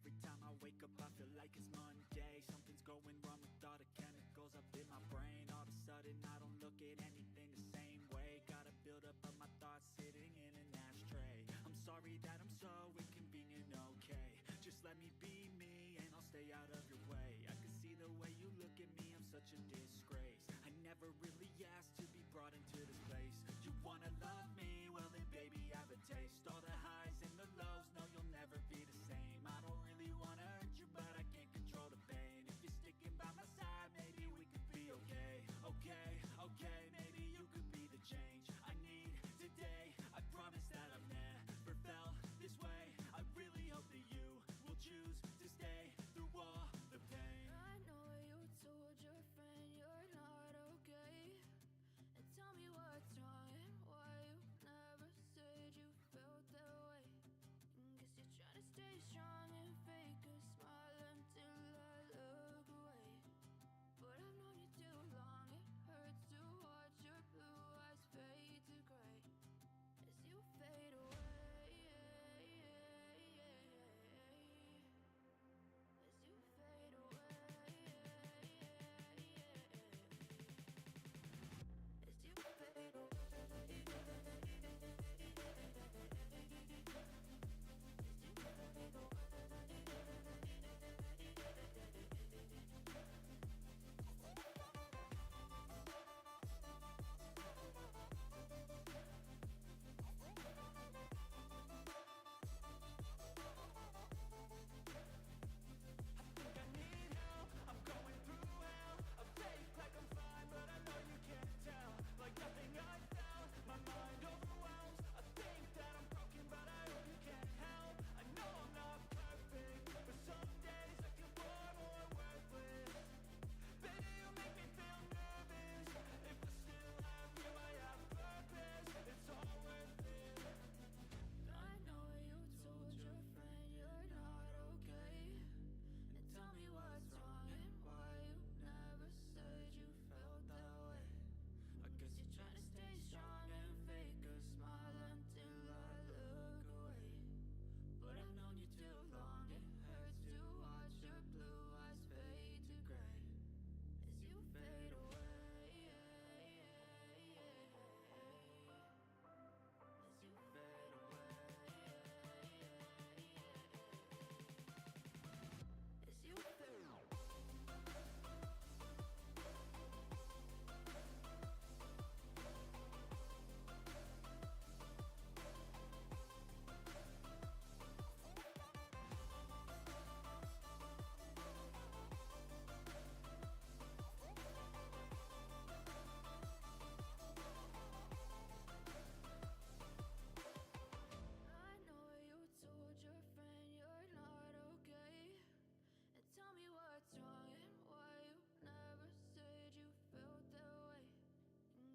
Every time I wake up I feel like it's Monday. Something's going wrong with all the chemicals up in my brain. All of a sudden I don't look at anything the same way. Gotta build up of my thoughts sitting in an ashtray. I'm sorry that I'm so inconvenient, okay. Just let me be me and I'll stay out of your way. I can see the way you look at me, I'm such a disgrace. I never really asked to be brought into this place. You wanna love me? Well then baby have a taste. All the highs and the lows, no you'll never be the same. I don't really wanna hurt you but I can't control the pain. If you're sticking by my side, maybe we could be okay. Okay, maybe you could be the change I need today. I promise that I've never felt this way. I really hope that you will choose to stay through all the pain. I know you told your friend you're not okay, and tell me what's wrong and why you never said you felt that way. Guess you're trying to stay strong and fake a smile until I look away. But I've known you too long, it hurts to watch your blue eyes fade to gray as you fade away. As you fade away. As you fade away. I need help, I'm going through hell. I fake like I'm fine, but I know you can't tell. Like nothing I felt, my mind overwhelms. I think that I'm broken, but I hope you can't help. I know I'm not perfect, but some days I feel far more worthless. Baby, you make me feel nervous. If I still have you, I have purpose. It's all worth it. I know you told your friend you're not okay, and tell me what's wrong and why you never said you felt that way. I guess you're trying to stay strong and fake a smile until I look away. But I've known you too long, it hurts to watch your blue eyes fade to gray as you fade away. As you fade away. As you fade away. I know you told your friend you're not okay, and tell me what's wrong and why you never said you felt that way.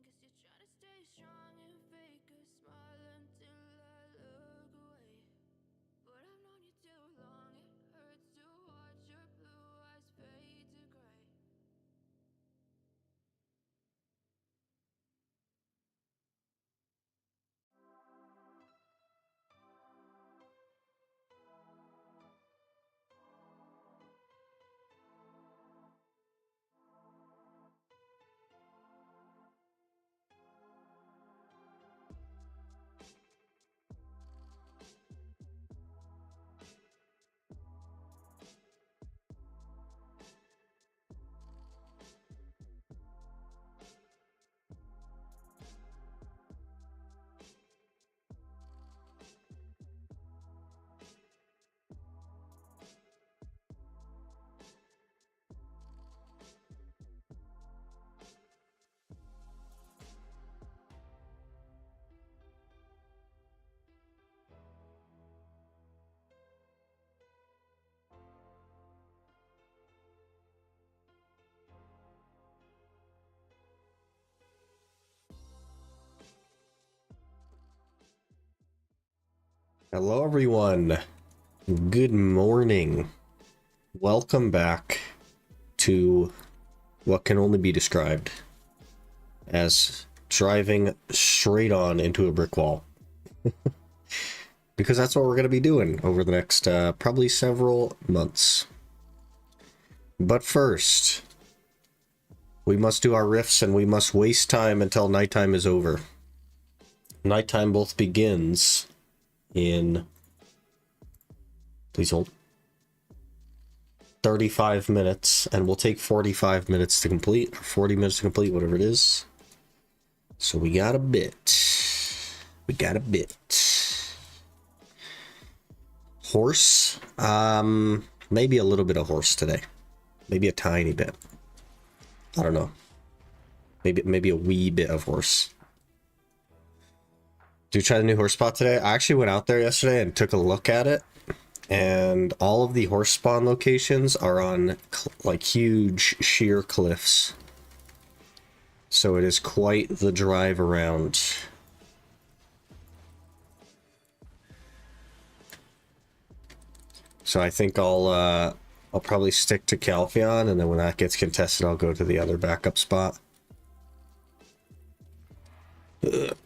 Guess you're trying to stay strong and fake a smile until I look away. But I've known you too long, it hurts to watch your blue eyes fade to gray. Hello everyone, good morning. Welcome back to what can only be described as driving straight on into a brick wall. because that's what we're going to be doing over the next probably several months. But first, we must do our riffs and we must waste time until nighttime is over. Nighttime both begins in... Please hold. 35 minutes, and we'll take 45 minutes to complete, or 40 minutes to complete, whatever it is. So we got a bit. We got a bit. Horse? Maybe a little bit of horse today. Maybe a tiny bit. I don't know. Maybe a wee bit of horse. Did you try the new horse spot today? I actually went out there yesterday and took a look at it. And all of the horse spawn locations are on like huge sheer cliffs. So it is quite the drive around. So I think I'll probably stick to Calpheon, and then when that gets contested, I'll go to the other backup spot. Ugh.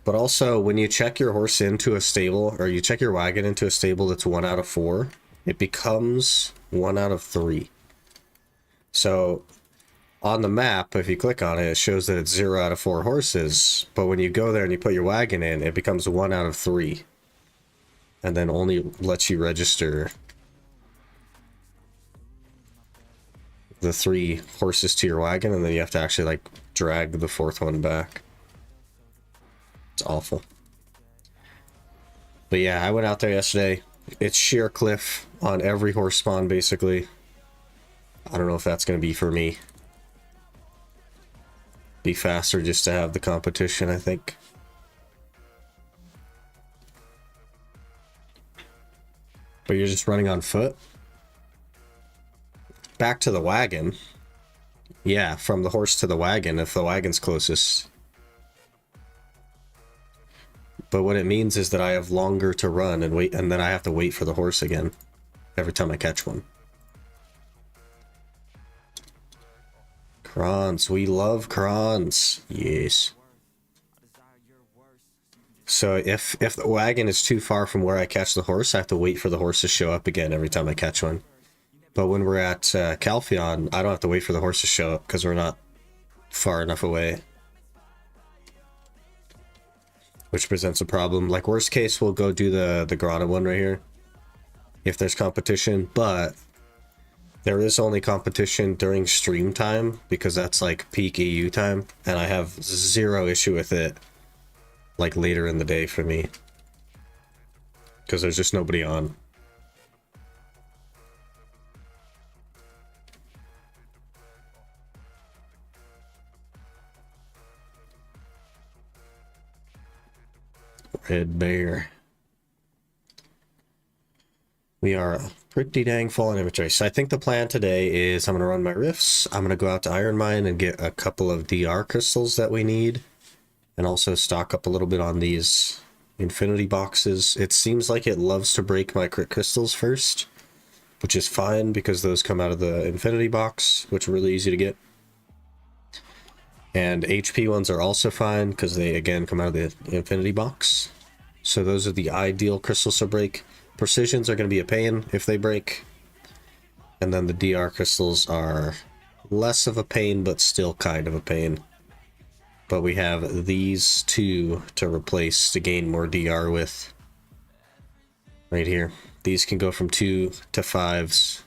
But also, when you check your horse into a stable, or you check your wagon into a stable that's 1 out of 4, it becomes 1 out of 3. So, on the map, if you click on it, it shows that it's 0 out of 4 horses. But when you go there and you put your wagon in, it becomes 1 out of 3. And then only lets you register the 3 horses to your wagon, and then you have to actually, like, drag the 4th one back. It's awful. But yeah, I went out there yesterday. It's sheer cliff on every horse spawn, basically. I don't know if that's going to be for me. Be faster just to have the competition, I think. But you're just running on foot? Back to the wagon. Yeah, from the horse to the wagon, if the wagon's closest. But what it means is that I have longer to run and wait, and then I have to wait for the horse again every time I catch one. Crons, we love crons. Yes. So if the wagon is too far from where I catch the horse, I have to wait for the horse to show up again every time I catch one. But when we're at Calpheon, I don't have to wait for the horse to show up because we're not far enough away. Which presents a problem. Like, worst case, we'll go do the Grana one right here. If there's competition, but there is only competition during stream time because that's like peak EU time. And I have zero issue with it like later in the day for me. Because there's just nobody on. Red Bear. We are pretty dang full on inventory. So I think the plan today is I'm going to run my riffs. I'm going to go out to Ironman and get a couple of DR crystals that we need. And also stock up a little bit on these infinity boxes. It seems like it loves to break my crit crystals first, which is fine because those come out of the infinity box, which are really easy to get. And HP ones are also fine because they, again, come out of the infinity box. So those are the ideal crystals to break. Precisions are going to be a pain if they break. And then the DR crystals are less of a pain, but still kind of a pain. But we have these two to replace to gain more DR with. Right here. These can go from 2 to 5s.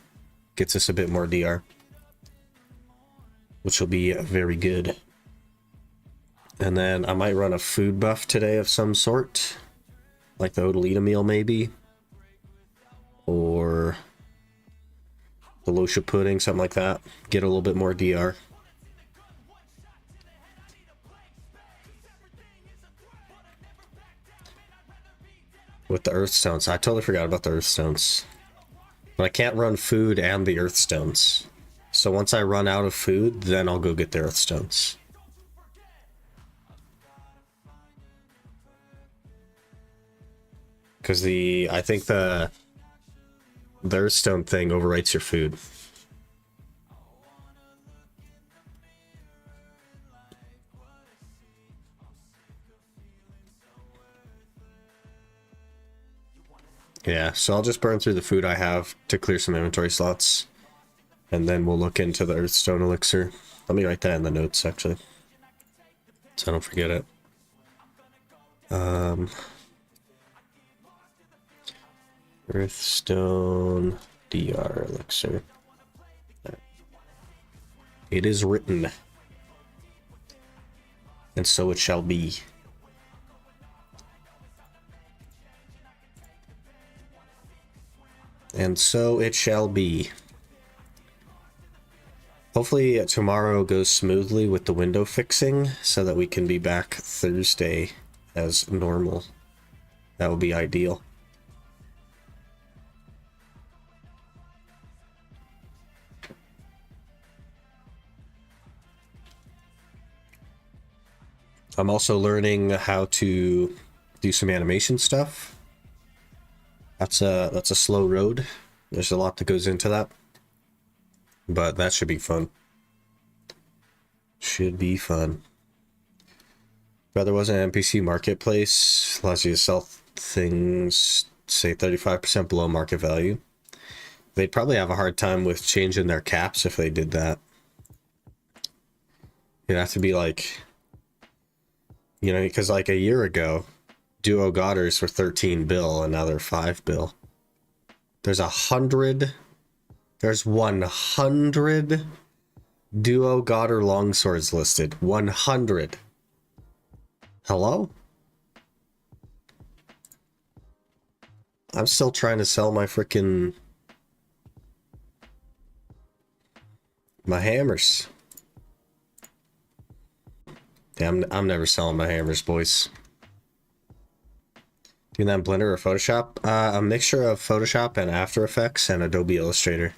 Gets us a bit more DR. Which will be very good. And then I might run a food buff today of some sort. Like the Odalita meal, maybe. Or the Losha pudding, something like that. Get a little bit more DR. With the Earthstones. I totally forgot about the Earthstones. But I can't run food and the Earthstones. So once I run out of food, then I'll go get the Earthstones. Because I think the Earthstone thing overwrites your food. Yeah, so I'll just burn through the food I have to clear some inventory slots. And then we'll look into the Earthstone Elixir. Let me write that in the notes, actually, so I don't forget it. Earthstone DR Elixir. It is written. And so it shall be. And so it shall be. Hopefully tomorrow goes smoothly with the window fixing so that we can be back Thursday as normal. That would be ideal. I'm also learning how to do some animation stuff. That's a slow road. There's a lot that goes into that. But that should be fun. Should be fun. But there was an NPC marketplace. Allows you to sell things, say 35% below market value. They'd probably have a hard time with changing their caps if they did that. It'd have to be like, you know, because like a year ago, Duo Godders were 13 bill and now they're 5 bill. There's 100 Duo Godder longswords listed. 100. Hello? I'm still trying to sell my freaking my hammers. Yeah, I'm never selling my hammers, boys. Doing that in Blender or Photoshop? A mixture of Photoshop and After Effects and Adobe Illustrator.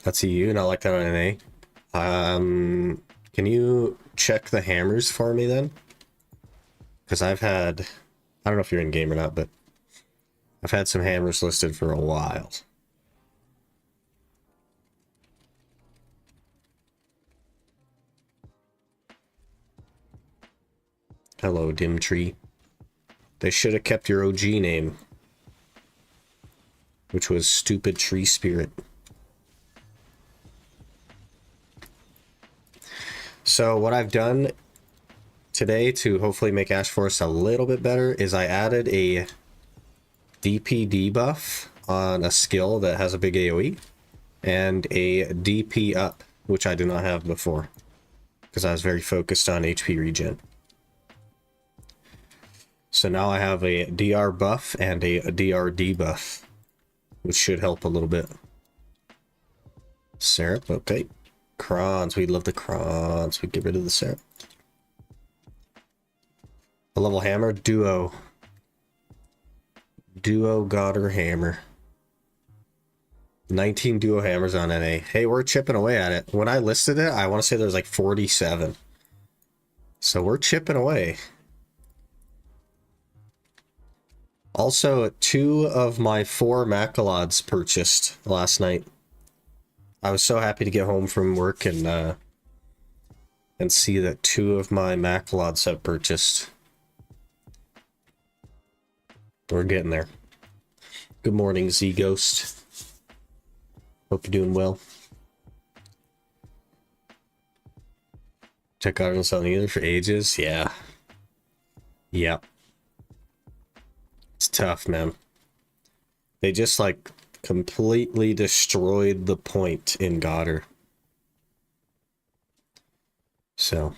That's a U, not like that on an A. Can you check the hammers for me then? Because I've had, I don't know if you're in game or not, but I've had some hammers listed for a while. Hello, Dimtree. They should have kept your OG name, which was Stupid Tree Spirit. So what I've done today to hopefully make Ash Forest a little bit better is I added a DP debuff on a skill that has a big AoE and a DP up, which I do not have before because I was very focused on HP regen. So now I have a DR buff and a DR debuff, which should help a little bit. Syrup, okay. Crons, we love the crons. We get rid of the syrup. A level hammer, Duo Godder hammer. 19 Duo hammers on NA. Hey, we're chipping away at it. When I listed it, I want to say there's like 47. So we're chipping away. Also, 2 of my 4 Macalods purchased last night. I was so happy to get home from work and see that 2 of my Macalods have purchased. We're getting there. Good morning, Z Ghost. Hope you're doing well. Check out and selling either for ages. Yeah. Yep. It's tough, man. They just like completely destroyed the point in Godder. So.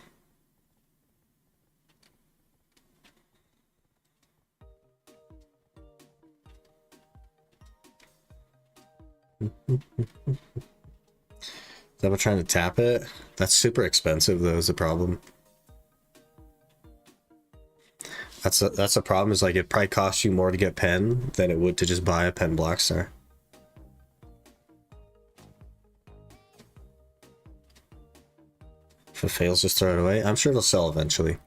Is that what trying to tap it? That's super expensive though, is the problem. That's a problem, is like it probably costs you more to get pen than it would to just buy a pen Blackstar. If it fails, just throw it away. I'm sure it'll sell eventually.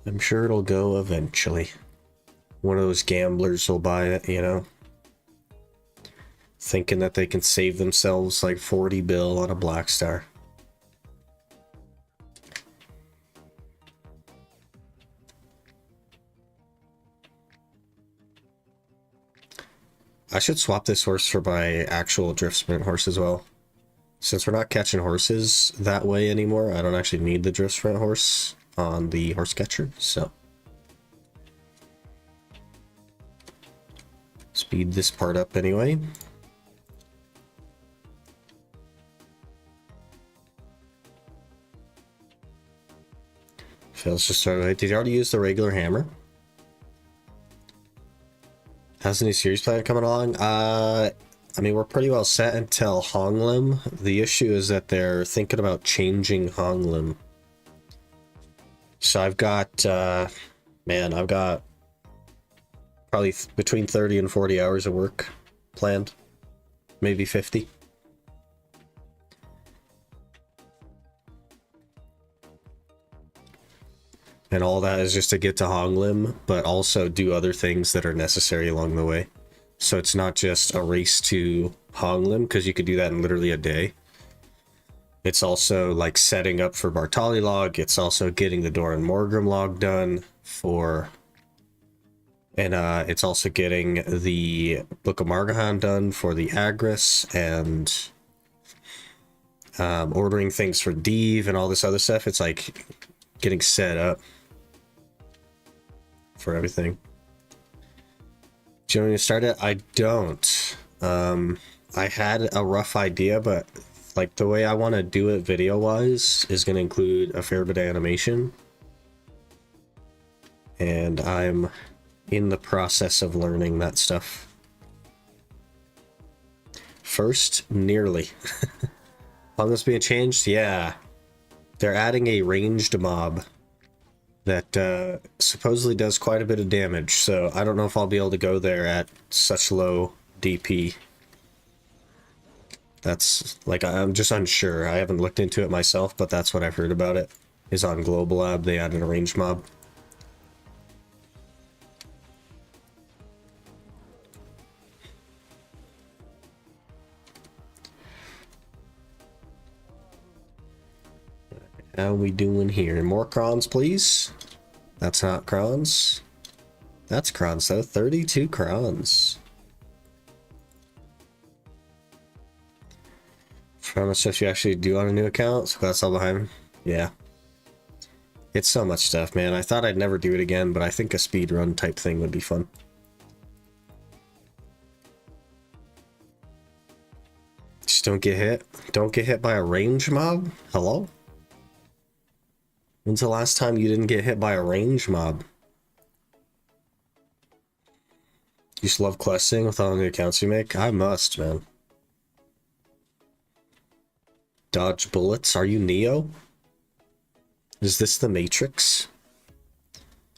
I'm sure it'll go eventually. One of those gamblers will buy it, you know. thinking that they can save themselves like 40 bill on a Black Star. I should swap this horse for my actual drift sprint horse as well. Since we're not catching horses that way anymore, I don't actually need the drift sprint horse on the horse catcher, so. Speed this part up anyway. Okay, let's just start. Did you already use the regular hammer? How's the new series plan coming along? I mean, we're pretty well set until Honglim. The issue is that they're thinking about changing Honglim. So I've got, man, I've got probably between 30 and 40 hours of work planned. Maybe 50. And all that is just to get to Honglim, but also do other things that are necessary along the way. So it's not just a race to Honglim, because you could do that in literally a day. It's also like setting up for Bartali log. It's also getting the Doran Morgrim log done for... And it's also getting the Book of Margahan done for the Agris, and ordering things for Deve and all this other stuff. It's like getting set up for everything. Do you want me to start it? I don't. I had a rough idea, but like the way I want to do it video wise is going to include a fair bit of animation, and I'm in the process of learning that stuff. First, nearly. Honglim's being changed? Yeah. They're adding a ranged mob that supposedly does quite a bit of damage, so I don't know if I'll be able to go there at such low DP. That's, like, I'm just unsure. I haven't looked into it myself, but that's what I've heard about it, is on Global Lab they added a ranged mob. How we doing here? More crons, please. That's not crons. That's crons, though. 32 crons. For how much stuff you actually do on a new account? So that's all behind me. Yeah. It's so much stuff, man. I thought I'd never do it again, but I think a speed run type thing would be fun. Just don't get hit. Don't get hit by a range mob? Hello? When's the last time you didn't get hit by a range mob? You just love questing with all the accounts you make? I must, man. Dodge bullets? Are you Neo? Is this the Matrix?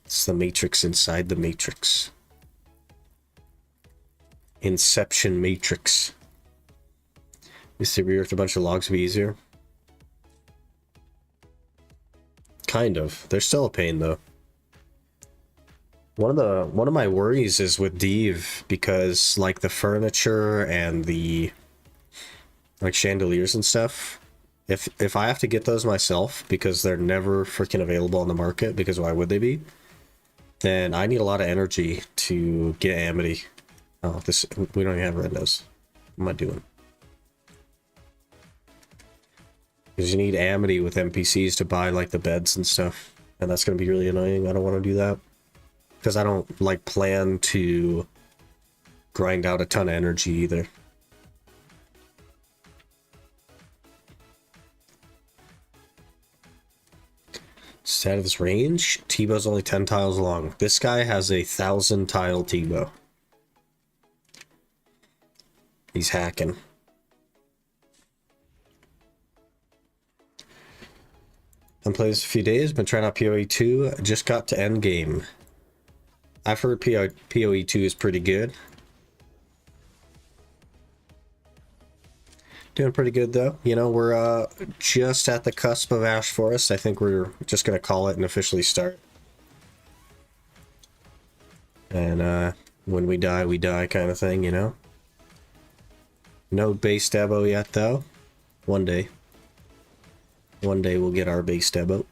It's the Matrix inside the Matrix. Inception Matrix. Is the reworked a bunch of logs would be easier? Kind of. They're still a pain though. One of my worries is with Deve, because like the furniture and the like chandeliers and stuff, if I have to get those myself because they're never freaking available on the market, because why would they be? Then I need a lot of energy to get Amity. Oh, this, we don't even have red nose. What am I doing? Because you need Amity with NPCs to buy like the beds and stuff, and that's going to be really annoying. I don't want to do that because I don't like plan to grind out a ton of energy either. Instead of this range, Tebow's only 10 tiles long. This guy has a 1,000 tile Tebow. He's hacking. I've played this a few days, been trying out PoE 2, just got to end game. I've heard PoE 2 is pretty good. Doing pretty good though. You know, we're just at the cusp of Ash Forest. I think we're just gonna call it and officially start. And when we die kind of thing, you know? No base Debo yet, though. One day. One day we'll get our base Debo.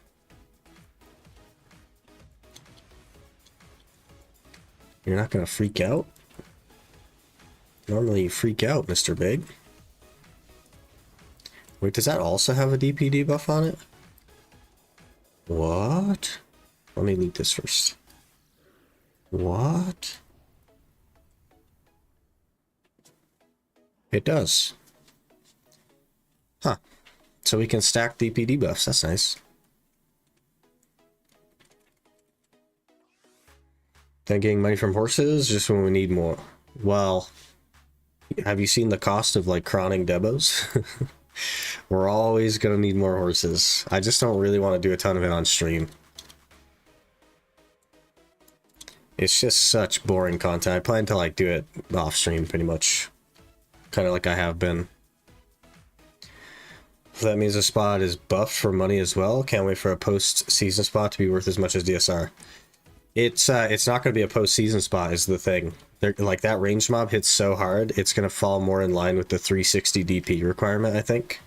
You're not gonna freak out? Normally you freak out, Mr. Big. Wait, does that also have a DP debuff on it? What? Let me loot this first. What? It does. Huh. So we can stack DP debuffs. That's nice. Then getting money from horses just when we need more. Well, have you seen the cost of like crowning Debos? We're always gonna need more horses. I just don't really want to do a ton of it on stream. It's just such boring content. I plan to like do it off stream pretty much. Kind of like I have been. So that means the spot is buffed for money as well. Can't wait for a post-season spot to be worth as much as DSR. It's not going to be a post-season spot is the thing. Like that range mob hits so hard, it's going to fall more in line with the 360 DP requirement, I think.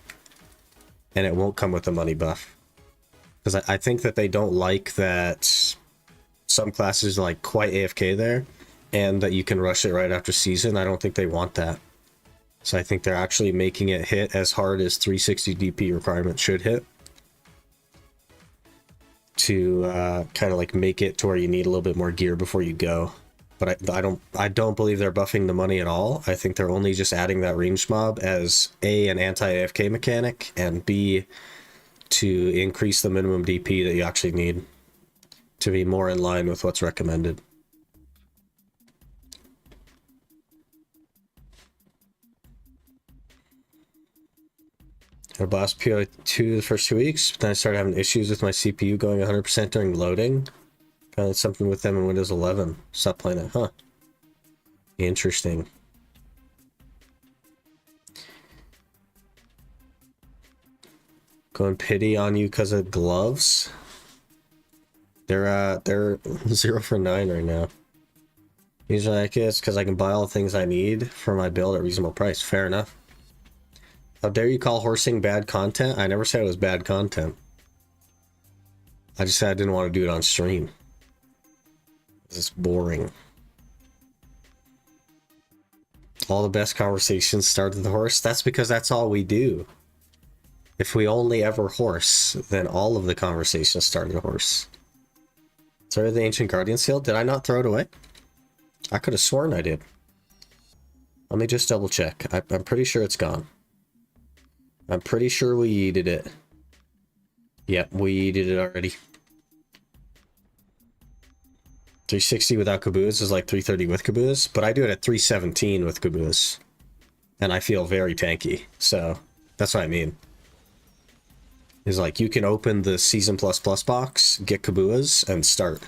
And it won't come with the money buff. Because I think that they don't like that some classes are like quite AFK there, and that you can rush it right after season. I don't think they want that. So I think they're actually making it hit as hard as 360 DP requirement should hit. To kind of like make it to where you need a little bit more gear before you go. But I don't believe they're buffing the money at all. I think they're only just adding that ranged mob as A, an anti-AFK mechanic, and B, to increase the minimum DP that you actually need to be more in line with what's recommended. I blast PO2 the first 2 weeks, but then I started having issues with my CPU going 100% during loading. Kind of something with them in Windows 11. Stop playing it, huh? Interesting. Going pity on you because of gloves. They're 0 for 9 right now. Usually like it's because I can buy all the things I need for my build at a reasonable price. Fair enough. How dare you call horsing bad content? I never said it was bad content. I just said I didn't want to do it on stream. It's boring. All the best conversations start with the horse. That's because that's all we do. If we only ever horse, then all of the conversations start with a horse. Sorry, the Ancient Guardian Seal. Did I not throw it away? I could have sworn I did. Let me just double check. I'm pretty sure it's gone. I'm pretty sure we yeeted it. Yep, we yeeted it already. 360 without caboose is like 330 with caboose, but I do it at 317 with caboose. And I feel very tanky, so that's what I mean. Is like you can open the Season Plus Plus box, get caboose, and start.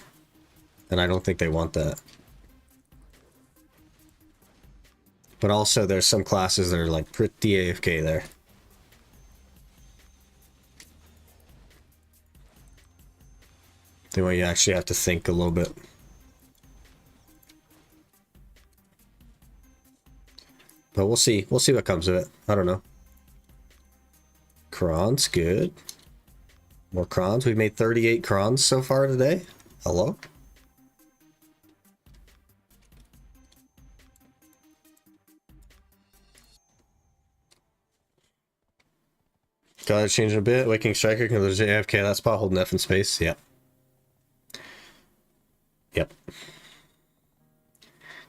And I don't think they want that. But also there's some classes that are like pretty AFK there. The way you actually have to think a little bit. But we'll see. We'll see what comes of it. I don't know. Crons, good. More crons. We've made 38 crons so far today. Hello? Gotta change a bit. Waking Striker can lose AFK. That spot holding F in space. Yep. Yep.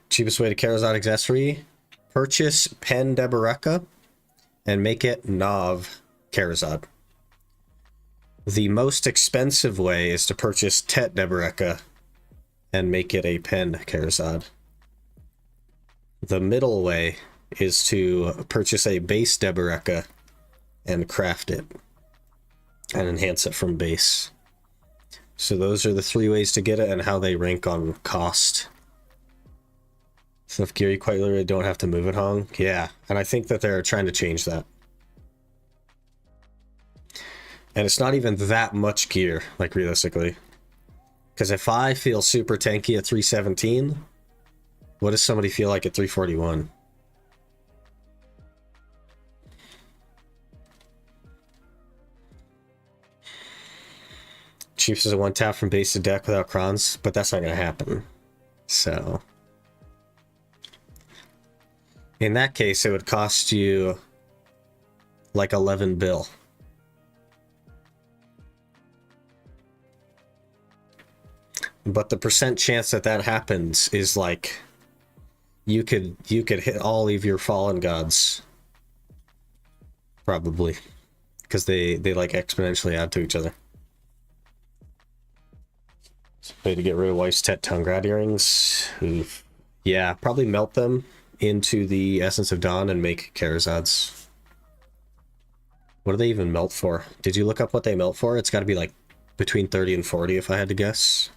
Cheapest way to Karazhan accessory. Purchase Pen Deboreka and make it Nav Karazhan. The most expensive way is to purchase Tet Deboreka and make it a Pen Karazhan. The middle way is to purchase a base Deboreka and craft it and enhance it from base. So those are the 3 ways to get it and how they rank on cost. So if gear you quite literally don't have to move it, Hong. Yeah, and I think that they're trying to change that. And it's not even that much gear, like realistically. Because if I feel super tanky at 317, what does somebody feel like at 341? cheapest is a one tap from base to deck without crons, but that's not going to happen. So in that case, it would cost you like 11 bill. But the percent chance that that happens is like you could hit all of your fallen gods, probably, because they like exponentially add to each other. So way to get rid of Weiss Tet Tongue Grad earrings. Oof. Yeah, probably melt them into the Essence of Dawn and make Kharizads. What do they even melt for? Did you look up what they melt for? It's got to be like between 30 and 40 if I had to guess.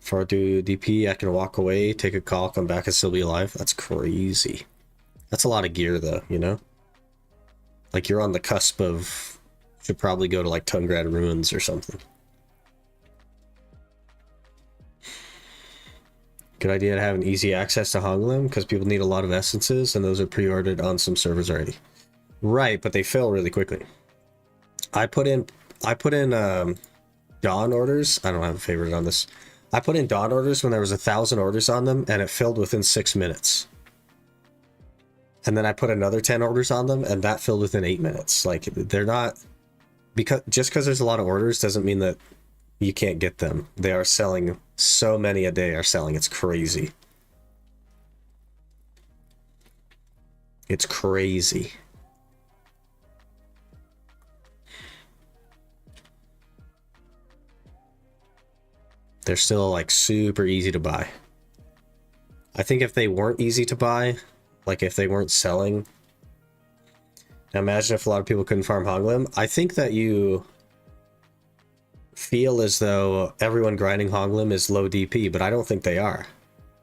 For do DP, I can walk away, take a call, come back and still be alive. That's crazy. That's a lot of gear though, you know? Like you're on the cusp of, should probably go to like Tungrad Ruins or something. Good idea to have an easy access to Honglim because people need a lot of essences and those are pre-ordered on some servers already. Right, but they fail really quickly. I put in Dawn orders. I don't have a favorite on this. I put in Dawn orders when there was 1,000 orders on them and it filled within 6 minutes. And then I put another 10 orders on them and that filled within 8 minutes. Like they're not, just because there's a lot of orders doesn't mean that you can't get them. They are selling, so many a day are selling. It's crazy. It's crazy. They're still like super easy to buy. I think if they weren't easy to buy, like if they weren't selling, now imagine if a lot of people couldn't farm Honglim. I think that you feel as though everyone grinding Honglim is low DP, but I don't think they are.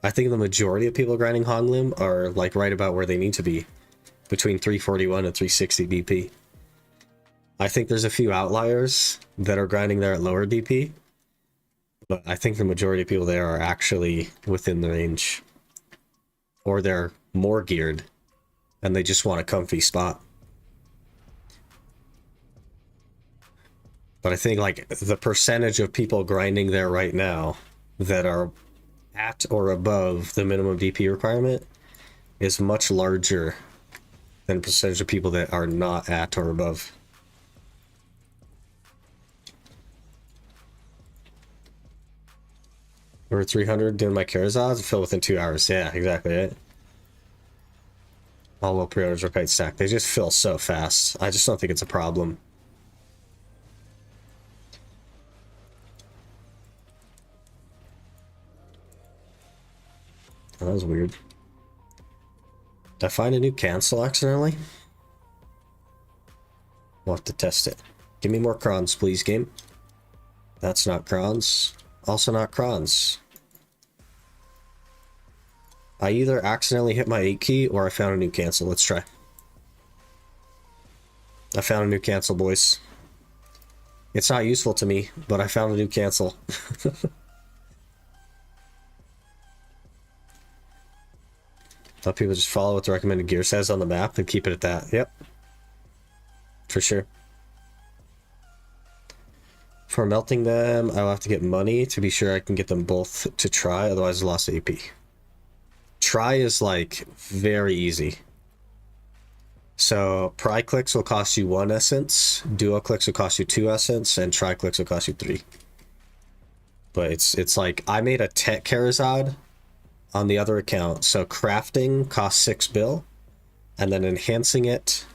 I think the majority of people grinding Honglim are like right about where they need to be, between 341 and 360 DP. I think there's a few outliers that are grinding there at lower DP. But I think the majority of people there are actually within the range. Or they're more geared and they just want a comfy spot. But I think like the percentage of people grinding there right now that are at or above the minimum DP requirement is much larger than the percentage of people that are not at or above. We're 300 doing my Kharizads, fill within 2 hours. Yeah, exactly right. All well pre-orders are quite stacked. They just fill so fast. I just don't think it's a problem. Oh, that was weird. Did I find a new cancel accidentally? We'll have to test it. Give me more crons, please, game. That's not crons. Also not crons. I either accidentally hit my 8 key or I found a new cancel. Let's try. I found a new cancel, boys. It's not useful to me, but I found a new cancel. Let people just follow what the recommended gear says on the map and keep it at that. Yep. For sure. For melting them, I'll have to get money to be sure I can get them both to try, otherwise I lost AP. Try is like very easy. So pry clicks will cost you 1 essence, duo clicks will cost you 2 essence, and try clicks will cost you 3. But it's like I made a Tet Kharazad on the other account. So crafting costs 6 bill, and then enhancing it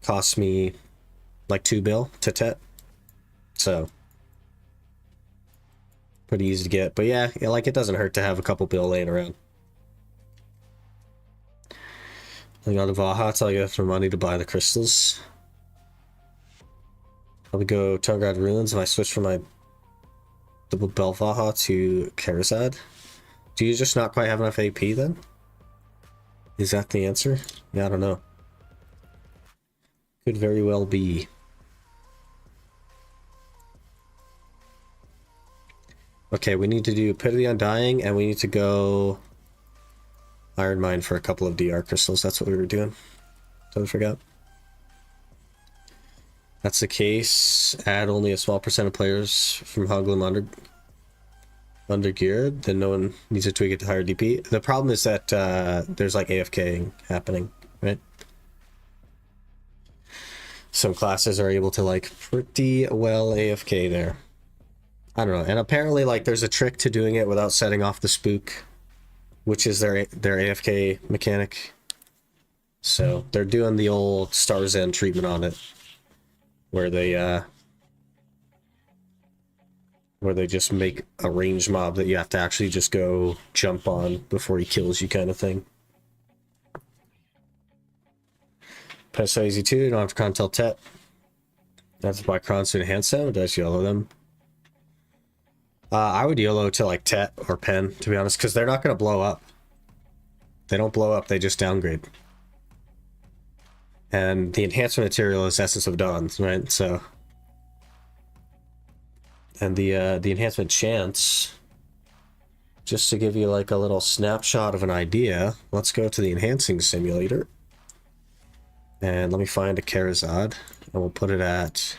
costs me like 2 bill to Tet. So pretty easy to get. But yeah, like it doesn't hurt to have a couple bill laying around. I got a Vaha, tell you for money to buy the crystals. Probably go Tungrad Ruins if I switch from my double bell Vaha to Kharazad. Do you just not quite have enough AP then? Is that the answer? Yeah, I don't know. Could very well be. Okay, we need to do Pit of the Undying, and we need to go Ironman for a couple of DR crystals. That's what we were doing. Totally forgot. that's the case, add only a small percent of players from Hoglum under geared, then no one needs to tweak it to higher DP. The problem is that there's like AFK happening, right? Some classes are able to like pretty well AFK there. I don't know. And apparently like there's a trick to doing it without setting off the spook, which is their AFK mechanic. So they're doing the old Star's End treatment on it, where they just make a ranged mob that you have to actually just go jump on before he kills you, kind of thing. Pets so easy too. You don't have to tell Tet. That's buy crons to enhance them. Or does YOLO them? I would YOLO to like Tet or Pen, to be honest, because they're not going to blow up. They don't blow up, they just downgrade. And the enhancement material is Essence of Dawn, right? So, and the enhancement chance, just to give you like a little snapshot of an idea, let's go to the enhancing simulator. And let me find a Karazad, and we'll put it at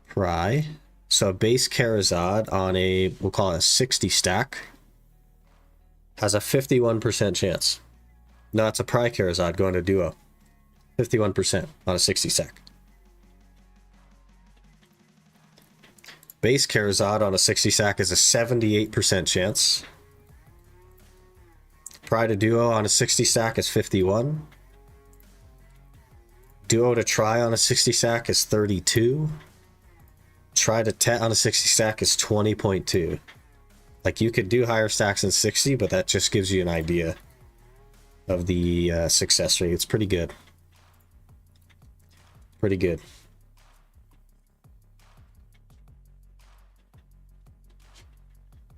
Pry. So base Karazad on a, we'll call it a 60 stack, has a 51% chance. No, it's a Pry Karazad going to Duo. 51% on a 60 stack. Base Karazad on a 60 stack is a 78% chance. Pry to Duo on a 60 stack is 51. Duo to Try on a 60 stack is 32. Try to Tet on a 60 stack is 20.2. Like, you could do higher stacks than 60, but that just gives you an idea of the success rate. It's pretty good. Pretty good.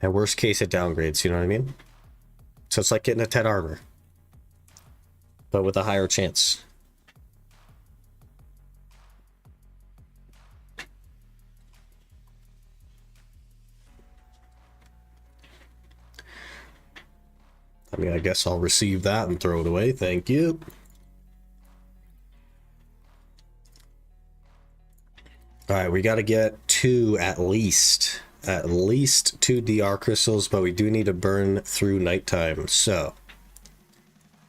And worst case, it downgrades, you know what I mean? So it's like getting a Tet armor, but with a higher chance. I mean, I guess I'll receive that and throw it away. Thank you. All right, we got to get at least 2 DR crystals, but we do need to burn through nighttime. So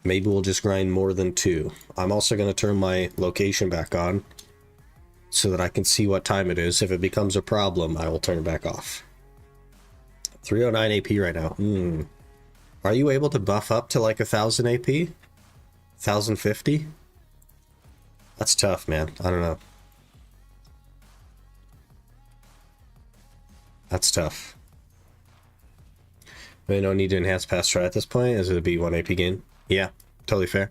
maybe we'll just grind more than 2. I'm also going to turn my location back on so that I can see what time it is. If it becomes a problem, I will turn it back off. 309 AP right now. Are you able to buff up to like 1000 AP? 1050? That's tough, man. I don't know. That's tough. They don't need to enhance past Try at this point, as it would be 1 AP gain. Yeah, totally fair.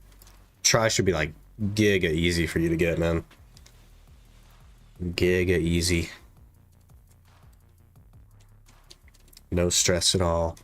Try should be like giga easy for you to get, man. Giga easy. No stress at all.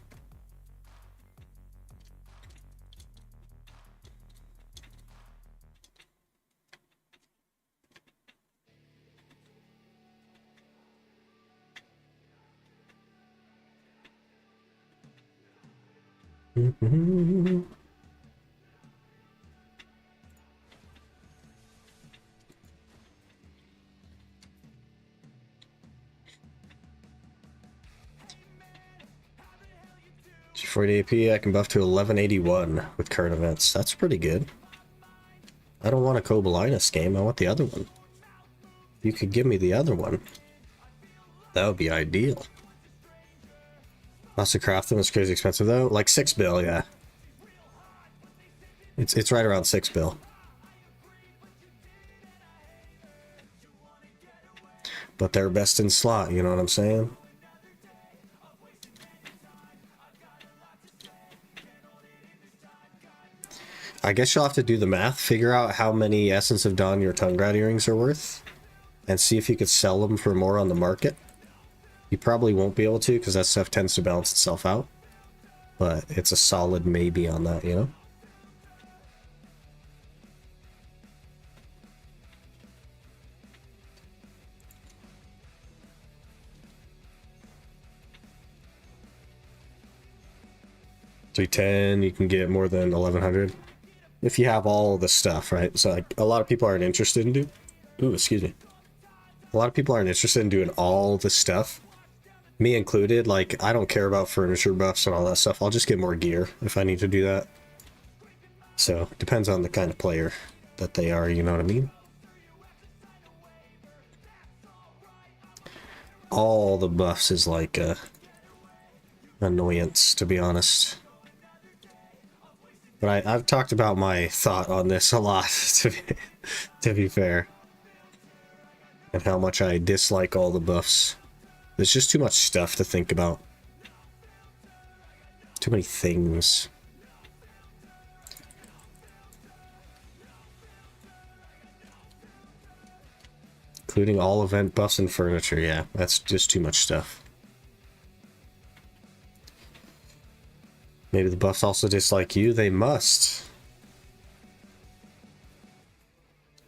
G40 AP, I can buff to 1181 with current events. That's pretty good. I don't want a Kobalinus game, I want the other one. If you could give me the other one, that would be ideal. Lots to craft them, it's crazy expensive though. Like 6 bill, yeah. It's right around 6 bill. But they're best in slot, you know what I'm saying? I guess you'll have to do the math, figure out how many Essence of Dawn your Tongue Grad earrings are worth, and see if you could sell them for more on the market. You probably won't be able to, because that stuff tends to balance itself out. But it's a solid maybe on that, you know? $310, you can get more than 1100 if you have all the stuff, right? So like a lot of people aren't interested in Ooh, excuse me. A lot of people aren't interested in doing all the stuff. Me included, like, I don't care about furniture buffs and all that stuff. I'll just get more gear if I need to do that. So, depends on the kind of player that they are, you know what I mean? All the buffs is like a annoyance, to be honest. But I've talked about my thought on this a lot, to be fair. And how much I dislike all the buffs. There's just too much stuff to think about. Too many things. Including all event buffs and furniture, yeah. That's just too much stuff. Maybe the buffs also dislike you? They must.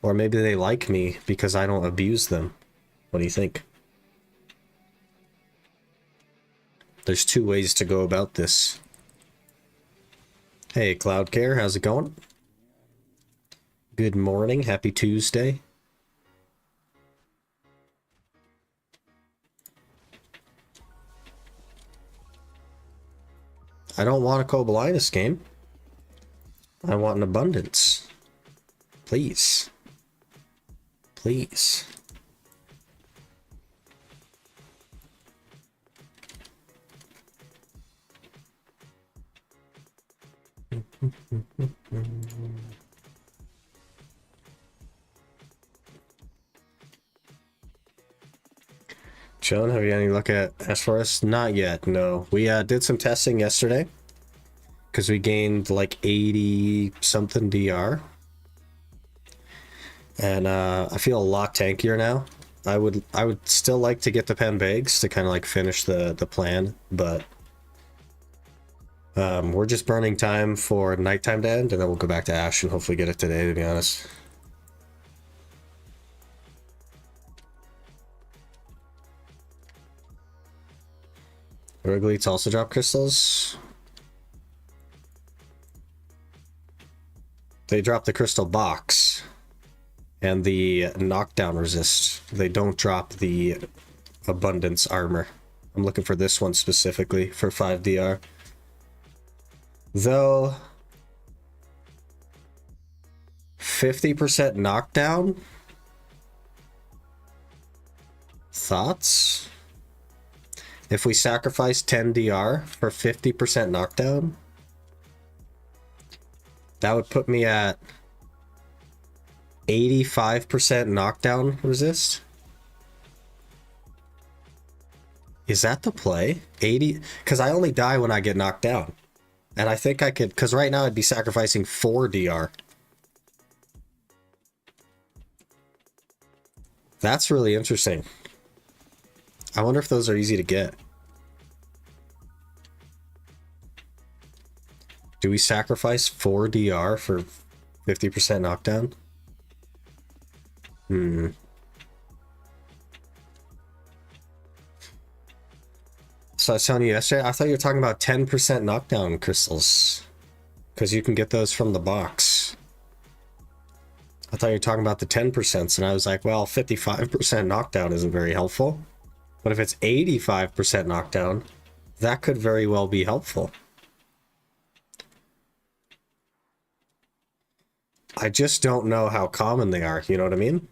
Or maybe they like me because I don't abuse them. What do you think? There's two ways to go about this. Hey, Cloudcare, how's it going? Good morning, happy Tuesday. I don't want a Kobalinus game. I want an abundance. Please. Please. Joan, have you had any look at S4S? Not yet, no. We did some testing yesterday because we gained like 80 something DR. And I feel a lot tankier now. I would still like to get the pen bags to kind of like finish the plan, but we're just burning time for nighttime to end, and then we'll go back to Ash and hopefully get it today, to be honest. Wrigley's also drop crystals. They drop the crystal box and the knockdown resist. They don't drop the abundance armor. I'm looking for this one specifically for 5 DR. Though 50% knockdown? Thoughts? If we sacrifice 10 DR for 50% knockdown, that would put me at 85% knockdown resist. Is that the play? 80? Because I only die when I get knocked down. And I think I could, because right now I'd be sacrificing 4 DR. That's really interesting. I wonder if those are easy to get. Do we sacrifice 4 DR for 50% knockdown? So I was telling you yesterday, I thought you were talking about 10% knockdown crystals. Because you can get those from the box. I thought you were talking about the 10%, and I was like, well, 55% knockdown isn't very helpful. But if it's 85% knockdown, that could very well be helpful. I just don't know how common they are, you know what I mean?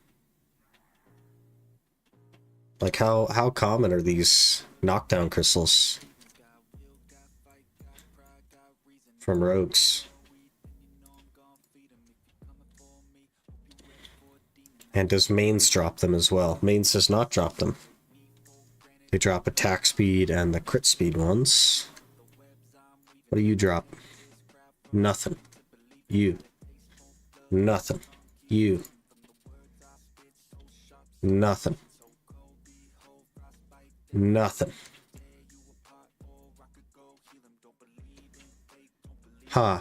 Like, how common are these knockdown crystals from rogues? And does mains drop them as well? Mains does not drop them. They drop attack speed and the crit speed ones. What do you drop? Nothing. You. Nothing. You. Nothing. Nothing. Huh.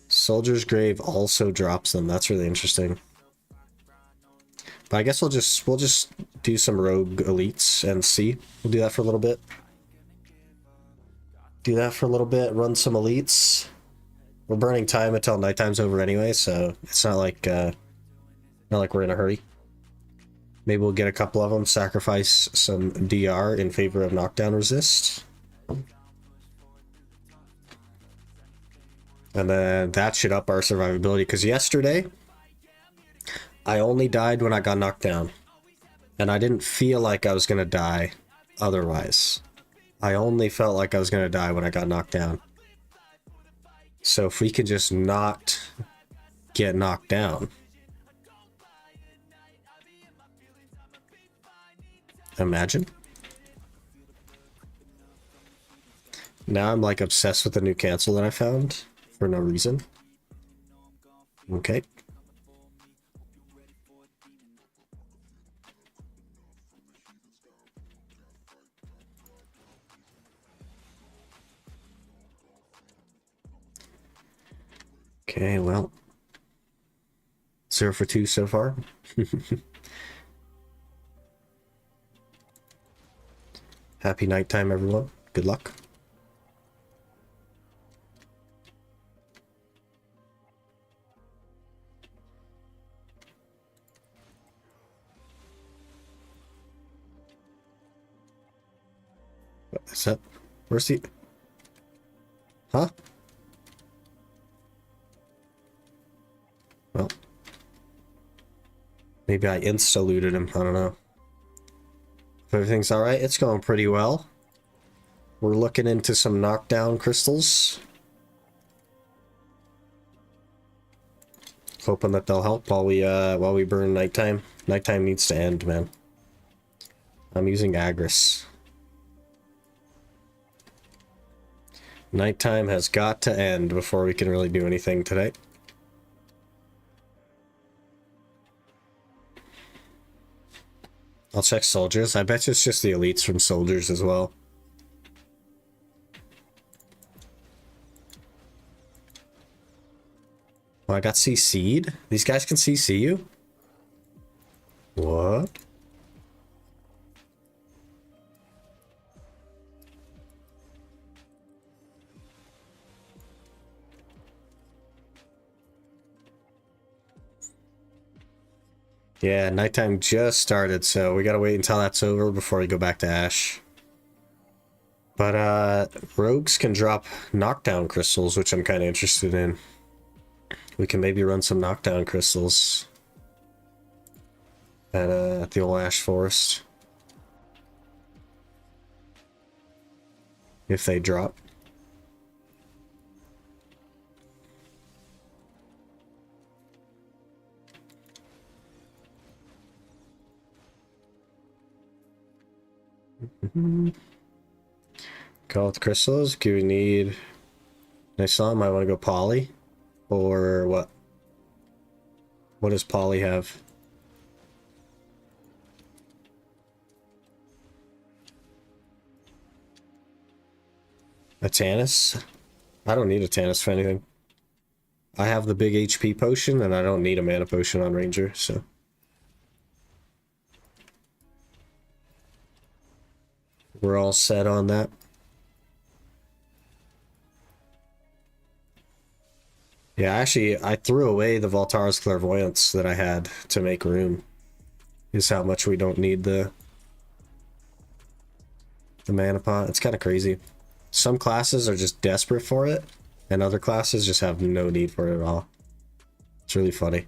Soldier's Grave also drops them. That's really interesting. But I guess we'll just do some rogue elites and see. We'll do that for a little bit. Do that for a little bit, run some elites. We're burning time until nighttime's over anyway, so it's not like Not like we're in a hurry. Maybe we'll get a couple of them, sacrifice some DR in favor of knockdown resist. And then that should up our survivability, because yesterday I only died when I got knocked down. And I didn't feel like I was going to die otherwise. I only felt like I was going to die when I got knocked down. So if we can just not get knocked down. Imagine. Now I'm like obsessed with the new cancel that I found for no reason. Okay. Okay, well. 0 for 2 so far. Happy nighttime, everyone. Good luck. What is that? Where's the... Huh? Well. Maybe I insta-looted him. I don't know. If everything's alright, it's going pretty well. We're looking into some knockdown crystals. Hoping that they'll help while we burn nighttime. Nighttime needs to end, man. I'm using Agris. Nighttime has got to end before we can really do anything today. I'll check soldiers. I bet it's just the elites from soldiers as well. Oh, I got CC'd? These guys can CC you? What? Yeah, nighttime just started, so we gotta wait until that's over before we go back to Ash. But, rogues can drop knockdown crystals, which I'm kind of interested in. We can maybe run some knockdown crystals at the old Ash Forest. If they drop. Call with crystals. Do we need... I saw him. I want to go poly. Or what? What does poly have? A Tannis? I don't need a Tannis for anything. I have the big HP potion, and I don't need a mana potion on Ranger, so... We're all set on that. Yeah, actually, I threw away the Voltara's Clairvoyance that I had to make room. Is how much we don't need the mana pot. It's kind of crazy. Some classes are just desperate for it, and other classes just have no need for it at all. It's really funny.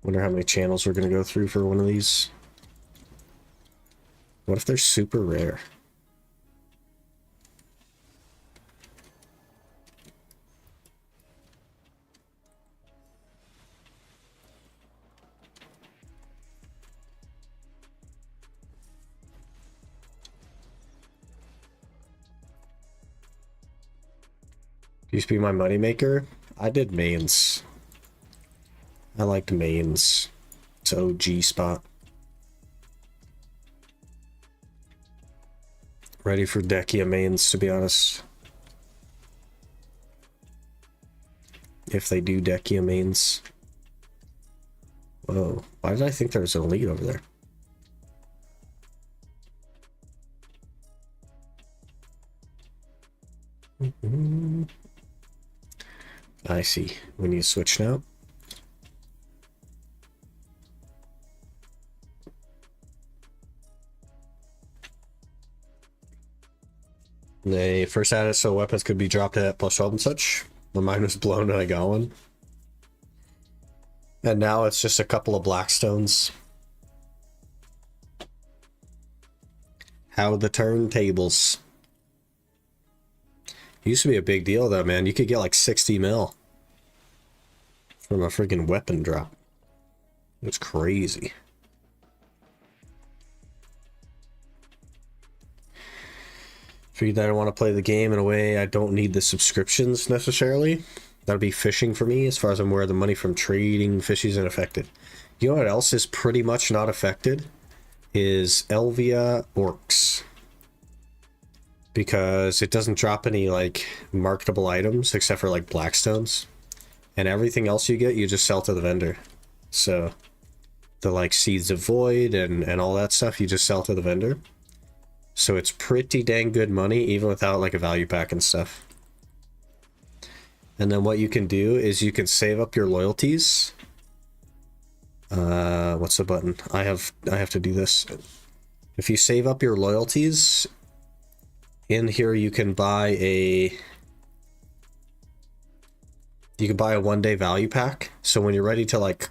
Wonder how many channels we're gonna go through for one of these. What if they're super rare? Used to be my moneymaker. I did mains. I liked mains. It's OG spot. Ready for Dekia mains, to be honest. if they do Dekia mains. Whoa, why did I think there was an elite over there? I see. We need to switch now. They first added so weapons could be dropped at +12 and such. My mind was blown and I got one. And now it's just a couple of Blackstones. How the turntables. Used to be a big deal though, man. You could get like 60 mil from a freaking weapon drop. It's crazy. Figured that I want to play the game in a way I don't need the subscriptions necessarily. That'll be fishing for me. As far as I'm aware, the money from trading fish isn't affected. You know what else is pretty much not affected? Is Elvia Orcs. Because it doesn't drop any like marketable items except for like Blackstones. And everything else you get, you just sell to the vendor. So the like Seeds of Void and all that stuff, you just sell to the vendor. So it's pretty dang good money, even without like a value pack and stuff. And then what you can do is you can save up your loyalties. What's the button? I have to do this. If you save up your loyalties, in here you can buy a 1-day value pack. So when you're ready to like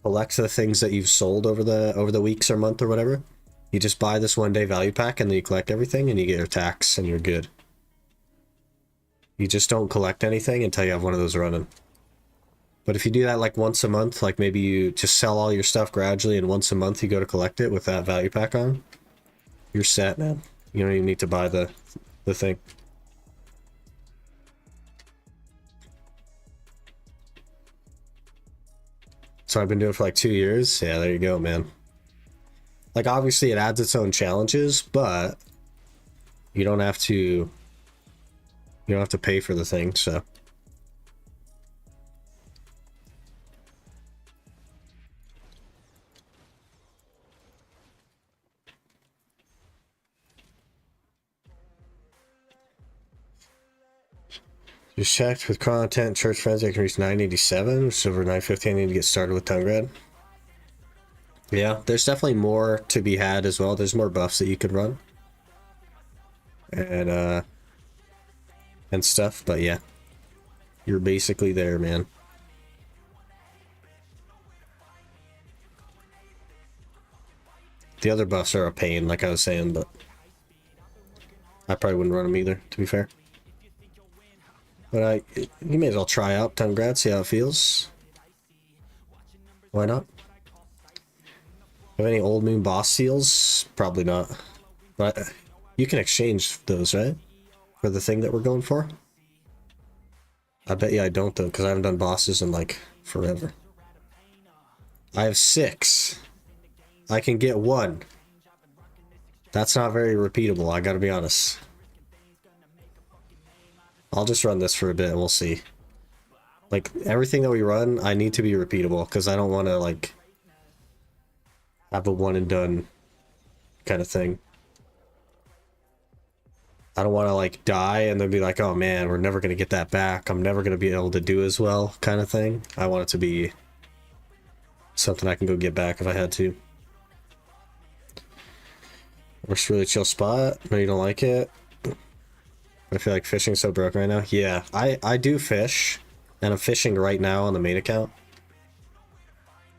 collect the things that you've sold over the weeks or month or whatever, you just buy this 1-day value pack and then you collect everything and you get your tax and you're good. You just don't collect anything until you have one of those running. But if you do that like once a month, like maybe you just sell all your stuff gradually and once a month you go to collect it with that value pack on, you're set, man. You don't even need to buy the thing. So I've been doing it for like 2 years. Yeah, there you go, man. Like obviously it adds its own challenges, but you don't have to pay for the thing, so. Just checked with content, church friends, I can reach 987, which is over 950. I need to get started with tongue red. Yeah, there's definitely more to be had as well. There's more buffs that you could run. And stuff, but yeah. You're basically there, man. The other buffs are a pain, like I was saying, but I probably wouldn't run them either, to be fair. But you may as well try out tongue grad, see how it feels. Why not? Have any old moon boss seals? Probably not. But you can exchange those, right? For the thing that we're going for? I bet you I don't though, because I haven't done bosses in like forever. I have 6. I can get 1. That's not very repeatable, I gotta be honest. I'll just run this for a bit and we'll see. Like, everything that we run, I need to be repeatable, because I don't want to, like, have a one and done kind of thing. I don't want to, like, die and then be like, oh man, we're never going to get that back. I'm never going to be able to do as well, kind of thing. I want it to be something I can go get back if I had to. Works really chill spot. No, you don't like it? I feel like fishing's so broke right now. Yeah, I do fish, and I'm fishing right now on the main account.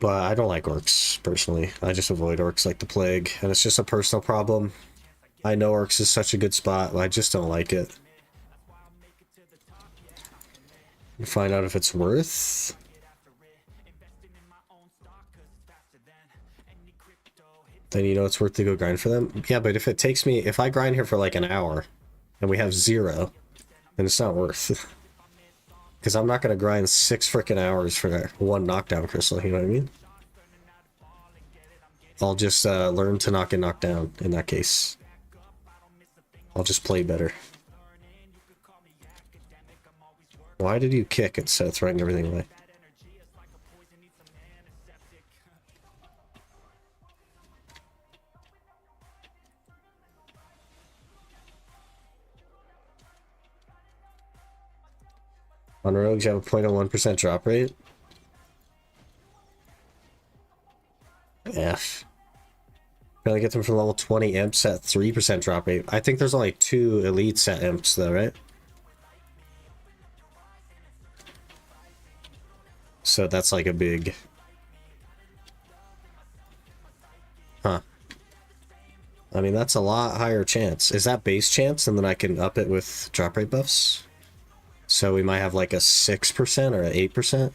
But I don't like orcs, personally. I just avoid orcs like the plague, and it's just a personal problem. I know orcs is such a good spot, but I just don't like it. Find out if it's worth. Then you know it's worth to go grind for them. Yeah, but if it takes me, if I grind here for like an hour, and we have 0, then it's not worth. Because I'm not going to grind 6 freaking hours for 1 knockdown crystal, you know what I mean? I'll just learn to knock and knock down in that case. I'll just play better. Why did you kick instead of throwing everything away? On rogues, you have a 0.01% drop rate. F. Gonna get them from level 20 imps at 3% drop rate. I think there's only 2 elites at imps though, right? So that's like a big... Huh. I mean, that's a lot higher chance. Is that base chance? And then I can up it with drop rate buffs? So we might have like a 6% or an 8%?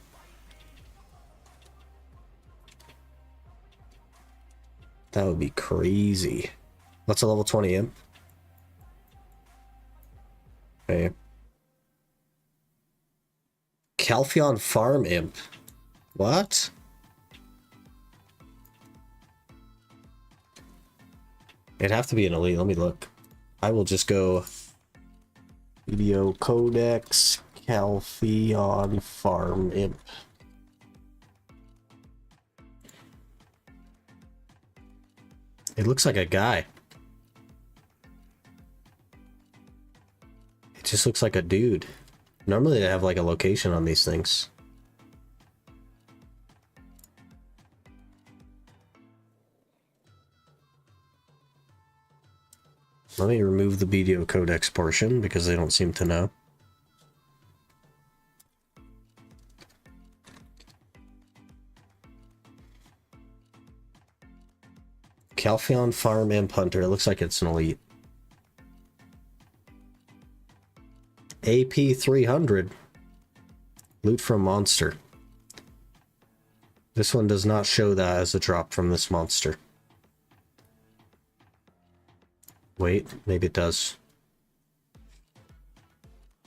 That would be crazy. What's a level 20 imp? Okay. Calpheon Farm Imp. What? It'd have to be an elite. Let me look. I will just go Video Codex Calpheon Farm Imp. It looks like a guy. It just looks like a dude. Normally they have like a location on these things. Let me remove the video codex portion because they don't seem to know. Calpheon Farm Imp Hunter. It looks like it's an elite. AP 300. Loot from monster. This one does not show that as a drop from this monster. Wait, maybe it does.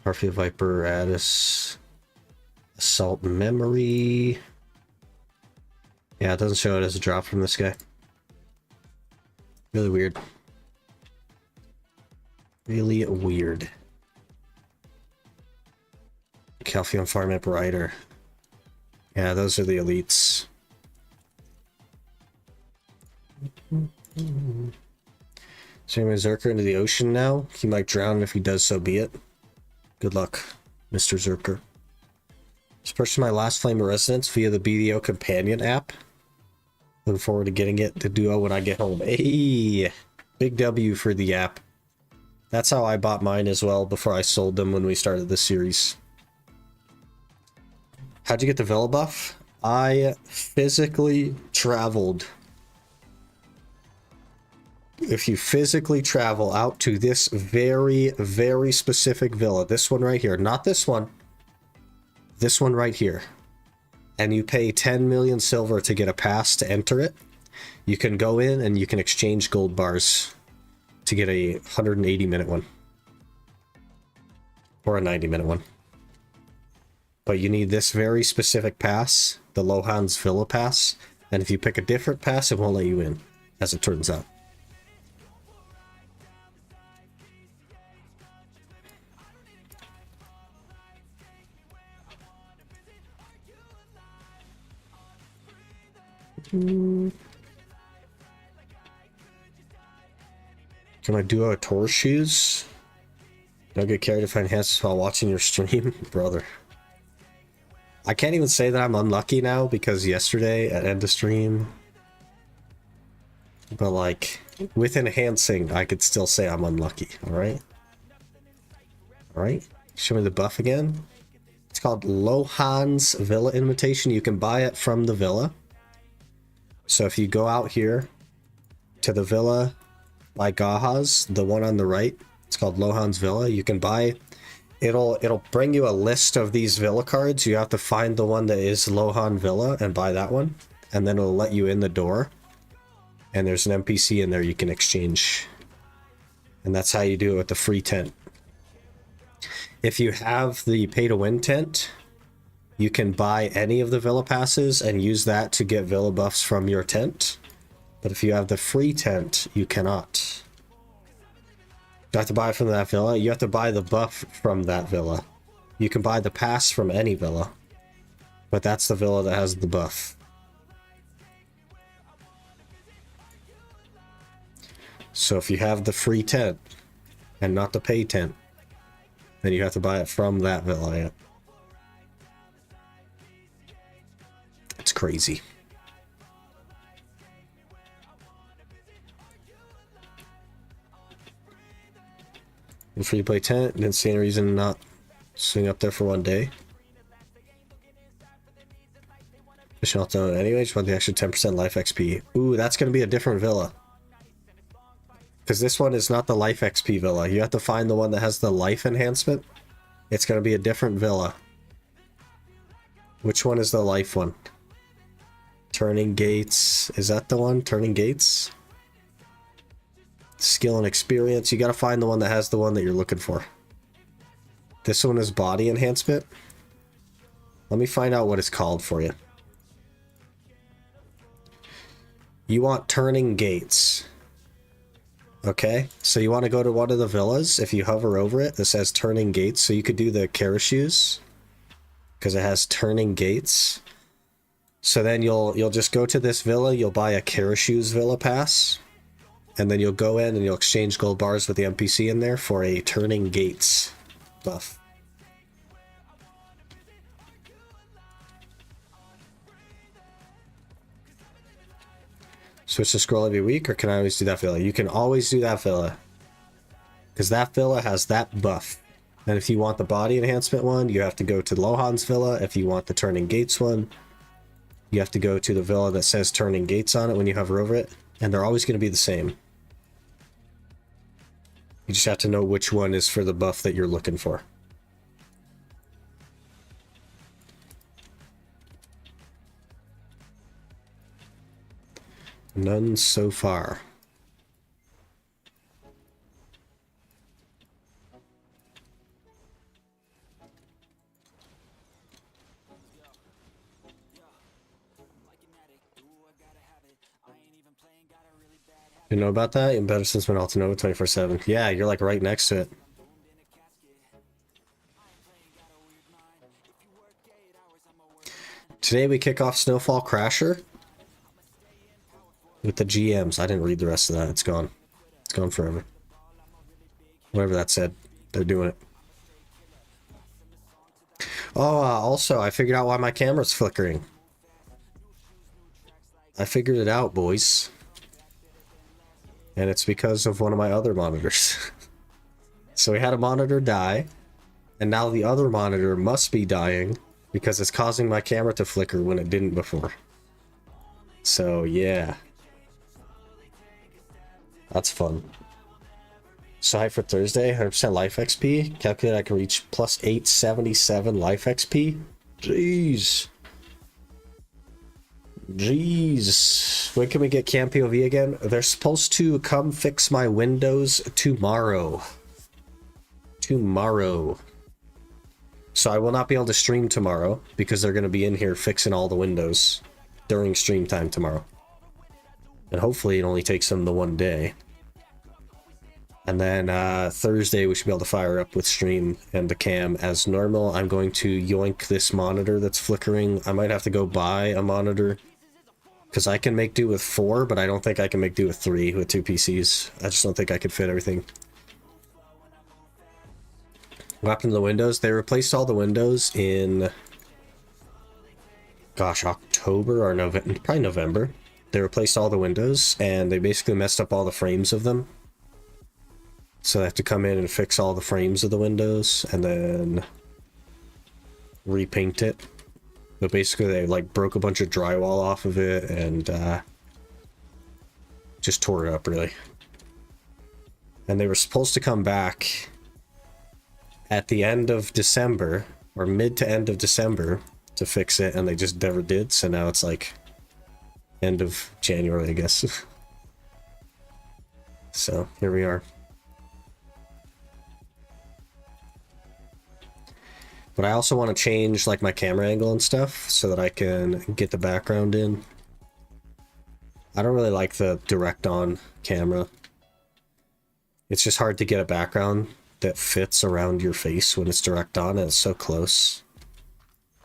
Harpy Viper, Addis. Assault Memory. Yeah, it doesn't show it as a drop from this guy. Really weird. Really weird. Calpheon Farm Imp Rider. Yeah, those are the elites. Sending my Zerker into the ocean now. He might drown, if he does, so be it. Good luck, Mr. Zerker. Just purchased my last Flame of Resonance via the BDO Companion app. Looking forward to getting it to Duo when I get home. Hey! Big W for the app. That's how I bought mine as well before I sold them when we started this series. How'd you get the Villa buff? I physically traveled. If you physically travel out to this very, very specific villa, this one right here, not this one right here, and you pay 10 million silver to get a pass to enter it, you can go in and you can exchange gold bars to get a 180-minute one. Or a 90-minute one. But you need this very specific pass, the Lohan's Villa pass, and if you pick a different pass, it won't let you in, as it turns out. Can I do a tour shoes? Don't get carried if I enhance while watching your stream, brother. I can't even say that I'm unlucky now because yesterday at end of stream, but like with enhancing, I could still say I'm unlucky. All right. All right. Show me the buff again. It's called Lohan's Villa Invitation. You can buy it from the villa. So if you go out here to the villa by Gaha's, the one on the right, it's called Lohan's Villa. You can buy, it'll bring you a list of these villa cards. You have to find the one that is Lohan Villa and buy that one, and then it'll let you in the door. And there's an NPC in there you can exchange. And that's how you do it with the free tent. If you have the pay to win tent, you can buy any of the villa passes and use that to get villa buffs from your tent. But if you have the free tent, you cannot. You have to buy from that villa. You have to buy the buff from that villa. You can buy the pass from any villa, but that's the villa that has the buff. So if you have the free tent and not the pay tent, then you have to buy it from that villa. Yeah. It's crazy. And free to play tent, didn't see any reason to not swing up there for one day. Fishing out though anyway, just want the extra 10% life XP. Ooh, that's gonna be a different villa. Because this one is not the life XP villa. You have to find the one that has the life enhancement. It's gonna be a different villa. Which one is the life one? Turning Gates. Is that the one? Turning Gates? Skill and experience. You gotta find the one that has the one that you're looking for. This one is body enhancement. Let me find out what it's called for you. You want Turning Gates. Okay, so you want to go to one of the villas. If you hover over it, it says Turning Gates. So you could do the Carashoes because it has Turning Gates. So then you'll just go to this villa. You'll buy a Carashoes villa pass, and then you'll go in and you'll exchange gold bars with the NPC in there for a Turning Gates buff. Switch to scroll every week, or can I always do that villa? You can always do that villa. Because that villa has that buff. And if you want the body enhancement one, you have to go to Lohan's villa. If you want the Turning Gates one, you have to go to the villa that says Turning Gates on it when you hover over it. And they're always going to be the same. You just have to know which one is for the buff that you're looking for. None so far. You know about that? You've been better since when Altanova 24/7. Yeah, you're like right next to it. Today we kick off Snowfall Crasher with the GMs. I didn't read the rest of that. It's gone. It's gone forever. Whatever that said, they're doing it. Oh, also, I figured out why my camera's flickering. I figured it out, boys. And it's because of one of my other monitors. So we had a monitor die, and now the other monitor must be dying because it's causing my camera to flicker when it didn't before. So, yeah. That's fun. So hype for Thursday, 100% life XP. Calculate I can reach plus 877 life XP. Jeez. Jeez. When can we get Camp POV again? They're supposed to come fix my windows tomorrow. Tomorrow. So I will not be able to stream tomorrow because they're going to be in here fixing all the windows during stream time tomorrow. And hopefully it only takes them the one day. And then Thursday we should be able to fire up with stream and the cam as normal. I'm going to yoink this monitor that's flickering. I might have to go buy a monitor because I can make do with 4, but I don't think I can make do with 3 with 2 PCs. I just don't think I could fit everything. What happened to the windows? They replaced all the windows in, gosh, October or November, probably November. They replaced all the windows and they basically messed up all the frames of them. So they have to come in and fix all the frames of the windows and then repaint it. But basically they like broke a bunch of drywall off of it and just tore it up really. And they were supposed to come back at the end of December or mid to end of December to fix it, and they just never did. So now it's like end of January, I guess. So here we are. But I also want to change like my camera angle and stuff so that I can get the background in. I don't really like the direct on camera. It's just hard to get a background that fits around your face when it's direct on, and it's so close.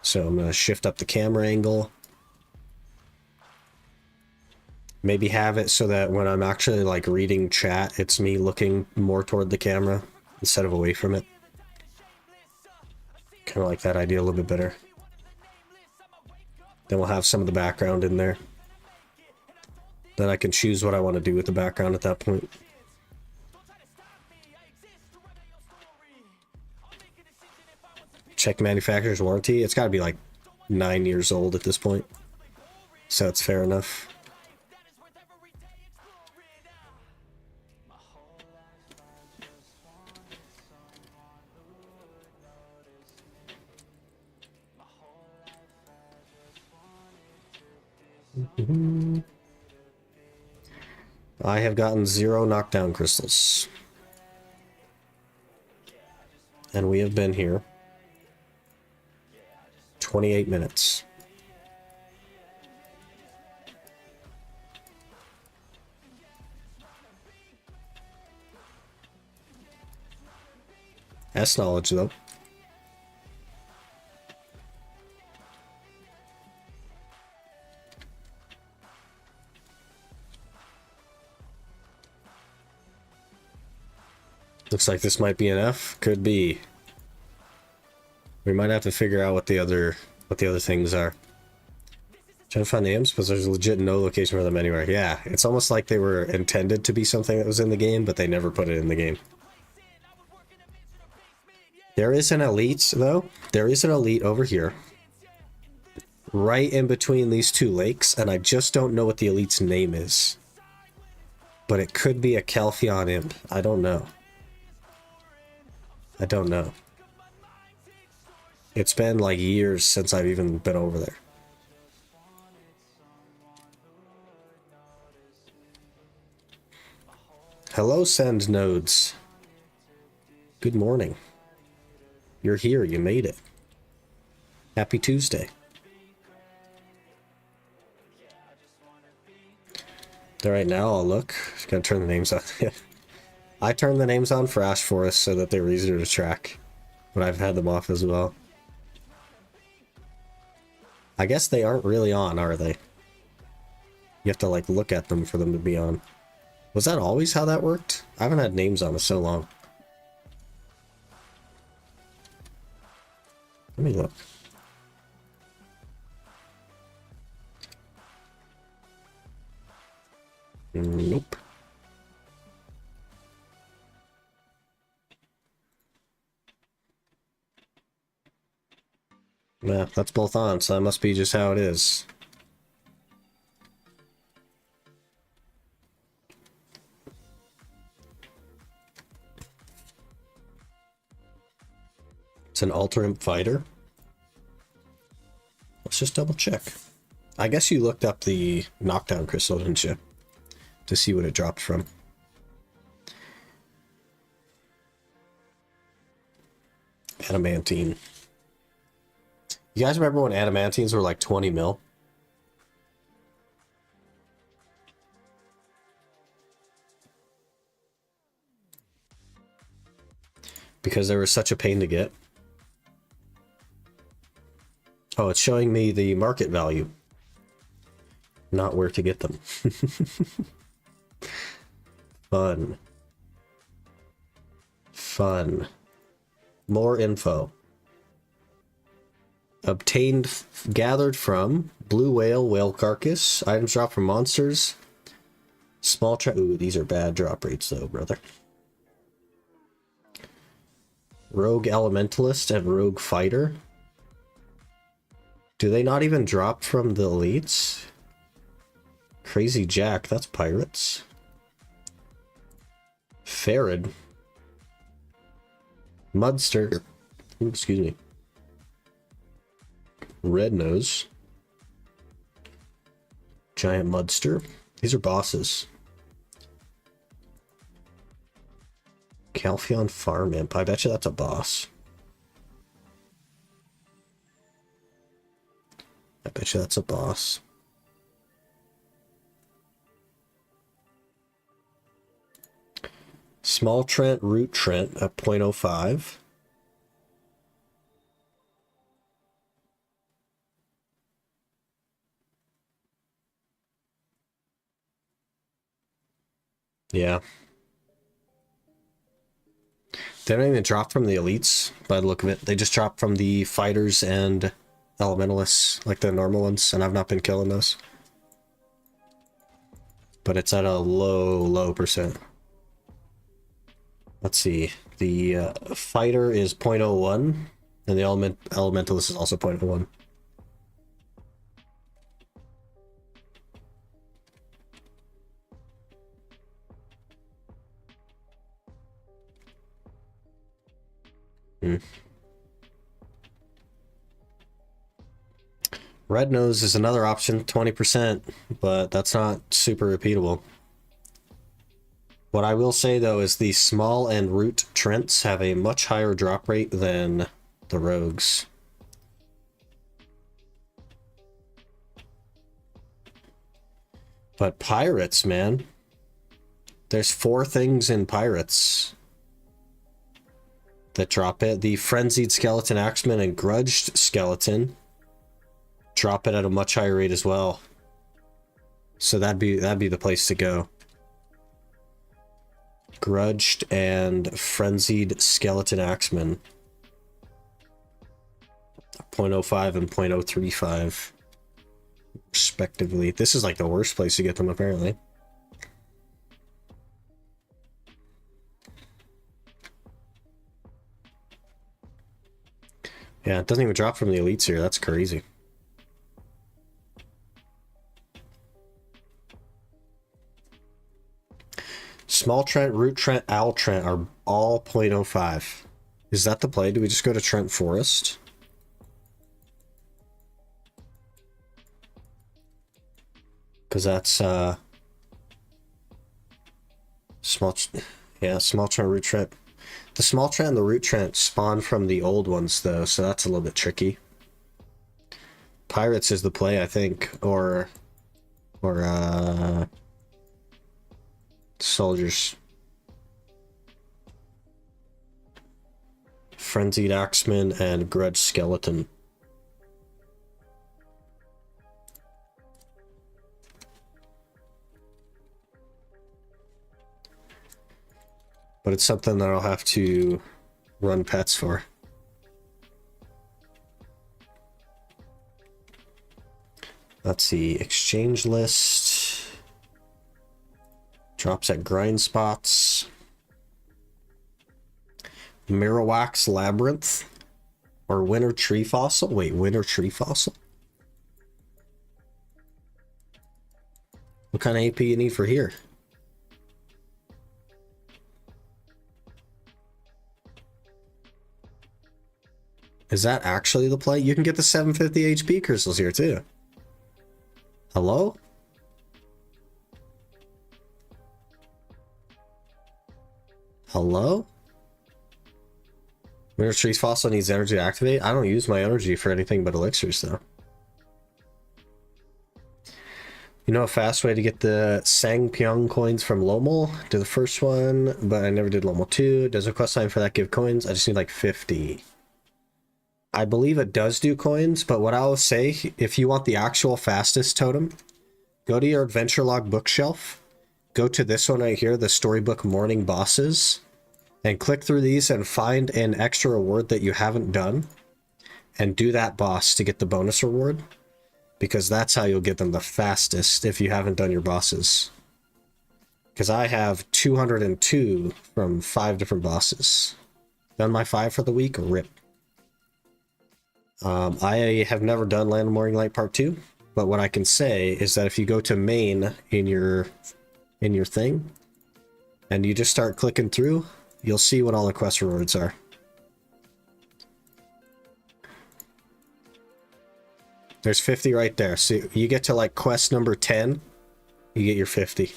So I'm going to shift up the camera angle. Maybe have it so that when I'm actually like reading chat, it's me looking more toward the camera instead of away from it. Kind of like that idea a little bit better. Then we'll have some of the background in there. Then I can choose what I want to do with the background at that point. Check manufacturer's warranty. It's got to be like 9 years old at this point. So it's fair enough. I have gotten 0 knockdown crystals. And we have been here 28 minutes. That's knowledge, though. Looks like this might be an F. Could be. We might have to figure out what the other things are. Trying to find names, because there's legit no location for them anywhere. Yeah, it's almost like they were intended to be something that was in the game, but they never put it in the game. There is an elite, though. There is an elite over here. Right in between these two lakes, and I just don't know what the elite's name is. But it could be a Calpheon imp. I don't know. I don't know. It's been like years since I've even been over there. Hello, Send Nodes. Good morning. You're here. You made it. Happy Tuesday. All right, now I'll look. Just gotta turn the names on. I turned the names on for Ash Forest so that they were easier to track, but I've had them off as well. I guess they aren't really on, are they? You have to like look at them for them to be on. Was that always how that worked? I haven't had names on in so long. Let me look. Nope. Yeah, that's both on, so that must be just how it is. It's an Ultra Imp fighter. Let's just double check. I guess you looked up the knockdown crystal, didn't you? To see what it dropped from. Adamantine. You guys remember when adamantines were like 20 mil? Because they were such a pain to get. Oh, it's showing me the market value. Not where to get them. Fun. Fun. More info. Obtained, gathered from blue whale, whale carcass. Items dropped from monsters. Small trap. Ooh, these are bad drop rates though, brother. Rogue elementalist and rogue fighter. Do they not even drop from the elites? Crazy Jack, that's pirates. Farid. Mudster. Ooh, excuse me. Red Nose. Giant Mudster. These are bosses. Calpheon Farm Imp. I bet you that's a boss. I bet you that's a boss. Small Trent, Root Trent at 0.05. Yeah. They don't even drop from the elites by the look of it. They just drop from the fighters and elementalists, like the normal ones, and I've not been killing those. But it's at a low percent. Let's see. The fighter is 0.01, and the elementalist is also 0.01. Red Nose is another option, 20%, but that's not super repeatable. What I will say, though, is the small and root Trents have a much higher drop rate than the rogues. But pirates, man. There's 4 things in pirates that drop it. The Frenzied Skeleton Axeman and Grudged Skeleton drop it at a much higher rate as well. So that'd be the place to go. Grudged and Frenzied Skeleton Axeman. 0.05 and 0.035 respectively. This is like the worst place to get them, apparently. Yeah, it doesn't even drop from the elites here. That's crazy. Small Trent, Root Trent, Owl Trent are all 0.05. Is that the play? Do we just go to Trent Forest? Because that's small Trent, Root Trent. The Small Trent and the Root Trent spawn from the old ones, though, so that's a little bit tricky. Pirates is the play, I think, or soldiers. Frenzied Axeman and Grudge Skeleton. But it's something that I'll have to run pets for. Let's see, exchange list. Drops at grind spots. Mirrorwax Labyrinth. Or Winter Tree Fossil. Wait, Winter Tree Fossil? What kind of AP you need for here? Is that actually the play? You can get the 750 HP crystals here too. Hello? Hello? Winter Tree's Fossil needs energy to activate? I don't use my energy for anything but elixirs though. You know a fast way to get the Sangpyeong coins from Lomel? Do the first one, but I never did Lomel 2. Does a quest line for that give coins? I just need like 50. I believe it does do coins, but what I'll say, if you want the actual fastest totem, go to your adventure log bookshelf, go to this one right here, the storybook morning bosses, and click through these and find an extra reward that you haven't done, and do that boss to get the bonus reward, because that's how you'll get them the fastest if you haven't done your bosses. Because I have 202 from 5 different bosses. Done my 5 for the week, rip. I have never done Land of Morning Light Part 2, but what I can say is that if you go to main in your thing, and you just start clicking through, you'll see what all the quest rewards are. There's 50 right there. So you get to like quest number 10, you get your 50.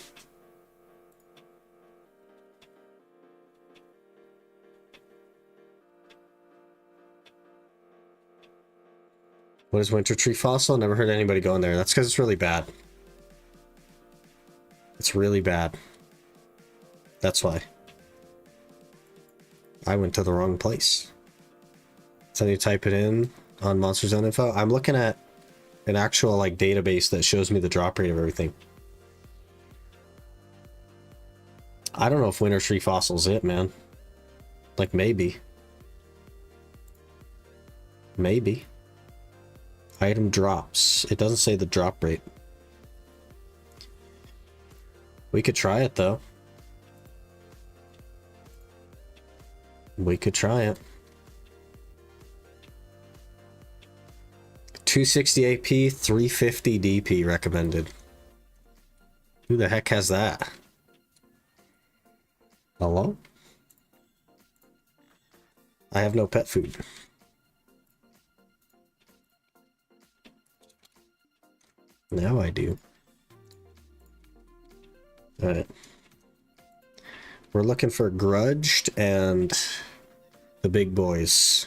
What is Winter Tree Fossil? Never heard anybody going there. That's because it's really bad. It's really bad. That's why. I went to the wrong place. So you type it in on Monster Zone info. I'm looking at an actual like database that shows me the drop rate of everything. I don't know if Winter Tree Fossil's it, man. Like maybe. Maybe. Item drops. It doesn't say the drop rate. We could try it though. We could try it. 260 AP, 350 DP recommended. Who the heck has that? Hello? I have no pet food. Now I do. Alright. We're looking for Grudged and the big boys.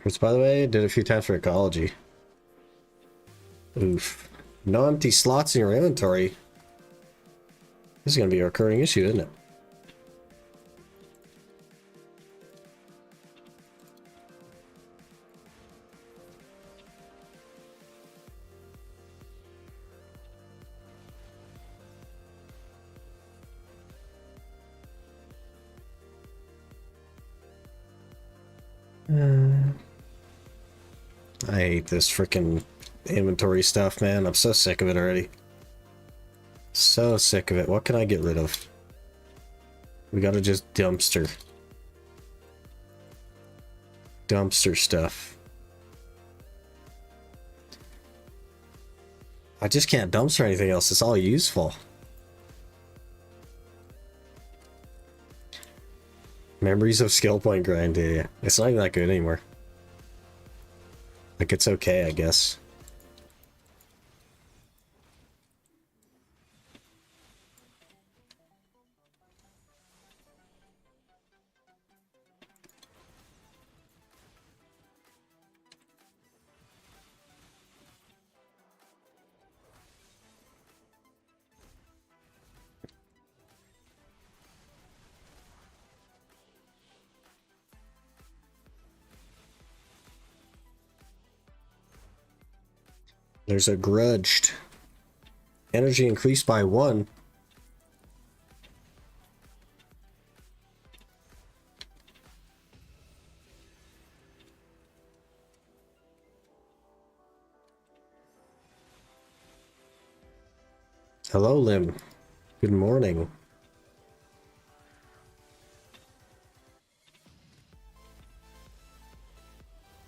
Which, by the way, did a few times for ecology. Oof. No empty slots in your inventory. This is going to be a recurring issue, isn't it? I hate this freaking inventory stuff, man. I'm so sick of it already. So sick of it. What can I get rid of? We gotta just dumpster. Dumpster stuff. I just can't dumpster anything else. It's all useful. Memories of skill point grind, yeah. It's not even that good anymore. Like, it's okay, I guess. There's a Grudged. Energy increased by 1. Hello, Lim. Good morning.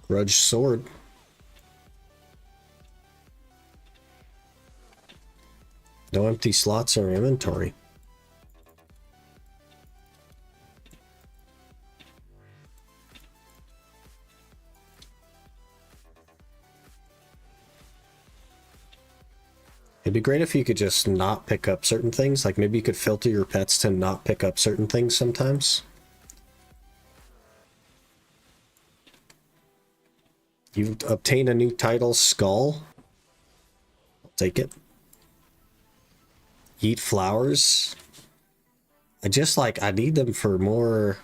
Grudge sword. No empty slots in our inventory. It'd be great if you could just not pick up certain things. Like maybe you could filter your pets to not pick up certain things sometimes. You've obtained a new title, Skull. I'll take it. Eat flowers. I need them for more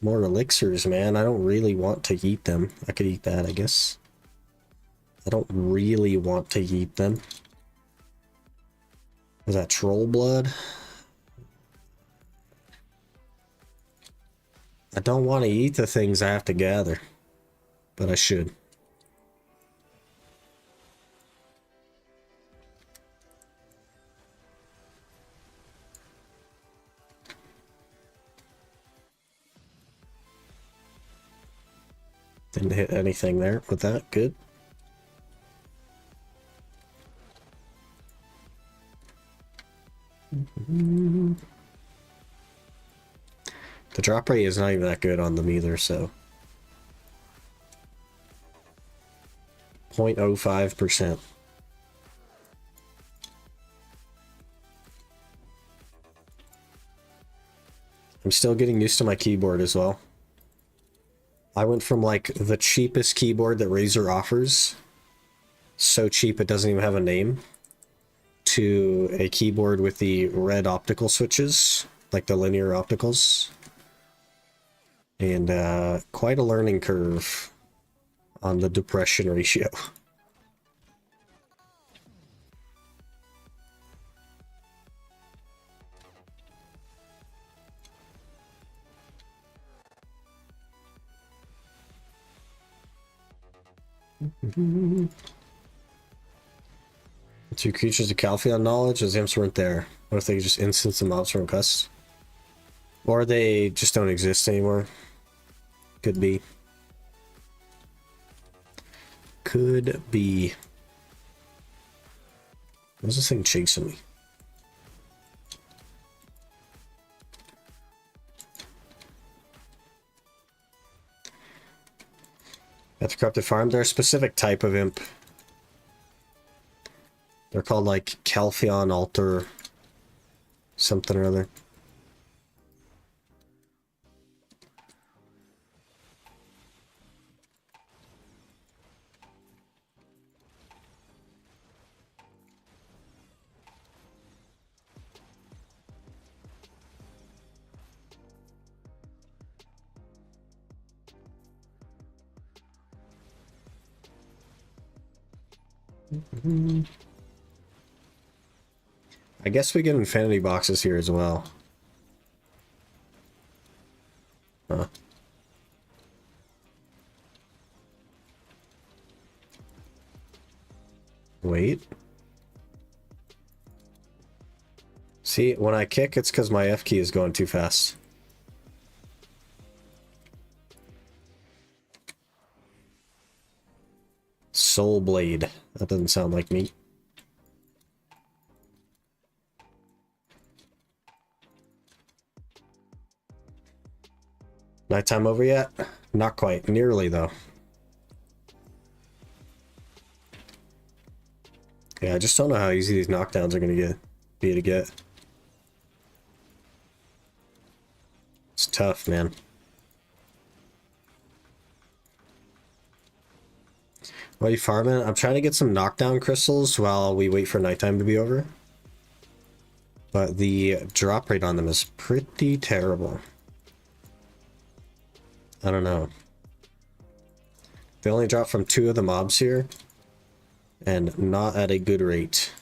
elixirs, man. I don't really want to eat them. I could eat that, I guess. I don't really want to eat them. Was that troll blood? I don't want to eat the things I have to gather, but I should. Didn't hit anything there with that. Good. The drop rate is not even that good on them either, so 0.05%. I'm still getting used to my keyboard as well. I went from like the cheapest keyboard that Razer offers, so cheap it doesn't even have a name, to a keyboard with the red optical switches, like the linear opticals. And quite a learning curve on the depression ratio. Two creatures of Calpheon knowledge, those imps weren't there. What if they just instance the mobs from Cust? Or they just don't exist anymore. Could be. Could be. What's this thing chasing me? That's corrupted farm. They're a specific type of imp. They're called like Calpheon Altar something or other. I guess we get infinity boxes here as well. Huh. Wait. See, when I kick, it's because my F key is going too fast. Soul Blade. That doesn't sound like me. Nighttime over yet? Not quite. Nearly, though. Yeah, I just don't know how easy these knockdowns are going to be to get. It's tough, man. Why are you farming? I'm trying to get some knockdown crystals while we wait for nighttime to be over. But the drop rate on them is pretty terrible. I don't know. They only drop from 2 of the mobs here, and not at a good rate.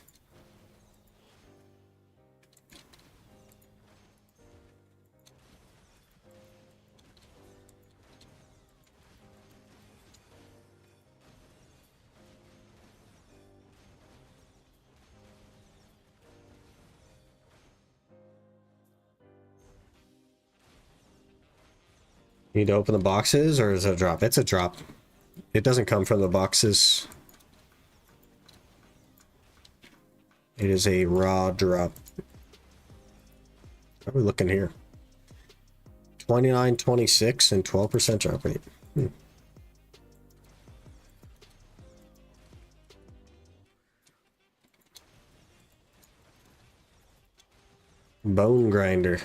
Need to open the boxes, or is it a drop? It's a drop. It doesn't come from the boxes. It is a raw drop. What are we looking here? 29, 26, and 12% drop rate. Bone grinder.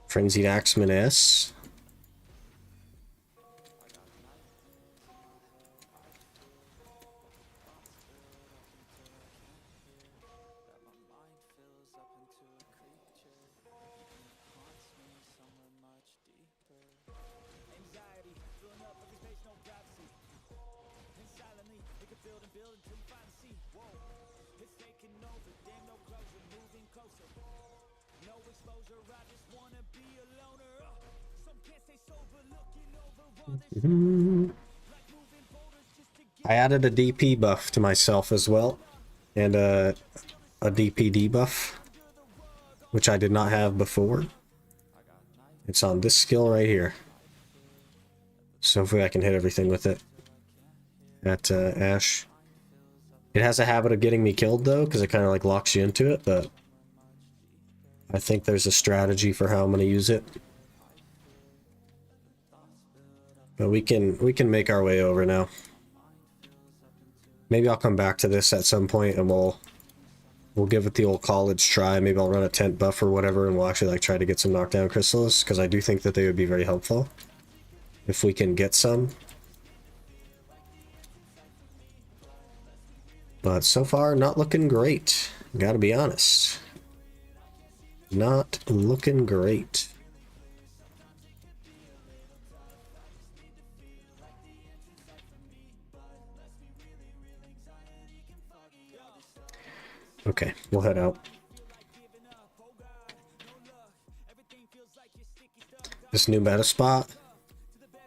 Frenzied Axeman S. I added a DP buff to myself as well, and a DP debuff, which I did not have before. It's on this skill right here. So hopefully I can hit everything with it at Ash. It has a habit of getting me killed though, because it kind of like locks you into it, but I think there's a strategy for how I'm going to use it. But we can make our way over now. Maybe I'll come back to this at some point and we'll give it the old college try. Maybe I'll run a tent buff or whatever and we'll actually like try to get some knockdown crystals, because I do think that they would be very helpful if we can get some. But so far, not looking great. Gotta be honest. Not looking great. Okay, we'll head out. This new meta spot?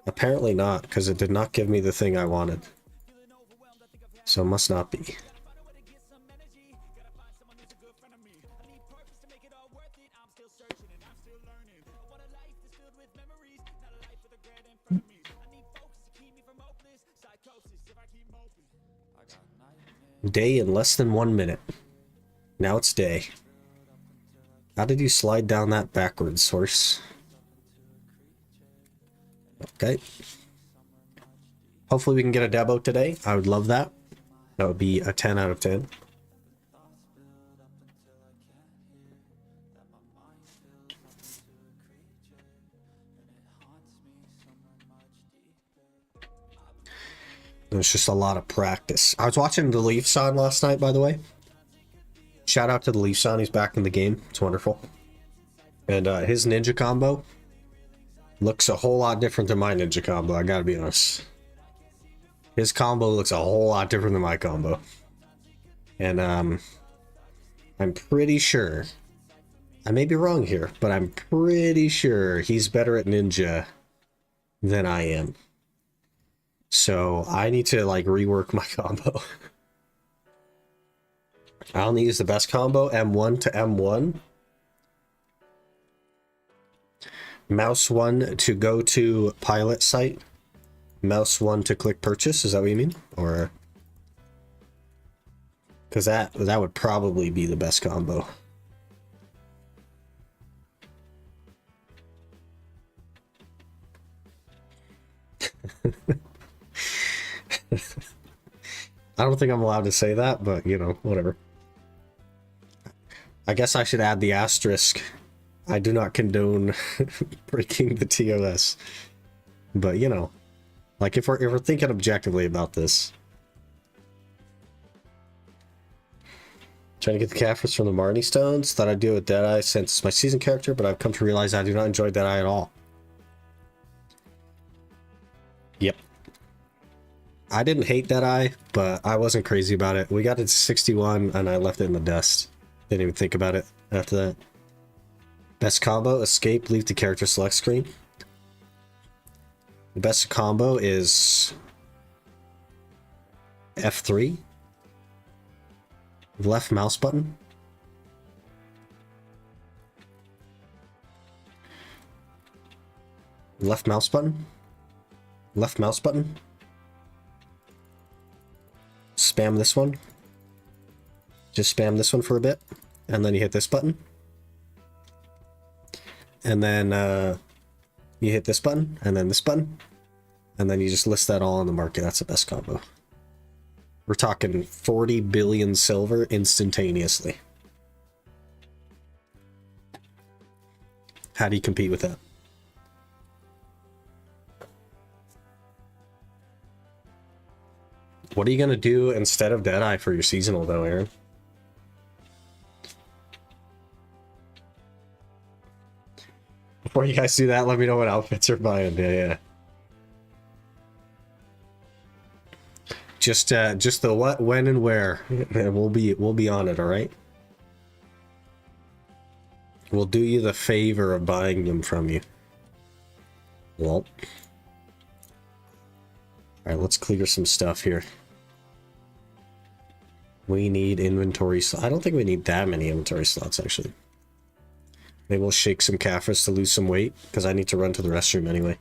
Apparently not, because it did not give me the thing I wanted. So it must not be. Day in less than 1 minute. Now it's day. How did you slide down that backwards, horse? Okay. Hopefully we can get a Debo today. I would love that. That would be a 10 out of 10. It's just a lot of practice. I was watching the Leafs on last night, by the way. Shout out to the Leafs on. He's back in the game. It's wonderful. And his ninja combo looks a whole lot different than my ninja combo, I gotta be honest. His combo looks a whole lot different than my combo. And I'm pretty sure, I may be wrong here, but I'm pretty sure he's better at ninja than I am. So I need to like rework my combo. I only use the best combo, M1 to M1. Mouse 1 to go to pilot site. Mouse 1 to click purchase. Is that what you mean? Or because that would probably be the best combo. I don't think I'm allowed to say that, but you know, whatever. I guess I should add the asterisk. I do not condone breaking the TOS. But you know, like if we're thinking objectively about this. Trying to get the Caphras from the Marnie Stones. Thought I'd do it with Deadeye since it's my season character, but I've come to realize I do not enjoy Deadeye at all. Yep. I didn't hate Deadeye, but I wasn't crazy about it. We got it to 61 and I left it in the dust. Didn't even think about it after that. Best combo, escape, leave the character select screen. The best combo is F3. Left mouse button. Left mouse button. Left mouse button. Spam this one. Just spam this one for a bit. And then you hit this button. And then you hit this button. And then this button. And then you just list that all on the market. That's the best combo. We're talking 40 billion silver instantaneously. How do you compete with that? What are you going to do instead of Deadeye for your seasonal, though, Aaron? Before you guys do that, let me know what outfits are buying. Yeah. Just the what, when, and where. We'll be on it, all right? We'll do you the favor of buying them from you. Well. Alright, let's clear some stuff here. We need inventory slots. I don't think we need that many inventory slots, actually. Maybe we'll shake some Caphras to lose some weight, because I need to run to the restroom anyway.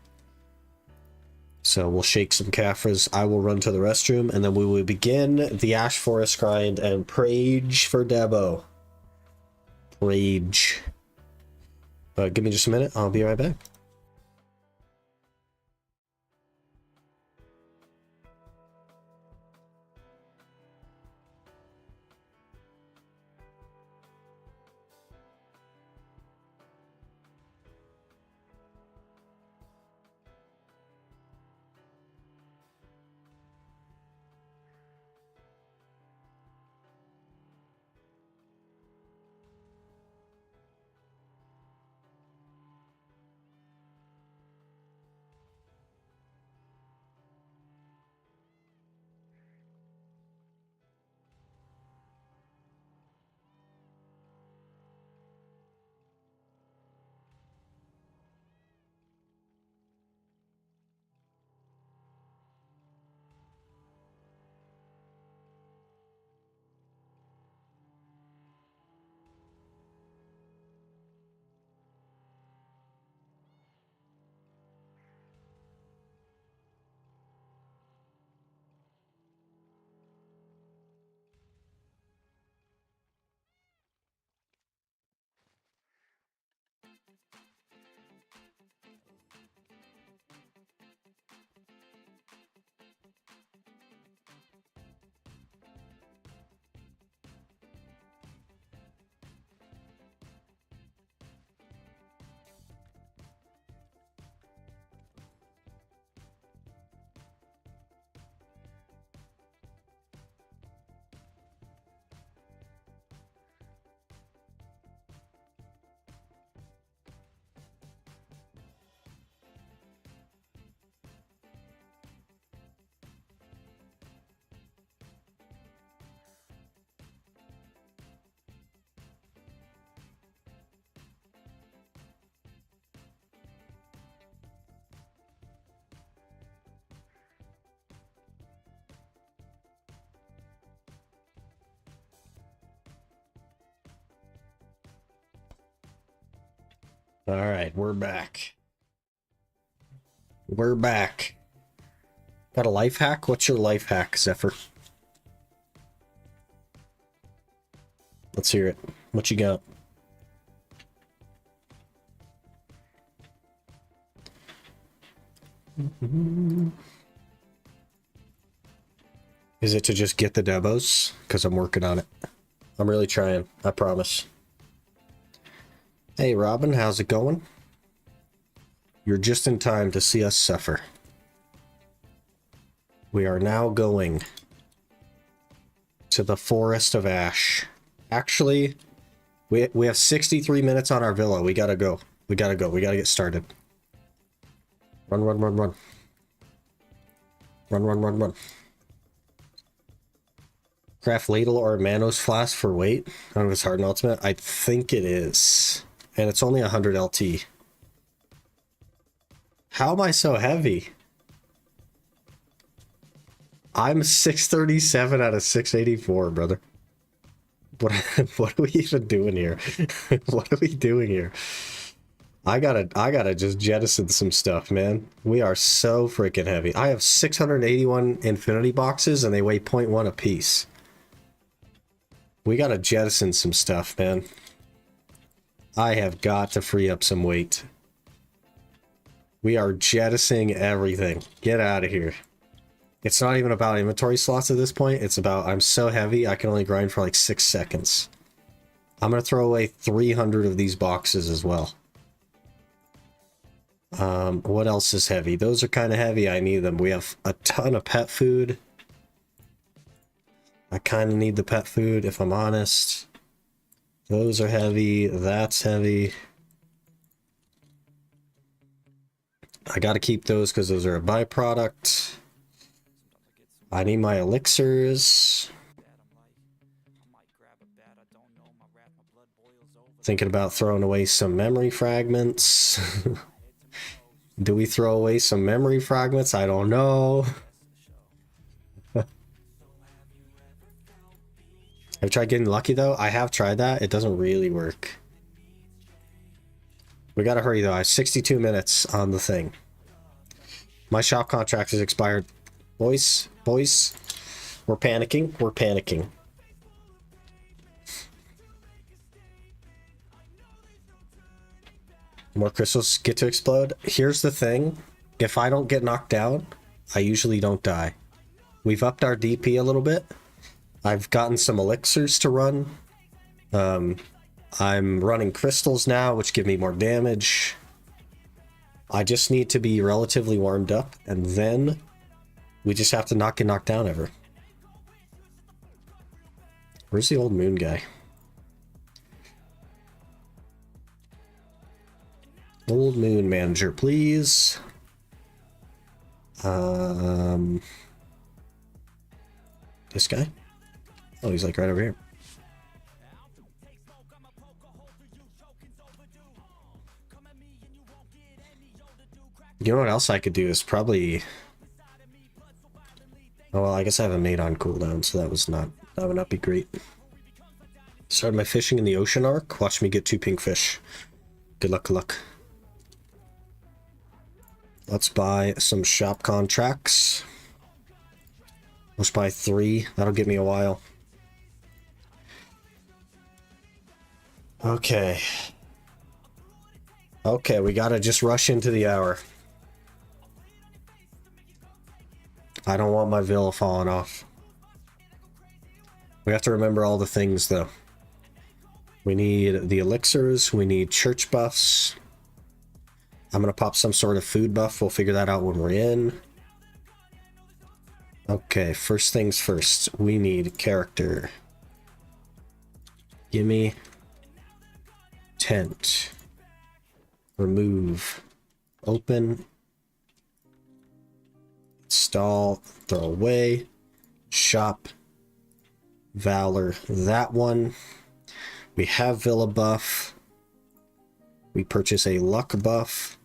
So we'll shake some Caphras. I will run to the restroom, and then we will begin the Ash Forest grind and prage for Debo. Prage. Give me just a minute. I'll be right back. All right, we're back. We're back. Got a life hack? What's your life hack, Zephyr? Let's hear it. What you got? Is it to just get the demos? Because I'm working on it. I'm really trying. I promise. Hey, Robin, how's it going? You're just in time to see us suffer. We are now going to the Forest of Ash. Actually, we have 63 minutes on our villa. We gotta go. We gotta go. We gotta get started. Run, run, run, run. Run, run, run, run. Craft ladle or Manos flask for weight. I don't know if it's hard and ultimate. I think it is. And it's only 100 LT. How am I so heavy? I'm 637 out of 684, brother. What are we even doing here? What are we doing here? I gotta just jettison some stuff, man. We are so freaking heavy. I have 681 infinity boxes and they weigh 0.1 a piece. We gotta jettison some stuff, man. I have got to free up some weight. We are jettisoning everything. Get out of here. It's not even about inventory slots at this point. It's about I'm so heavy I can only grind for like 6 seconds. I'm gonna throw away 300 of these boxes as well. What else is heavy? Those are kind of heavy. I need them. We have a ton of pet food. I kind of need the pet food if I'm honest. Those are heavy. That's heavy. I got to keep those because those are a byproduct. I need my elixirs. Thinking about throwing away some memory fragments. Do we throw away some memory fragments? I don't know. I've tried getting lucky though. I have tried that. It doesn't really work. We gotta hurry though. I have 62 minutes on the thing. My shop contract is expired. Boys, we're panicking. We're panicking. More crystals get to explode. Here's the thing. If I don't get knocked down, I usually don't die. We've upped our DP a little bit. I've gotten some elixirs to run. I'm running crystals now, which give me more damage. I just need to be relatively warmed up, and then we just have to not get knocked down ever. Where's the old moon guy? Old moon manager, please. This guy? Oh, he's like right over here. You know what else I could do is probably... Oh, well, I guess I have a mate on cooldown, so that would not be great. Started my fishing in the ocean arc. Watch me get 2 pink fish. Good luck, good luck. Let's buy some shop contracts. Let's buy 3. That'll get me a while. Okay. Okay, we gotta just rush into the hour. I don't want my villa falling off. We have to remember all the things, though. We need the elixirs. We need church buffs. I'm going to pop some sort of food buff. We'll figure that out when we're in. Okay, first things first. We need character. Gimme. Tent. Remove. Open. Install. Throw away. Shop. Valor. That one. We have Villa buff. We purchase a luck buff.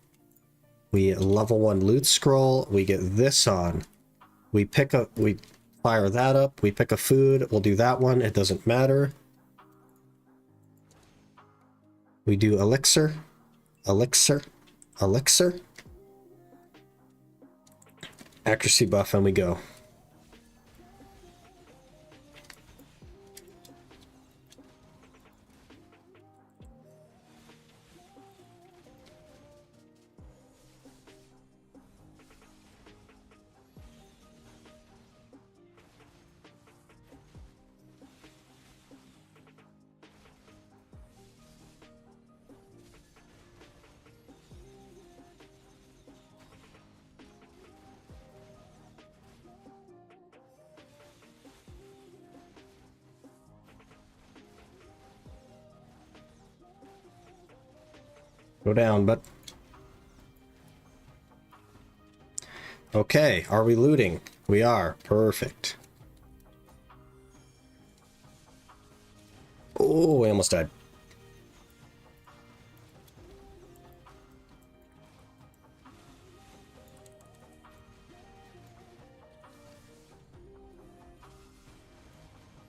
We level 1 loot scroll. We get this on. We fire that up. We pick a food. We'll do that one. It doesn't matter. We do elixir. Elixir. Elixir. Accuracy buff, and we go. Go down, but okay, are we looting? We are. Perfect. Oh, I almost died.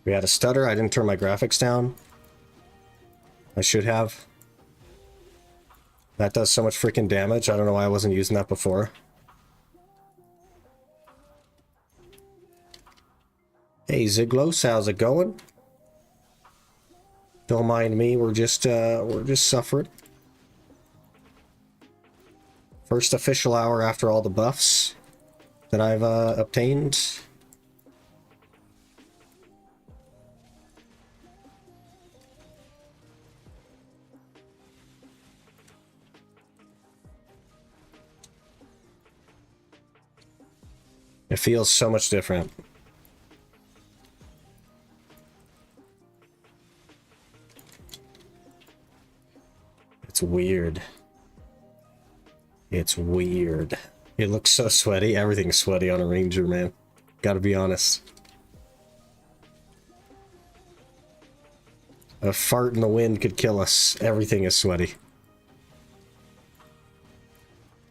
We had a stutter. I didn't turn my graphics down. I should have. That does so much freaking damage. I don't know why I wasn't using that before. Hey, Ziglos, how's it going? Don't mind me. We're just suffering. First official hour after all the buffs that I've obtained. It feels so much different. It's weird. It's weird. It looks so sweaty. Everything's sweaty on a Ranger, man. Gotta be honest. A fart in the wind could kill us. Everything is sweaty.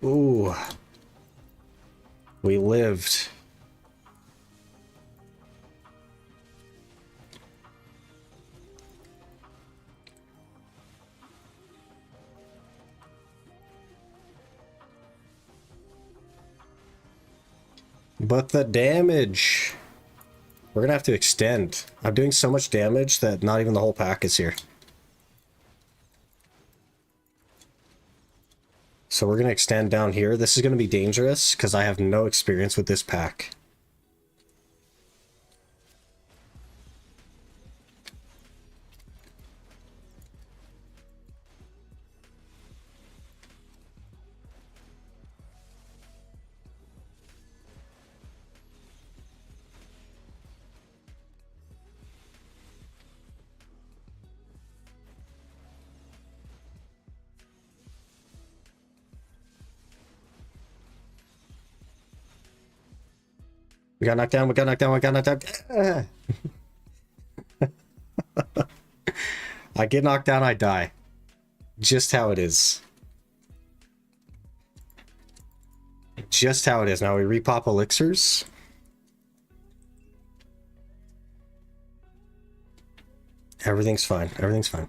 Ooh. We lived. But the damage. We're gonna have to extend. I'm doing so much damage that not even the whole pack is here. So we're gonna extend down here. This is gonna be dangerous because I have no experience with this pack. We got knocked down, we got knocked down, we got knocked down. I get knocked down, I die. Just how it is. Just how it is. Now we repop elixirs. Everything's fine. Everything's fine.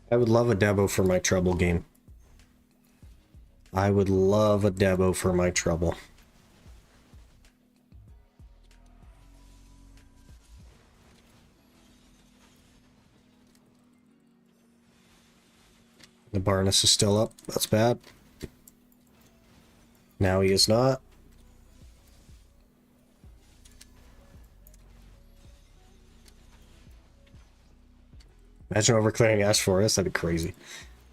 I would love a Debo for my trouble game. I would love a Debo for my trouble. The Barnes is still up. That's bad. Now he is not. Imagine overclearing Ash Forest. That'd be crazy.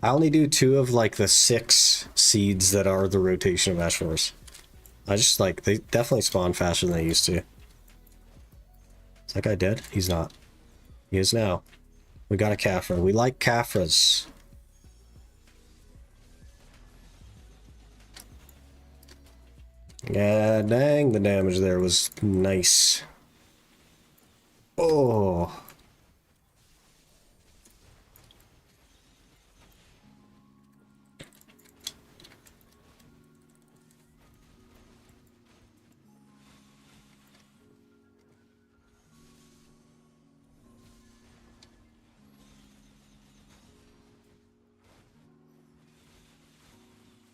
I only do 2 of like the 6 seeds that are the rotation of Ash Forest. I just like, they definitely spawn faster than they used to. Is that guy dead? He's not. He is now. We got a Kafra. We like Kafras. Yeah, dang, the damage there was nice. Oh.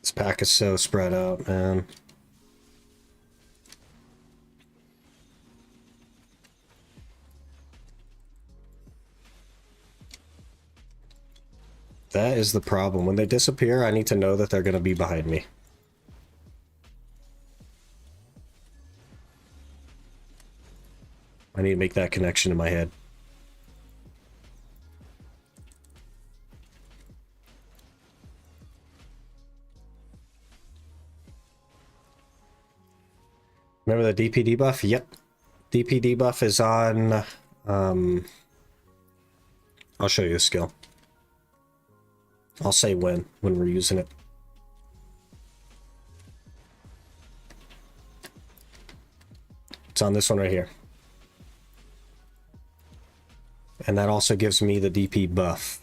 This pack is so spread out, man. That is the problem. When they disappear, I need to know that they're going to be behind me. I need to make that connection in my head. Remember the DP debuff? Yep. DP debuff is on... I'll show you the skill. I'll say when we're using it. It's on this one right here. And that also gives me the DP buff.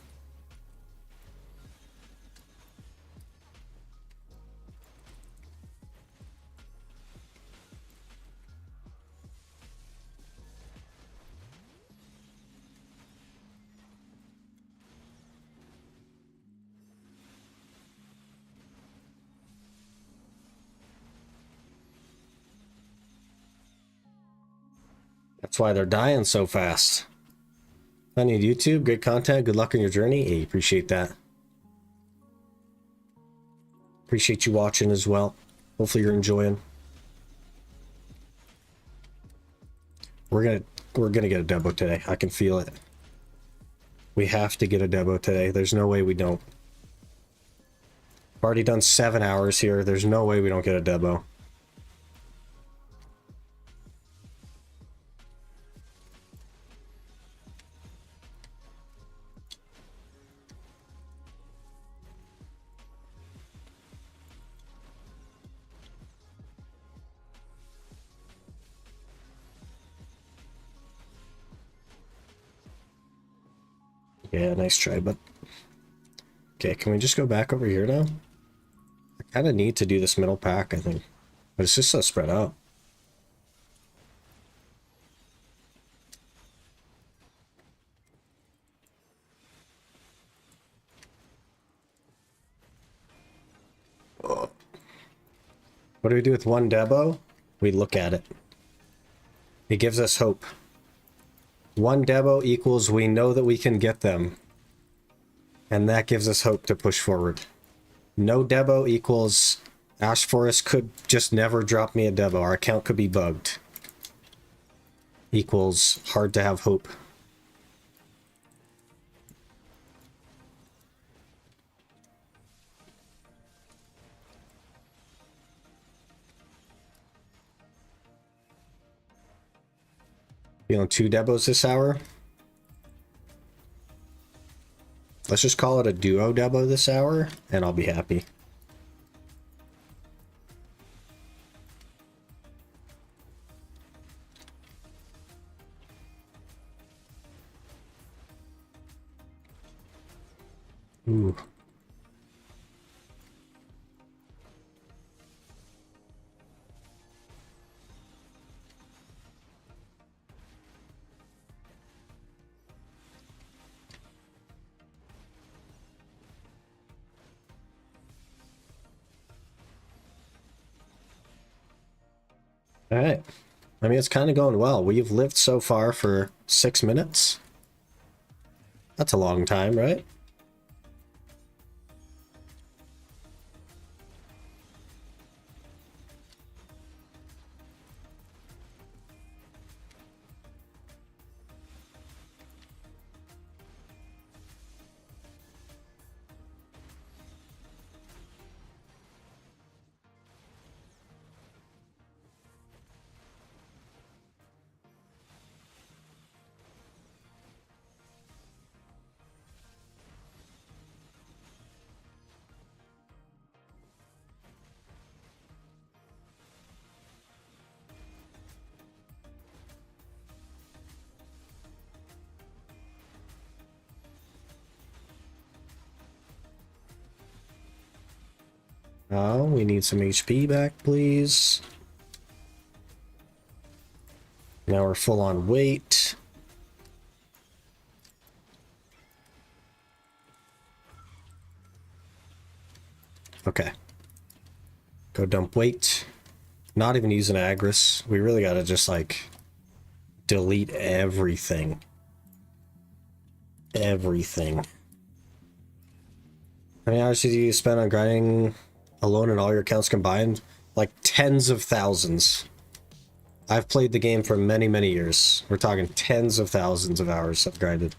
That's why they're dying so fast. I need YouTube, great content, good luck on your journey. Hey, appreciate that. Appreciate you watching as well. Hopefully you're enjoying. We're gonna get a Debo today. I can feel it. We have to get a Debo today. There's no way we don't. I've already done 7 hours here. There's no way we don't get a Debo. Yeah, nice try, but... Okay, can we just go back over here now? I kind of need to do this middle pack, I think. But it's just so spread out. Oh. What do we do with one Debo? We look at it. It gives us hope. One Debo equals we know that we can get them. And that gives us hope to push forward. No Debo equals Ash Forest could just never drop me a Debo. Our account could be bugged. Equals hard to have hope. Feeling 2 Debos this hour. Let's just call it a duo Debo this hour, and I'll be happy. Ooh. All right. I mean, it's kind of going well. We've lived so far for 6 minutes. That's a long time, right? Oh, we need some HP back, please. Now we're full on weight. Okay. Go dump weight. Not even using Agris. We really gotta just, like, delete everything. Everything. How many hours did you spend on grinding alone and all your accounts combined? Like, tens of thousands. I've played the game for many, many years. We're talking tens of thousands of hours I've grinded.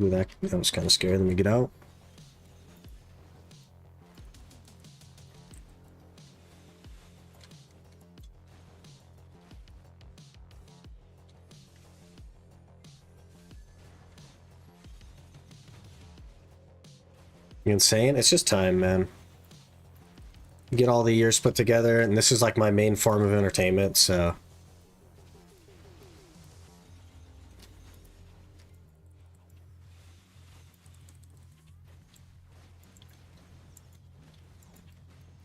Ooh, that was kind of scary. Let me get out. You insane? It's just time, man. Get all the years put together, and this is like my main form of entertainment, so...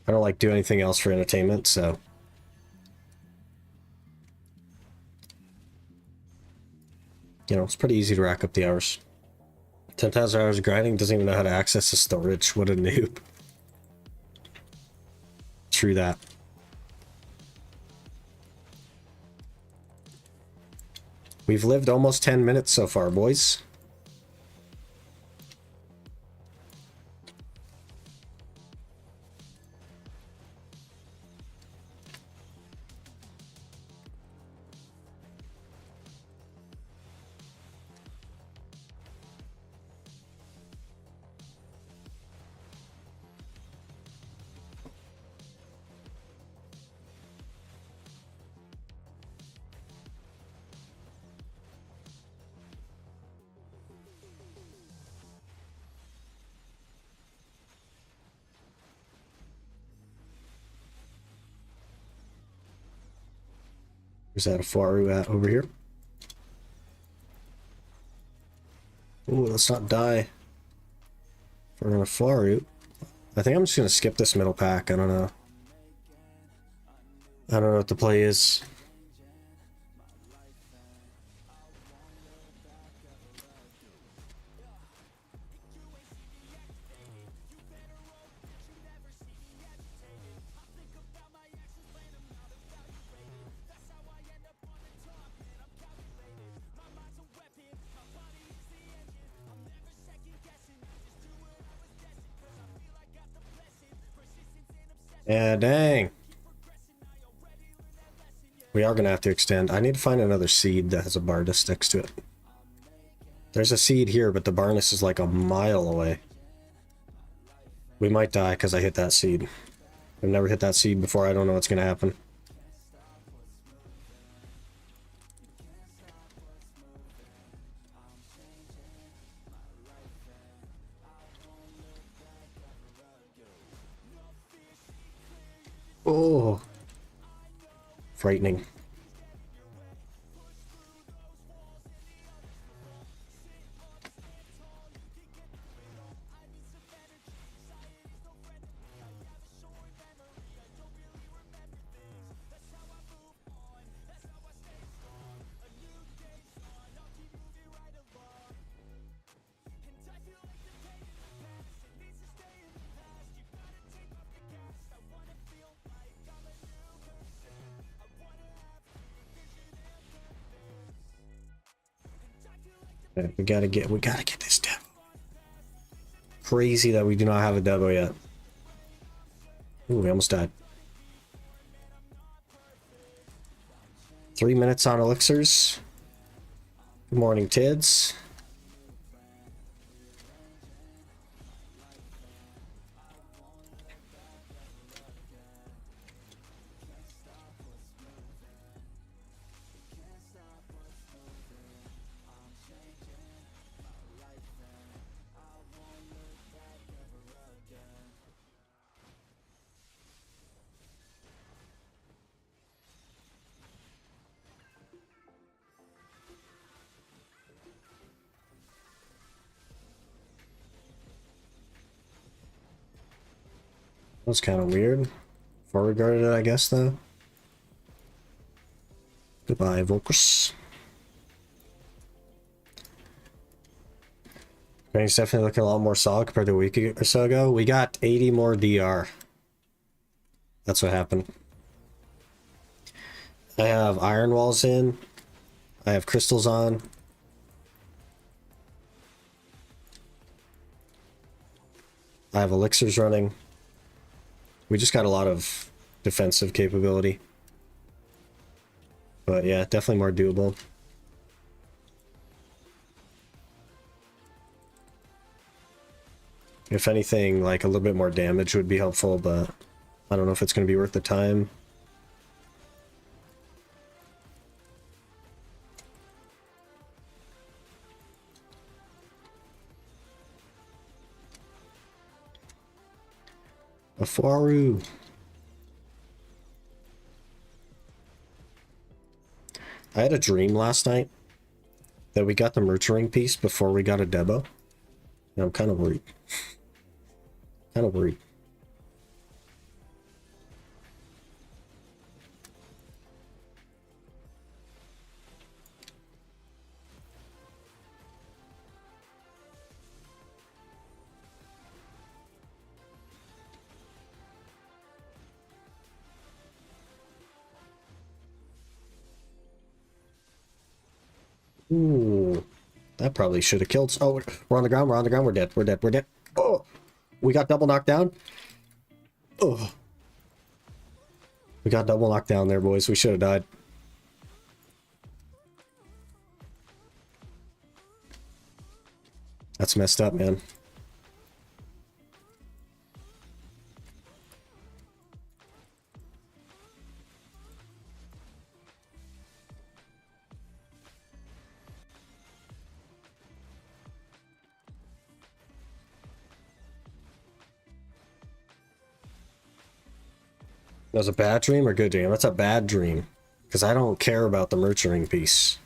I don't like do anything else for entertainment, so... You know, it's pretty easy to rack up the hours. 10,000 hours of grinding, doesn't even know how to access the storage. What a noob. True that. We've lived almost 10 minutes so far, boys. Is that a Faru at over here? Ooh, let's not die for a Faru. I think I'm just gonna skip this middle pack. I don't know. I don't know what the play is. Yeah, dang. We are going to have to extend. I need to find another seed that has a Bardus next to it. There's a seed here, but the Barnus is like a mile away. We might die because I hit that seed. I've never hit that seed before. I don't know what's going to happen. Oh. Frightening. Yeah, we gotta get this Debo. Crazy that we do not have a Debo yet. Ooh, we almost died. 3 minutes on elixirs. Good morning, Tids. was kind of weird. Foreguarded it, I guess, though. Goodbye, Volkers. He's definitely looking a lot more solid compared to a week or so ago. We got 80 more DR. That's what happened. I have iron walls in. I have crystals on. I have elixirs running. We just got a lot of defensive capability. But yeah, definitely more doable. If anything, like a little bit more damage would be helpful, but I don't know if it's going to be worth the time. A Faru. I had a dream last night that we got the nurturing piece before we got a Debo. And I'm kind of worried. Kind of worried. Ooh, that probably should have killed. Oh, we're on the ground. We're on the ground. We're dead. We're dead. We're dead. Oh, we got double knockdown. Oh, we got double knockdown there, boys. We should have died. That's messed up, man. That was a bad dream or good dream? That's a bad dream. Because I don't care about the nurturing piece.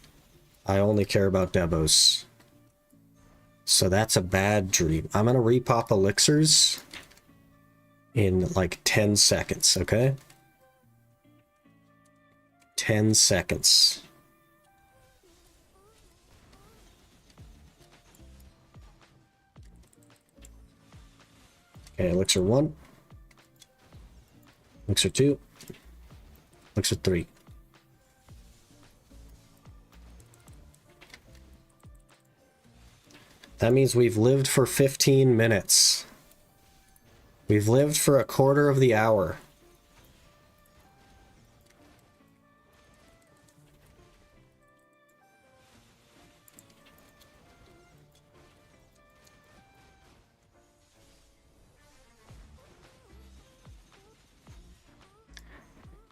I only care about Debos. So that's a bad dream. I'm going to repop elixirs in like 10 seconds, okay? 10 seconds. Okay, elixir 1. Elixir 2. Elixir 3. That means we've lived for 15 minutes. We've lived for a quarter of the hour.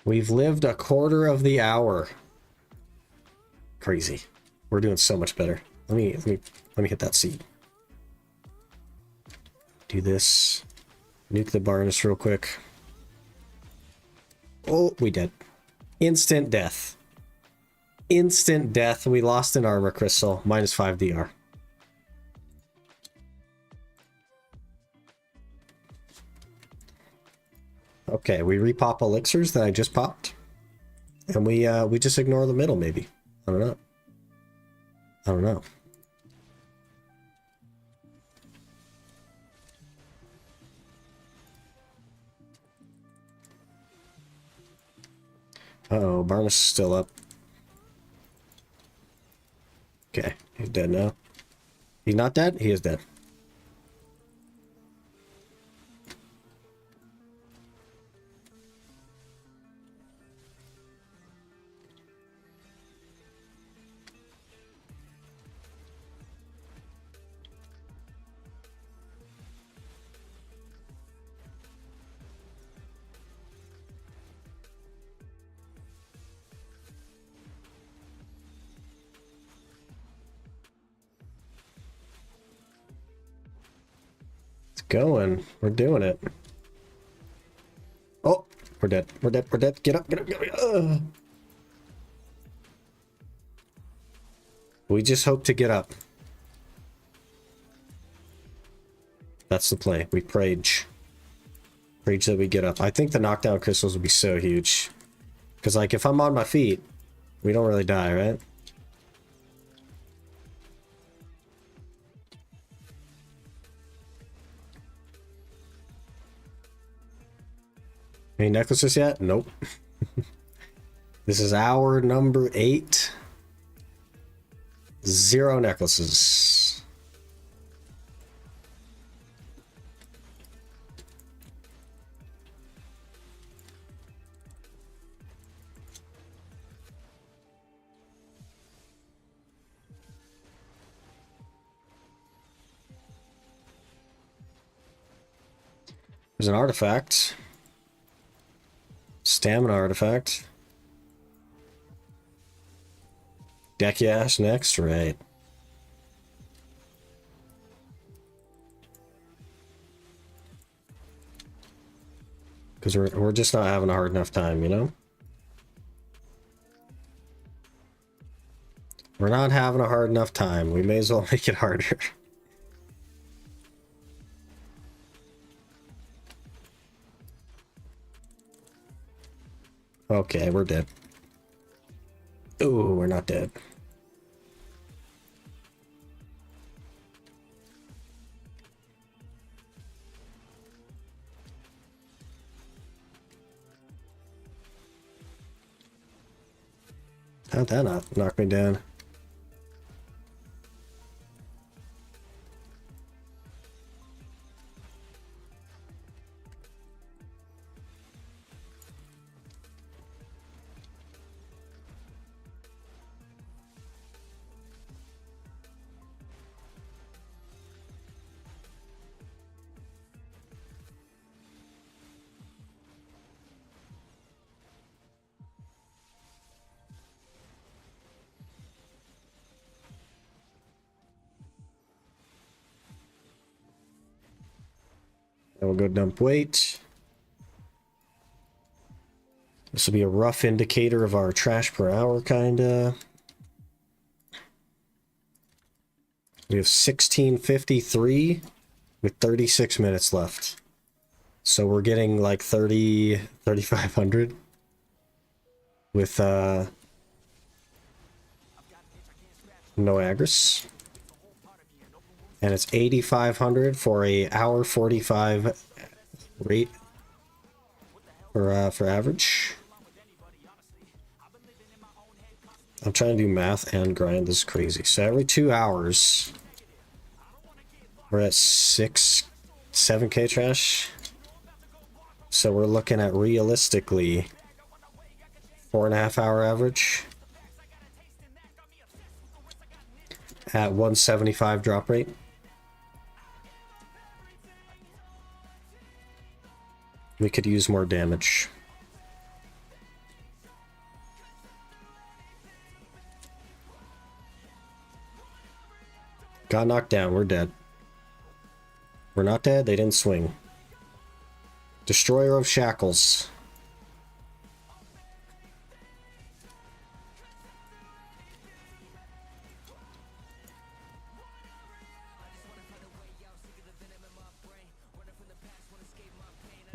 We've lived a quarter of the hour. Crazy. We're doing so much better. Let me hit that seed. Do this. Nuke the Barnus real quick. Oh, we dead. Instant death. Instant death. We lost an armor crystal. -5 DR. Okay, we repop elixirs that I just popped. And we just ignore the middle, maybe. I don't know. I don't know. Uh-oh, Barnus is still up. Okay, he's dead now. He's not dead? He is dead. Going. We're doing it. Oh, we're dead. We're dead. We're dead. Get up. Get up. Get up. We just hope to get up. That's the play. We prage. Rage that we get up. I think the knockdown crystals would be so huge. Because, like, if I'm on my feet, we don't really die, right? Any necklaces yet? Nope. This is hour number 8. 0 necklaces. There's an artifact. Stamina artifact. Deckyash next, right. Because we're just not having a hard enough time, you know? We're not having a hard enough time. We may as well make it harder. Okay, we're dead. Ooh, we're not dead. How'd that not knock me down? And we'll go dump weight. This will be a rough indicator of our trash per hour, kinda. We have 1653 with 36 minutes left. So we're getting like 3,500 with no Agris. And it's 8,500 for a hour 45 rate for average. I'm trying to do math and grind. This is crazy. So every 2 hours, we're at 7K trash. So we're looking at realistically 4.5 hour average at 175 drop rate. We could use more damage. Got knocked down. We're dead. We're not dead. They didn't swing. Destroyer of Shackles.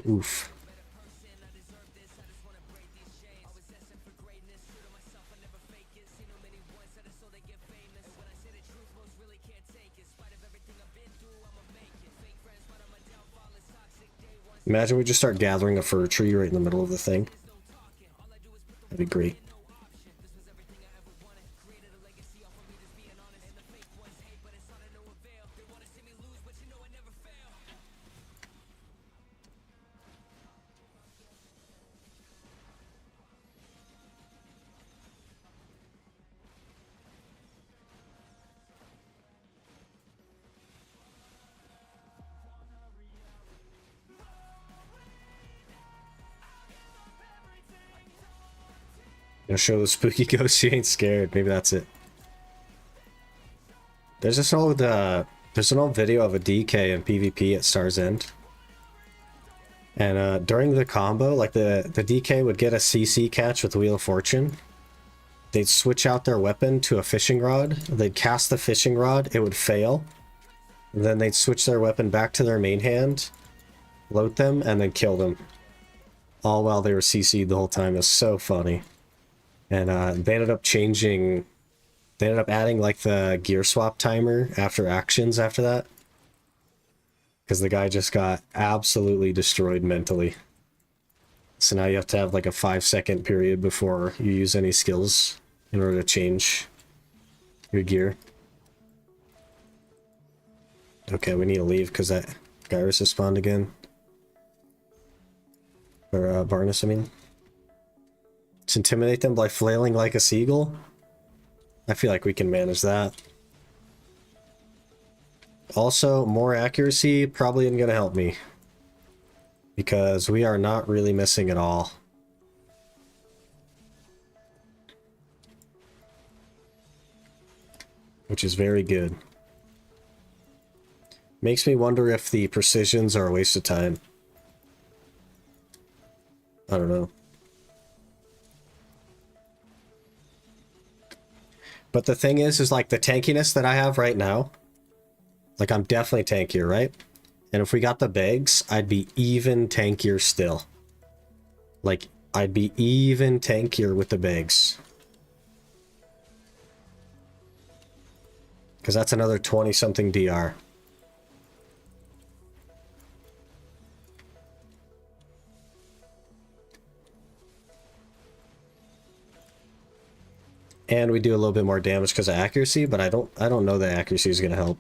Oof. Imagine we just start gathering a fir tree right in the middle of the thing. That'd be great. Gonna show the spooky ghost she ain't scared. Maybe that's it. There's this old there's an old video of a DK in PvP at Star's End. And during the combo, like the DK would get a CC catch with Wheel of Fortune. They'd switch out their weapon to a fishing rod. They'd cast the fishing rod, it would fail. And then they'd switch their weapon back to their main hand. float them, and then kill them. All while they were CC'd the whole time. It was so funny. And they ended up changing... They ended up adding, like, the gear swap timer after actions after that. Because the guy just got absolutely destroyed mentally. So now you have to have, like, a 5-second period before you use any skills in order to change your gear. Okay, we need to leave because that Gyrus has spawned again. Or Barnes, I mean. To intimidate them by flailing like a seagull? I feel like we can manage that. Also, more accuracy probably isn't going to help me. Because we are not really missing at all. Which is very good. Makes me wonder if the precisions are a waste of time. I don't know. But the thing is like the tankiness that I have right now, like I'm definitely tankier, right? And if we got the bags, I'd be even tankier still. Like, I'd be even tankier with the bags. Because that's another 20-something DR. And we do a little bit more damage because of accuracy, but I don't know that accuracy is going to help.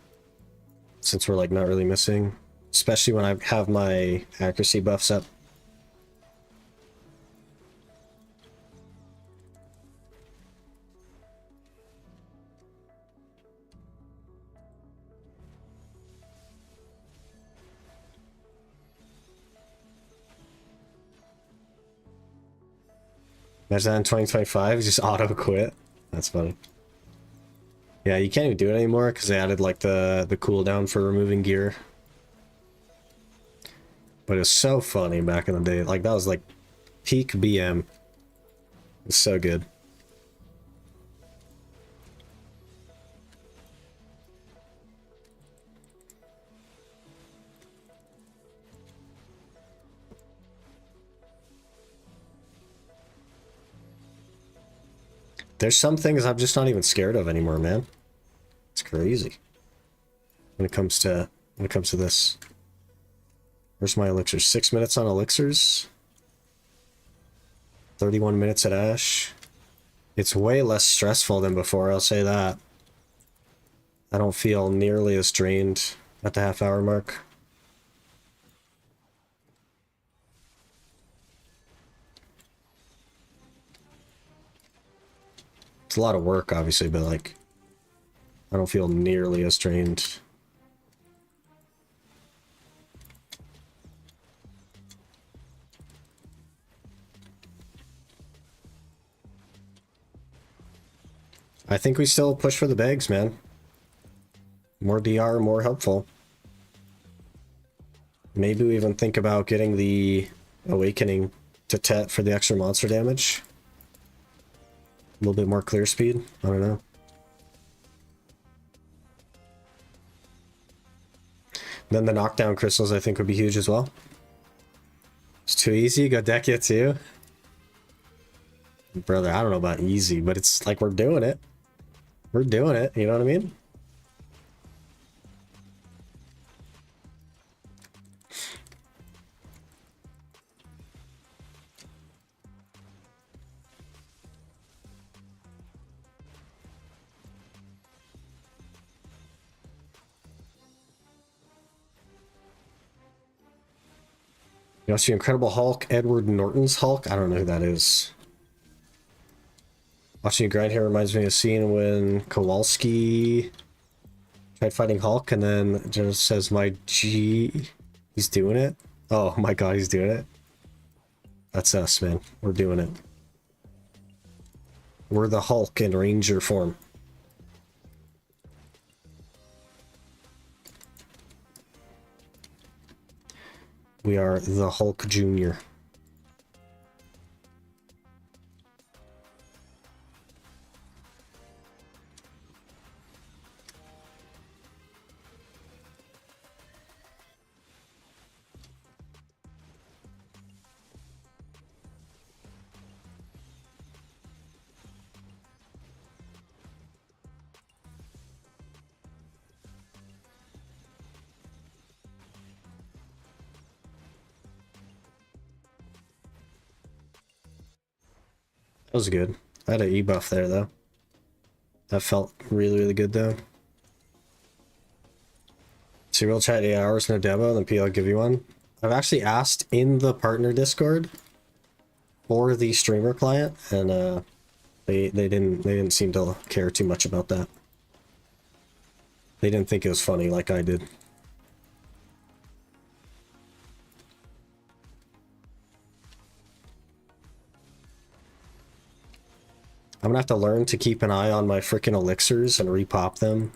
Since we're like not really missing. Especially when I have my accuracy buffs up. Imagine that in 2025, just auto quit. That's funny. Yeah, you can't even do it anymore because they added like the cooldown for removing gear. But it's so funny back in the day. Like that was like peak BM. It's so good. There's some things I'm just not even scared of anymore, man. It's crazy. When it comes to this. Where's my elixirs? 6 minutes on elixirs. 31 minutes at Ash. It's way less stressful than before, I'll say that. I don't feel nearly as drained at the half-hour mark. It's a lot of work, obviously, but like, I don't feel nearly as drained. I think we still push for the bags, man. More DR, more helpful. Maybe we even think about getting the Awakening to Tet for the extra monster damage. A little bit more clear speed. I don't know. Then the knockdown crystals I think would be huge as well. It's too easy. Go deck it too. Brother, I don't know about easy, but it's like we're doing it. We're doing it, you know what I mean? You watch the Incredible Hulk, Edward Norton's Hulk? I don't know who that is. Watching you grind here reminds me of a scene when Kowalski tried fighting Hulk and then just says, my G... He's doing it? Oh my god, he's doing it? That's us, man. We're doing it. We're the Hulk in Ranger form. We are the Hulk Jr. That was good. I had an E-buff there, though. That felt really, really good, though. So we'll chat 8 hours, no Debo, then PL give you one. I've actually asked in the partner Discord for the streamer client, and they didn't seem to care too much about that. They didn't think it was funny like I did. I'm gonna have to learn to keep an eye on my freaking elixirs and repop them.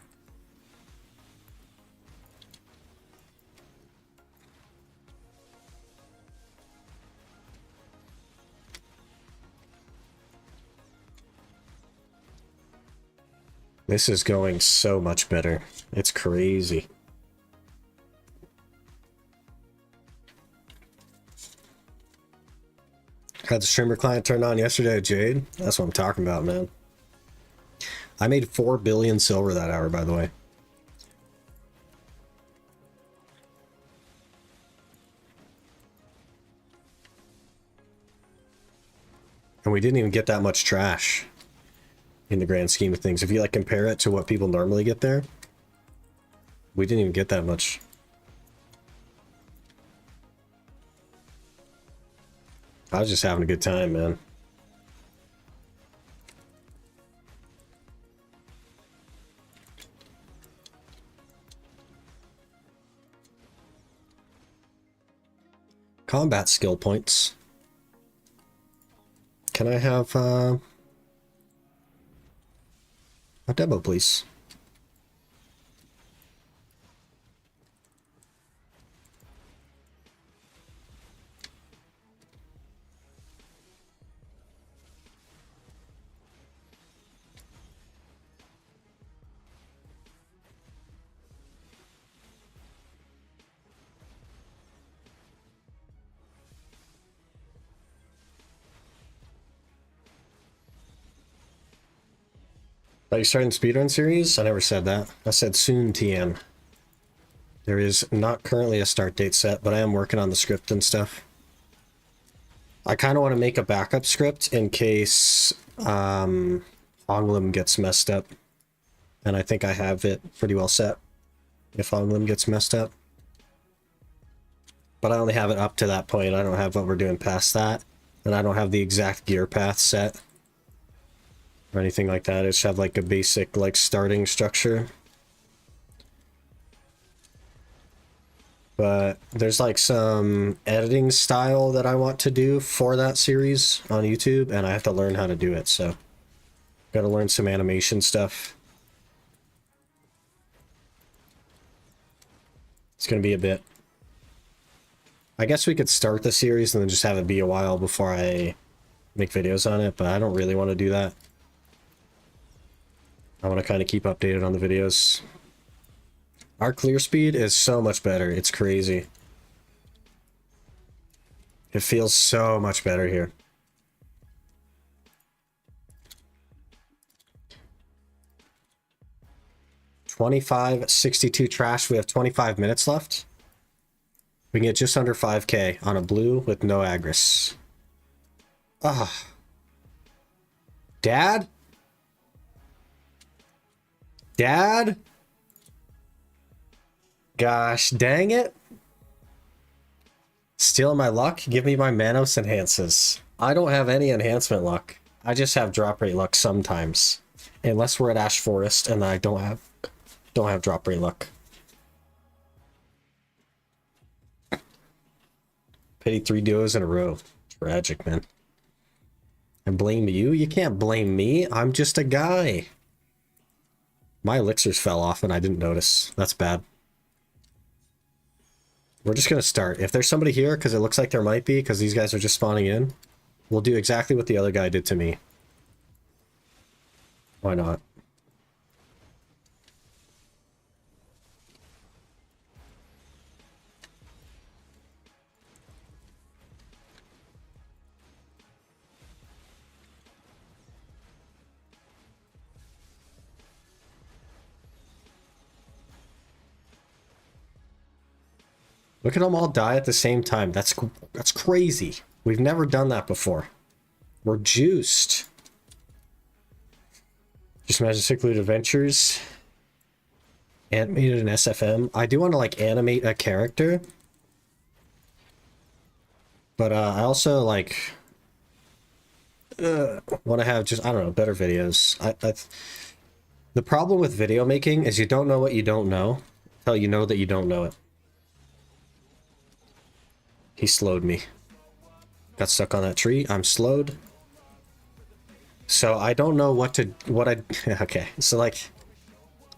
This is going so much better. It's crazy. Had the streamer client turned on yesterday at Jade. That's what I'm talking about, man. I made 4 billion silver that hour, by the way. And we didn't even get that much trash in the grand scheme of things. If you like compare it to what people normally get there, we didn't even get that much. I was just having a good time, man. Combat skill points. Can I have a Debo, please? Are you starting the speedrun series? I never said that. I said soon, TN. There is not currently a start date set, but I am working on the script and stuff. I kind of want to make a backup script in case Onglim gets messed up. And I think I have it pretty well set if Onglim gets messed up. But I only have it up to that point. I don't have what we're doing past that. And I don't have the exact gear path set or anything like that. I just have like a basic like starting structure. But there's like some editing style that I want to do for that series on YouTube, and I have to learn how to do it, so gotta learn some animation stuff. It's gonna be a bit. I guess we could start the series and then just have it be a while before I make videos on it, but I don't really want to do that. I want to kind of keep updated on the videos. Our clear speed is so much better. It's crazy. It feels so much better here. $25.62 trash. We have 25 minutes left. We can get just under 5k on a blue with no agris. Ah. Dad? Dad? Gosh, dang it. Stealing my luck? Give me my Manos enhances. I don't have any enhancement luck. I just have drop rate luck sometimes. Unless we're at Ash Forest and I don't have drop rate luck. Pity 3 duos in a row. Tragic, man. And blame you? You can't blame me. I'm just a guy. My elixirs fell off and I didn't notice. That's bad. We're just going to start. If there's somebody here, because it looks like there might be, because these guys are just spawning in, we'll do exactly what the other guy did to me. Why not? Look at them all die at the same time. That's crazy. We've never done that before. We're juiced. Just imagine Secluded Adventures. Animated in SFM. I do want to like animate a character. But I also like want to have just, I don't know, better videos. The problem with video making is you don't know what you don't know until you know that you don't know it. He slowed me. Got stuck on that tree. I'm slowed. So I don't know okay. So like,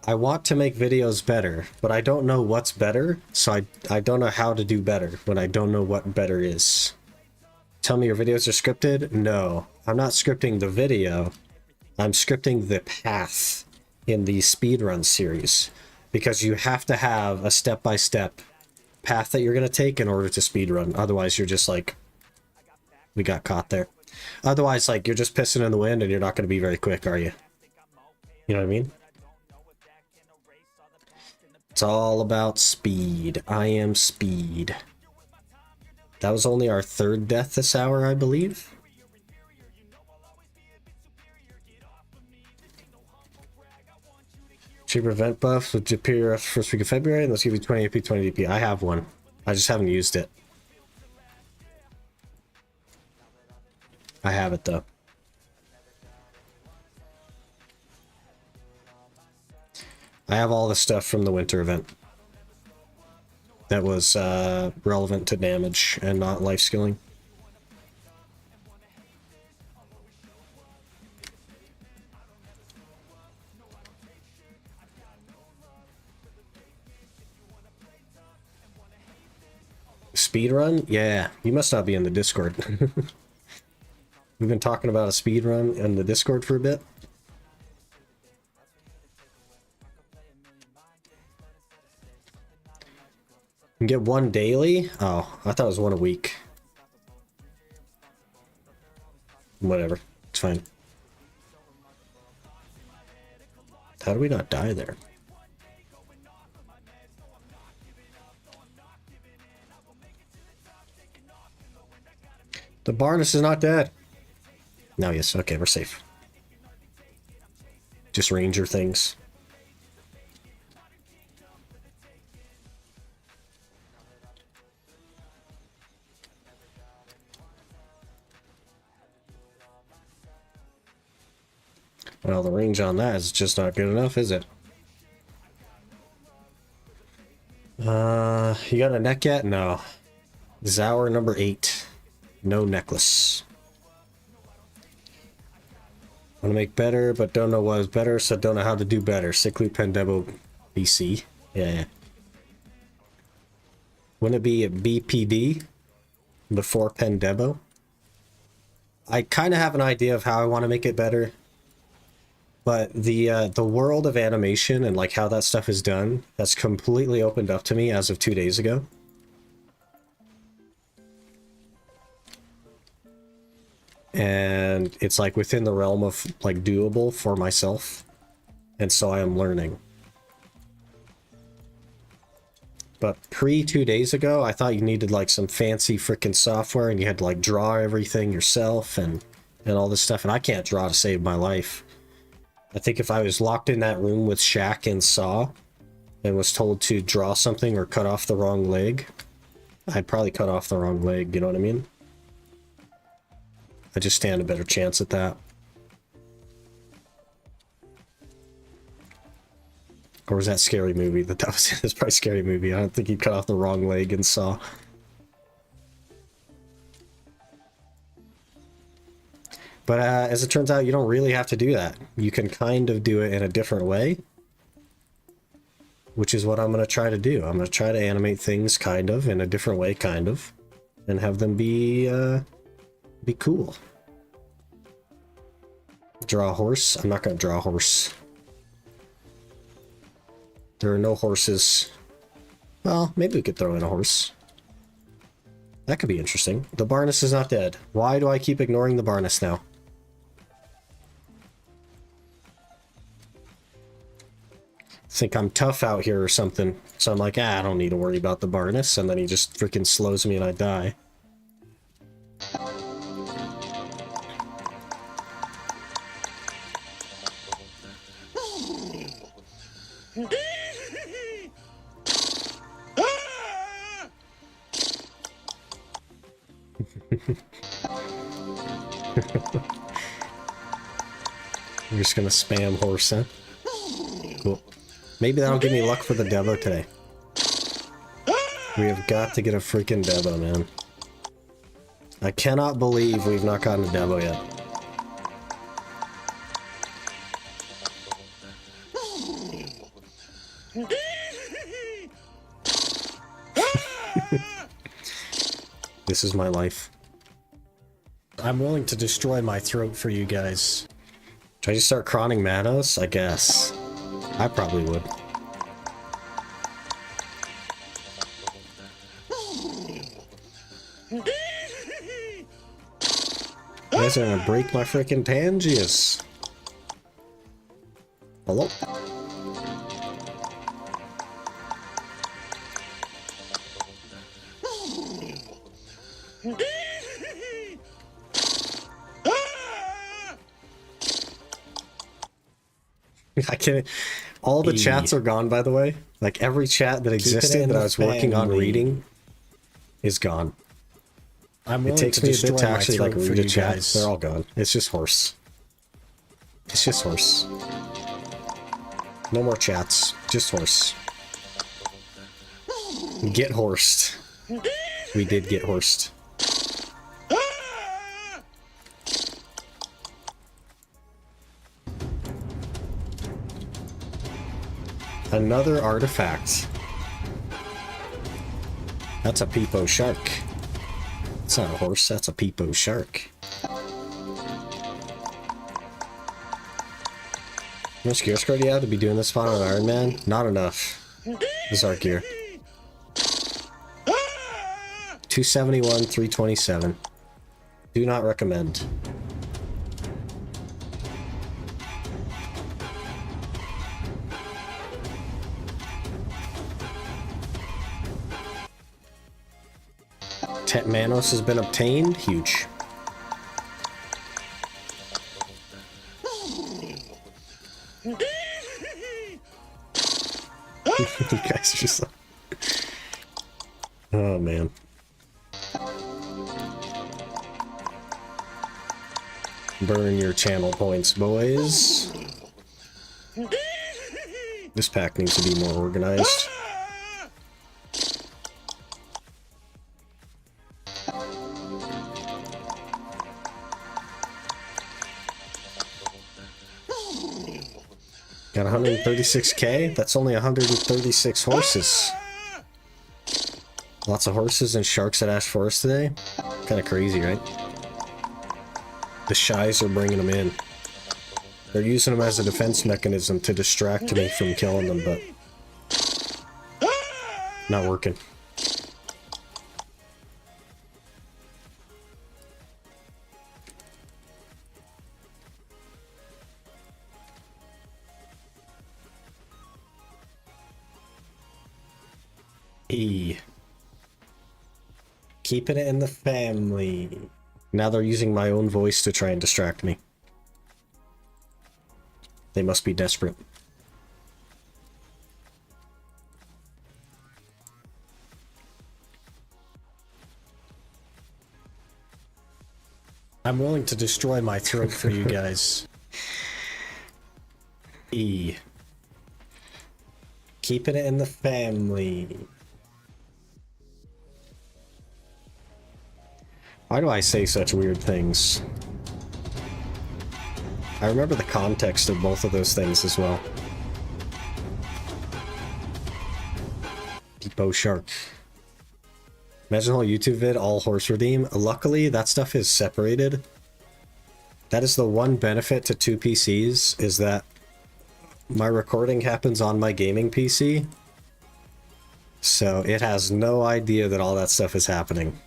I want to make videos better, but I don't know what's better. So I don't know how to do better when I don't know what better is. Tell me your videos are scripted? No, I'm not scripting the video. I'm scripting the path in the speedrun series, because you have to have a step-by-step path that you're going to take in order to speedrun. Otherwise, you're just like, we got caught there. Otherwise, like, you're just pissing in the wind and you're not going to be very quick, are you? You know what I mean? It's all about speed. I am speed. That was only our third death this hour, I believe. Cheaper event buff with appear after first week of February, and let's give you 20 AP, 20 DP. I have one. I just haven't used it. I have it though. I have all the stuff from the winter event that was relevant to damage and not life skilling. Speedrun? Yeah, you must not be in the Discord. We've been talking about a speedrun in the Discord for a bit. You can get one daily? Oh, I thought it was one a week. Whatever, it's fine. How do we not die there? The Barnus is not dead. No, yes, okay, we're safe. Just ranger things. Well, the range on that is just not good enough, is it? You got a neck yet? No. Zour number 8. No necklace. Want to make better, but don't know what is better, so don't know how to do better. Sickly Debo BC. Yeah. Wouldn't it be a BPD before Debo? I kind of have an idea of how I want to make it better, but the world of animation and like how that stuff is done has completely opened up to me as of 2 days ago. And it's like within the realm of like doable for myself, and so I am learning. But pre 2 days ago, I thought you needed like some fancy freaking software and you had to like draw everything yourself and all this stuff, and I can't draw to save my life. I think if I was locked in that room with Shaq and Saw and was told to draw something or cut off the wrong leg, I'd probably cut off the wrong leg, you know what I mean? I just stand a better chance at that. Or was that Scary Movie? That was it's probably Scary Movie. I don't think he cut off the wrong leg and Saw. But as it turns out, you don't really have to do that. You can kind of do it in a different way, which is what I'm going to try to do. I'm going to try to animate things kind of in a different way, kind of, and have them be cool. Draw a horse? I'm not going to draw a horse. There are no horses. Well, maybe we could throw in a horse. That could be interesting. The Barnus is not dead. Why do I keep ignoring the Barnus now? Think I'm tough out here or something. So I'm like, I don't need to worry about the Barnus. And then he just freaking slows me and I die. We're just gonna spam horse, huh? Cool. Maybe that'll give me luck for the Debo today. We have got to get a freaking Debo, man. I cannot believe we've not gotten a Debo yet. This is my life. I'm willing to destroy my throat for you guys. Should I just start crawling Manos? I guess. I probably would. You guys are gonna break my freaking Pangeas. Hello? I can't. All the chats are gone, by the way. Like every chat that existed that I was working on reading is gone. It takes me a bit to actually like read a chat. They're all gone. It's just horse. It's just horse. No more chats. Just horse. Get horsed. We did get horsed. Another artifact. That's a peepo shark. It's not a horse, that's a peepo shark. How much gear score do you have to be doing this fun on Ironman? Not enough. This is our gear. 271, 327. Do not recommend. Manos has been obtained. Huge. You guys are just like... Oh, man. Burn your channel points, boys. This pack needs to be more organized. Got 136k? That's only 136 horses. Lots of horses and sharks at Ash Forest today. Kind of crazy, right? The Shies are bringing them in. They're using them as a defense mechanism to distract me from killing them, but... not working. Keeping it in the family. Now they're using my own voice to try and distract me. They must be desperate. I'm willing to destroy my throat for you guys. Keeping it in the family. Why do I say such weird things? I remember the context of both of those things as well. Debo Shark. Imagine a whole YouTube vid, all horse redeem. Luckily, that stuff is separated. That is the one benefit to two PCs, is that my recording happens on my gaming PC. So it has no idea that all that stuff is happening.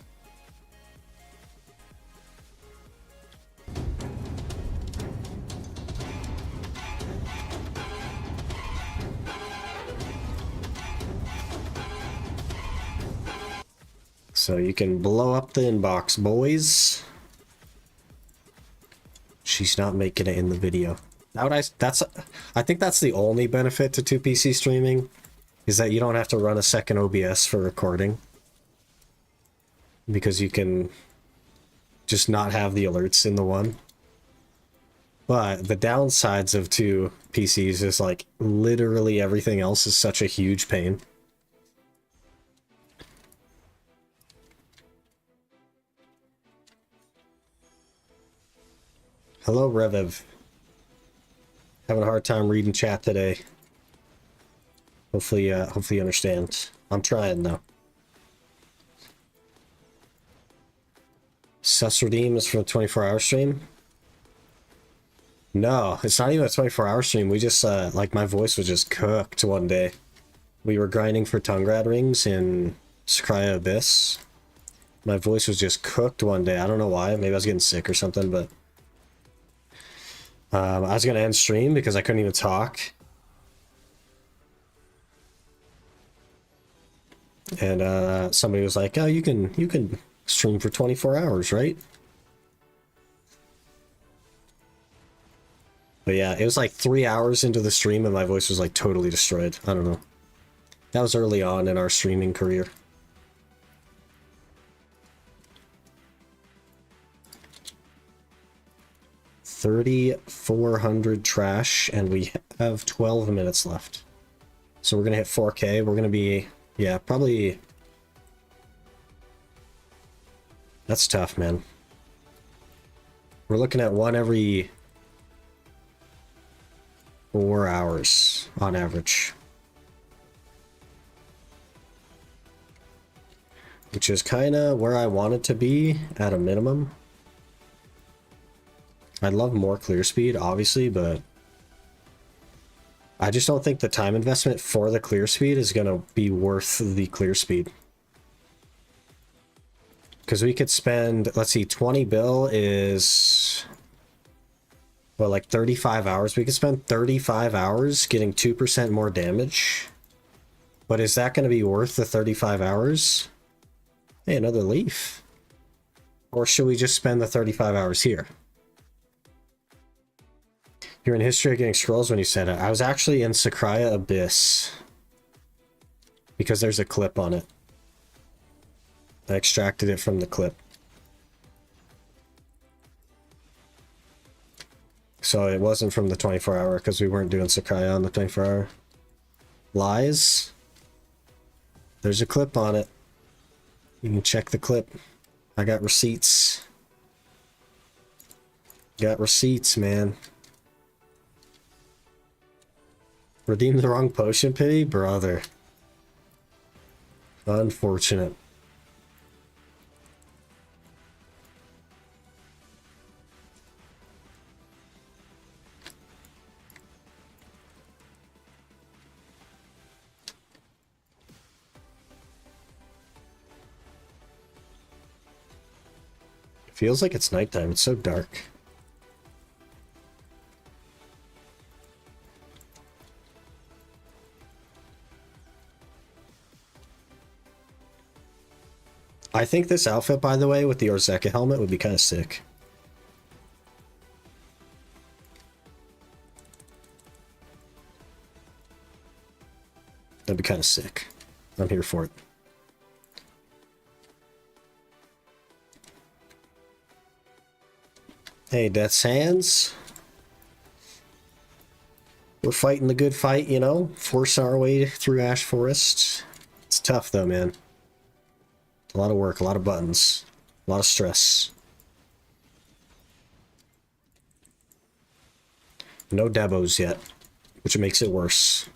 So you can blow up the inbox, boys. She's not making it in the video. I think that's the only benefit to 2PC streaming, is that you don't have to run a second OBS for recording. Because you can just not have the alerts in the one. But the downsides of 2 PCs is like literally everything else is such a huge pain. Hello, Reviv. Having a hard time reading chat today. Hopefully you understand. I'm trying though. Sus Redeem is from a 24-hour stream? No, it's not even a 24-hour stream. We just, like, my voice was just cooked one day. We were grinding for Tungrad rings in Sakria Abyss. My voice was just cooked one day. I don't know why. Maybe I was getting sick or something, but... I was gonna end stream because I couldn't even talk. And, somebody was like, oh, you can stream for 24 hours, right? But yeah, it was like 3 hours into the stream and my voice was like totally destroyed. I don't know. That was early on in our streaming career. $3,400 trash, and we have 12 minutes left. So we're gonna hit 4K. We're gonna be, yeah, probably... That's tough, man. We're looking at one every 4 hours on average. Which is kind of where I want it to be at a minimum. I'd love more clear speed, obviously, but I just don't think the time investment for the clear speed is going to be worth the clear speed. Because we could spend, let's see, 20 bill is, well, like 35 hours. We could spend 35 hours getting 2% more damage. But is that going to be worth the 35 hours? Hey, another leaf. Or should we just spend the 35 hours here? You're in history of getting scrolls when you said it. I was actually in Sakria Abyss. Because there's a clip on it. I extracted it from the clip. So it wasn't from the 24-hour because we weren't doing Sakria on the 24-hour. Lies? There's a clip on it. You can check the clip. I got receipts. Got receipts, man. Redeemed the wrong potion, pity? Brother. Unfortunate. Feels like it's nighttime. It's so dark. I think this outfit, by the way, with the Orzeka helmet would be kind of sick. That'd be kind of sick. I'm here for it. Hey, Death's Hands. We're fighting the good fight, you know? Forcing our way through Ash Forest. It's tough, though, man. A lot of work, a lot of buttons, a lot of stress. No Debos yet, which makes it worse.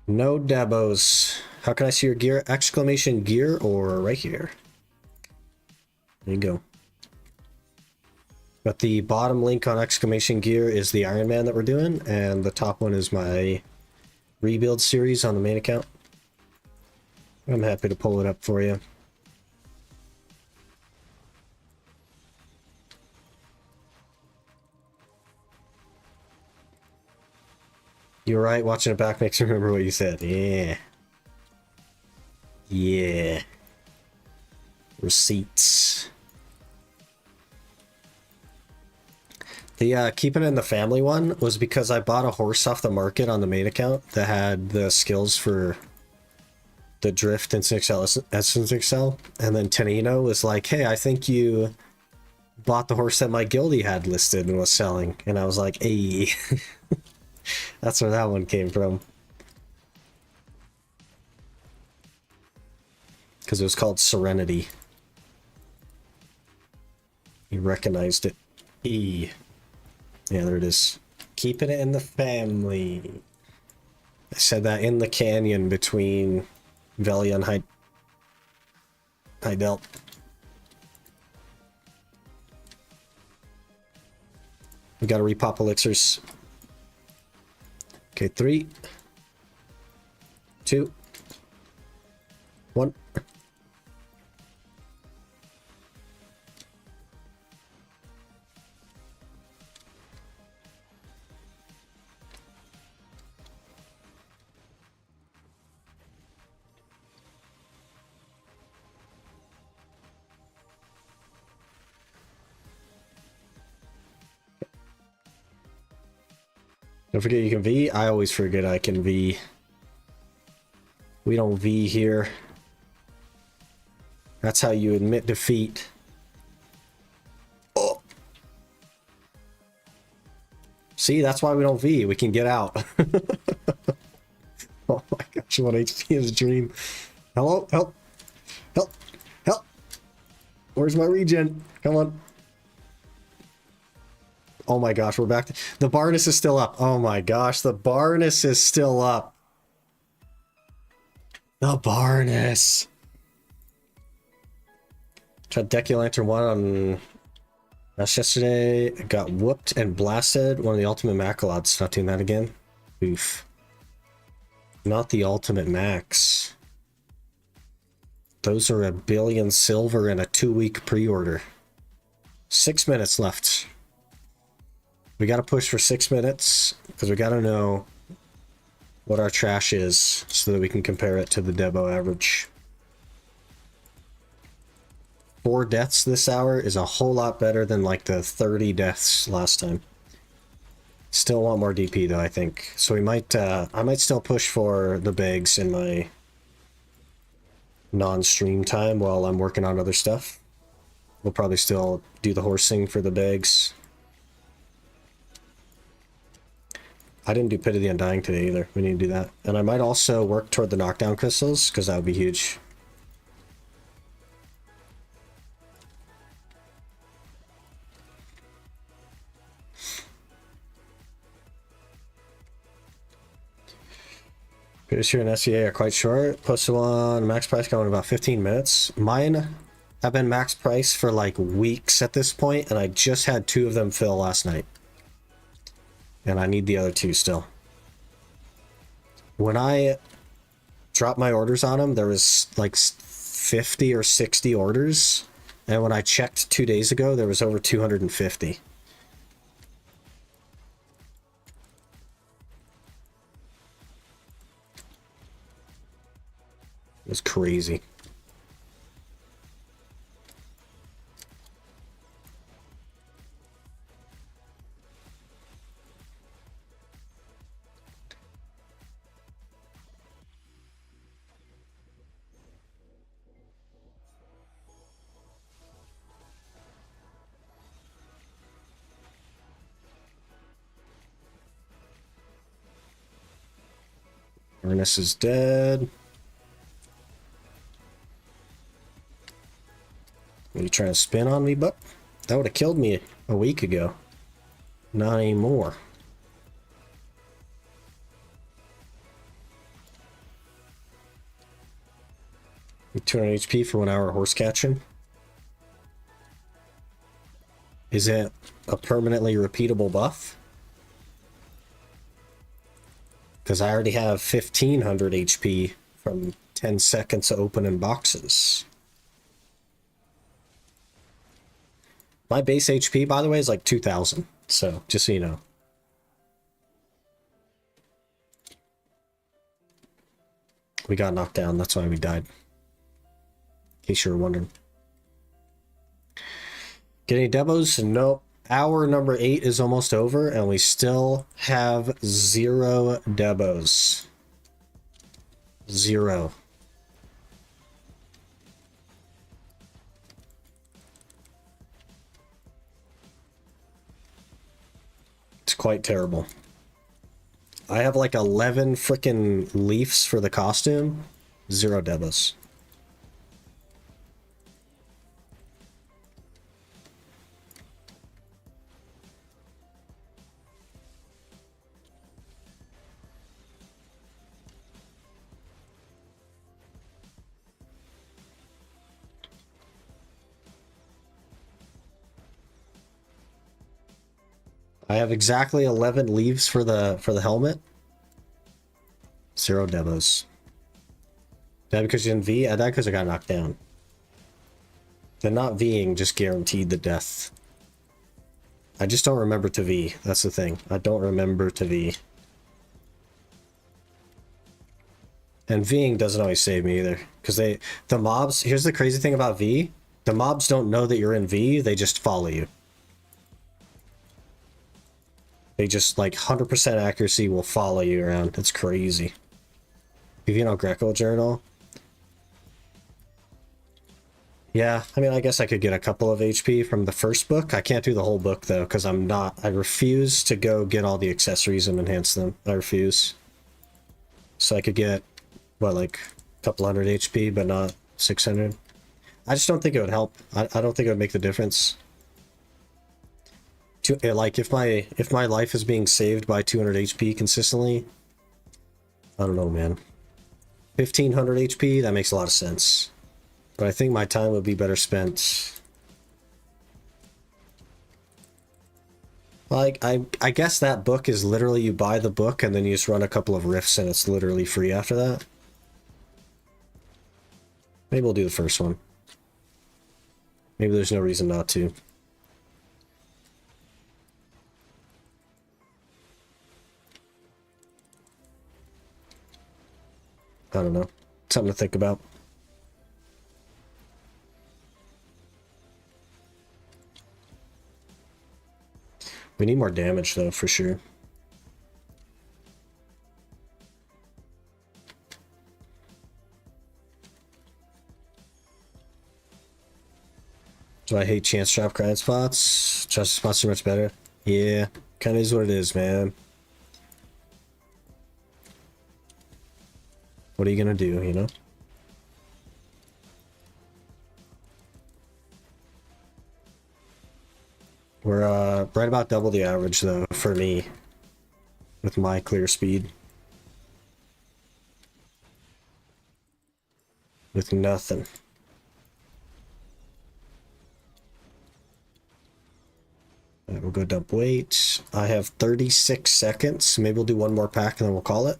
No Debos. How can I see your gear? Exclamation gear or right here? There you go. But the bottom link on exclamation gear is the Ironman that we're doing, and the top one is my rebuild series on the main account. I'm happy to pull it up for you. You're right, watching it back makes me remember what you said. Yeah. Yeah. Receipts. The keeping it in the family one was because I bought a horse off the market on the main account that had the skills for the drift and 6L Essence Excel, and then Tanino was like, hey, I think you bought the horse that my guildie had listed and was selling, and I was like, hey. That's where that one came from, because it was called Serenity. He recognized it. E. Yeah, there it is. Keeping it in the family. I said that in the canyon between Velia and Hydel. We gotta repop elixirs. Okay, 3, 2, 1. Don't forget you can V. I always forget I can V. We don't V here. That's how you admit defeat. Oh. See, that's why we don't V. We can get out. Oh my gosh, 1 HP is a dream. Hello? Help! Help! Help! Where's my regen? Come on. Oh my gosh, we're back. The Barnus is still up. Oh my gosh, the Barnus is still up. The Barnus. Tried Decky Lantern 1 on that's yesterday. Got whooped and blasted. One of the ultimate Macalots. Not doing that again. Oof. Not the ultimate max. Those are 1 billion silver and a 2-week pre-order. 6 minutes left. We gotta push for 6 minutes because we gotta know what our trash is so that we can compare it to the Debo average. 4 deaths this hour is a whole lot better than like the 30 deaths last time. Still want more DP though, I think. So we might, I might still push for the bags in my non-stream time while I'm working on other stuff. We'll probably still do the horsing for the bags. I didn't do Pit of the Undying today either. We need to do that. And I might also work toward the knockdown crystals, because that would be huge. Pitches here in SEA are quite short. Posted one, max price going in about 15 minutes. Mine have been max price for like weeks at this point, and I just had 2 of them fill last night. And I need the other 2 still. When I dropped my orders on them, there was like 50 or 60 orders. And when I checked 2 days ago, there was over 250. It was crazy. Ernest is dead. Are you trying to spin on me, Buck? That would have killed me a week ago. Not anymore. With 200 HP for 1 hour horse catching. Is it a permanently repeatable buff? Because I already have 1500 HP from 10 seconds of opening boxes. My base HP, by the way, is like 2000. So, just so you know. We got knocked down. That's why we died. In case you were wondering. Get any demos? Nope. Hour number 8 is almost over, and we still have 0 demos. 0. It's quite terrible. I have like 11 freaking leaves for the costume. 0 demos. I have exactly 11 leaves for the helmet. 0 demos. That because you didn't V? I died because I got knocked down. The not Ving just guaranteed the death. I just don't remember to V. That's the thing. I don't remember to V. And Ving doesn't always save me either. Because the mobs, here's the crazy thing about V. The mobs don't know that you're in V, they just follow you. They just, like, 100% accuracy will follow you around. It's crazy. If you know Greco Journal. Yeah, I mean, I guess I could get a couple of HP from the first book. I can't do the whole book, though, because I refuse to go get all the accessories and enhance them. I refuse. So I could get, what, like, a couple hundred HP, but not 600. I just don't think it would help. I don't think it would make the difference. Like, if my life is being saved by 200 HP consistently, I don't know, man. 1500 HP, that makes a lot of sense. But I think my time would be better spent. Like, I guess that book is literally you buy the book and then you just run a couple of rifts and it's literally free after that. Maybe we'll do the first one. Maybe there's no reason not to. I don't know. Something to think about. We need more damage, though, for sure. Do I hate chance drop grind spots? Justice spots are much better. Yeah, kind of is what it is, man. What are you gonna do, you know? We're right about double the average, though, for me. With my clear speed. With nothing. Alright, we'll go dump weight. I have 36 seconds. Maybe we'll do one more pack and then we'll call it.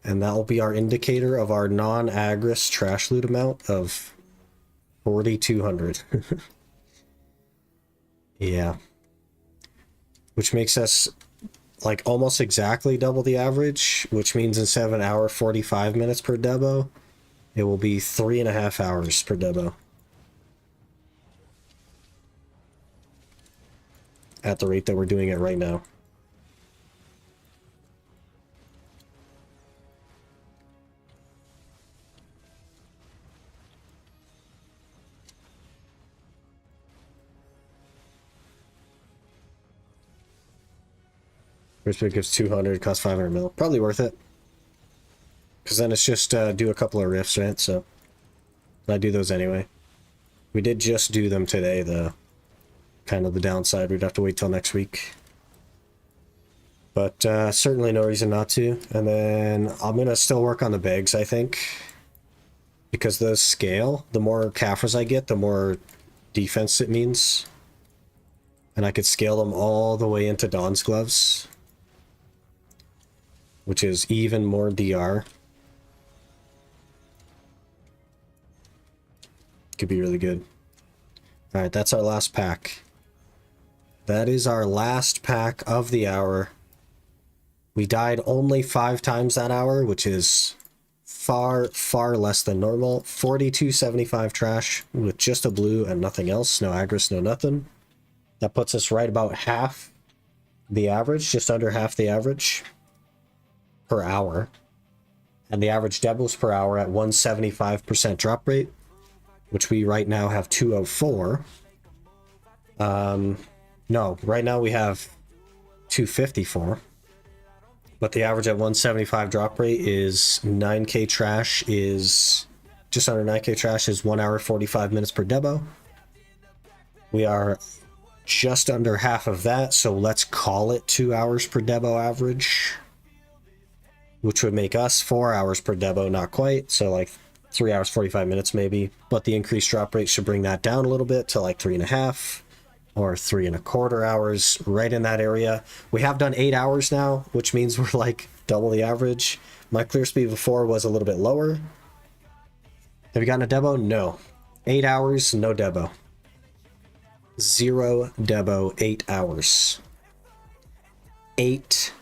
And that will be our indicator of our non-aggress trash loot amount of 4,200. Yeah. Which makes us like almost exactly double the average, which means instead of an hour 45 minutes per debo, it will be 3.5 hours per debo. At the rate that we're doing it right now. First pick gives 200, costs 500 mil. Probably worth it. Because then it's just do a couple of riffs, right? So I do those anyway. We did just do them today, though. Kind of the downside. We'd have to wait till next week. But certainly no reason not to. And then I'm going to still work on the bags, I think. Because those scale. The more Caphras I get, the more defense it means. And I could scale them all the way into Dawn's Gloves. Which is even more DR. Could be really good. Alright, that's our last pack. That is our last pack of the hour. We died only 5 times that hour, which is far, far less than normal. 4275 trash with just a blue and nothing else. No aggress, no nothing. That puts us right about half the average, just under half the average per hour. And the average debos per hour at 175% drop rate, which we right now have 204. No, right now we have 254. But the average at 175 drop rate is 9k trash is just under 9k trash is 1 hour 45 minutes per debo. We are just under half of that, so let's call it 2 hours per debo average, which would make us 4 hours per debo, not quite, so like 3 hours 45 minutes maybe. But the increased drop rate should bring that down a little bit to like 3.5 or 3.25 hours, right in that area. We have done 8 hours now, which means we're like double the average. My clear speed before was a little bit lower. Have you gotten a debo? No. 8 hours, no debo. 0 debo, 8 hours. 8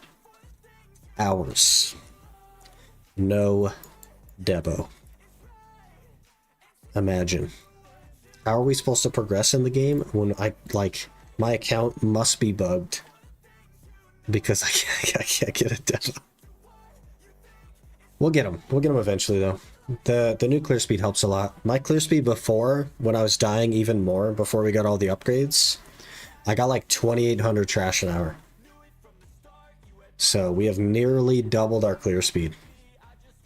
hours. No debo. Imagine. How are we supposed to progress in the game when my account must be bugged because I can't get a demo? We'll get them. We'll get them eventually though. The new clear speed helps a lot. My clear speed before, when I was dying even more, before we got all the upgrades, I got like 2800 trash an hour. So we have nearly doubled our clear speed.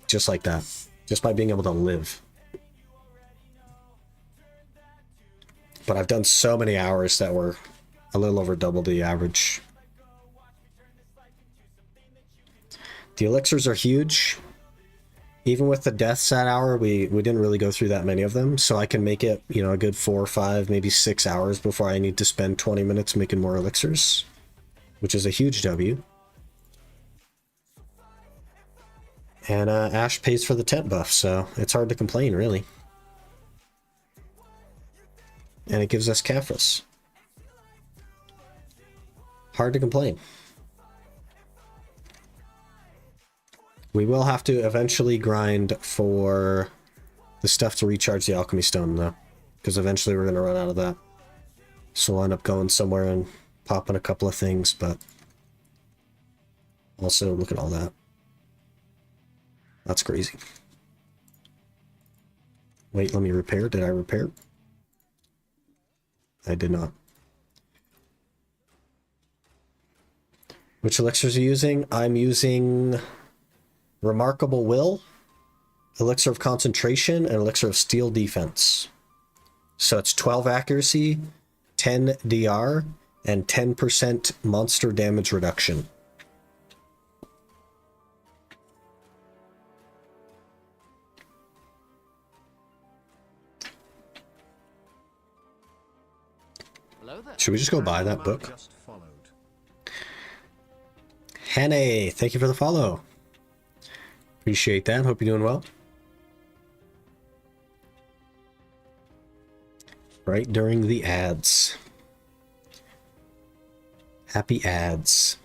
Just like that. Just by being able to live. But I've done so many hours that were a little over double the average. The elixirs are huge. Even with the deaths that hour, we didn't really go through that many of them. So I can make it, you know, a good 4 or 5, maybe 6 hours before I need to spend 20 minutes making more elixirs. Which is a huge W. And Ash pays for the tent buff, so it's hard to complain, really. And it gives us Caphras. Hard to complain. We will have to eventually grind for the stuff to recharge the alchemy stone, though. Because eventually we're going to run out of that. So we'll end up going somewhere and popping a couple of things, but... Also, look at all that. That's crazy. Wait, let me repair. Did I repair? I did not. Which elixirs are you using? I'm using Remarkable Will, Elixir of Concentration, and Elixir of Steel Defense. So it's 12 accuracy, 10 DR, and 10% monster damage reduction. Should we just go buy that book? Hannah, thank you for the follow. Appreciate that. Hope you're doing well. Right during the ads. Happy ads.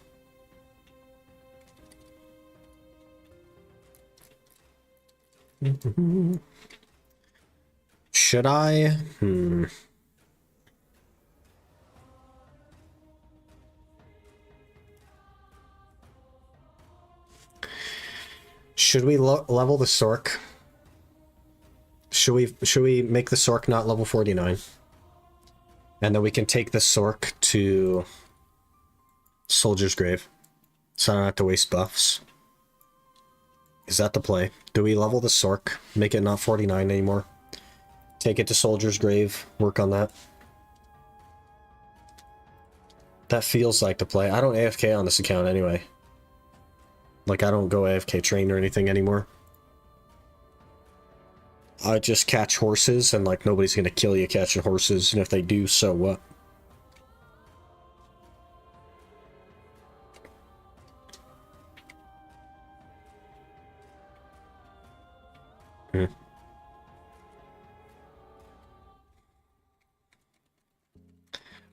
Should I? Should we level the Sork? Should we make the Sork not level 49? And then we can take the Sork to Soldier's Grave. So I don't have to waste buffs. Is that the play? Do we level the Sork? Make it not 49 anymore? Take it to Soldier's Grave. Work on that. That feels like the play. I don't AFK on this account anyway. Like, I don't go AFK train or anything anymore. I just catch horses, and like, nobody's gonna kill you catching horses, and if they do, so what?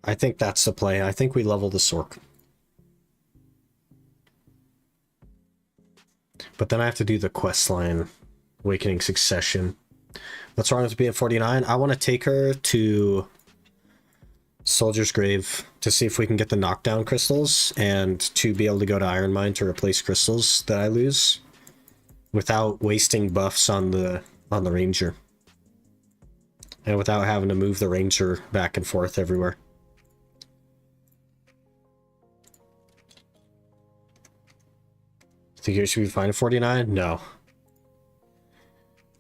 I think that's the play. I think we level the Sork. But then I have to do the quest line, Awakening Succession. What's wrong with being 49? I want to take her to Soldier's Grave to see if we can get the knockdown crystals and to be able to go to Ironman to replace crystals that I lose without wasting buffs on the ranger. And without having to move the ranger back and forth everywhere. Think you should be fine at 49? No.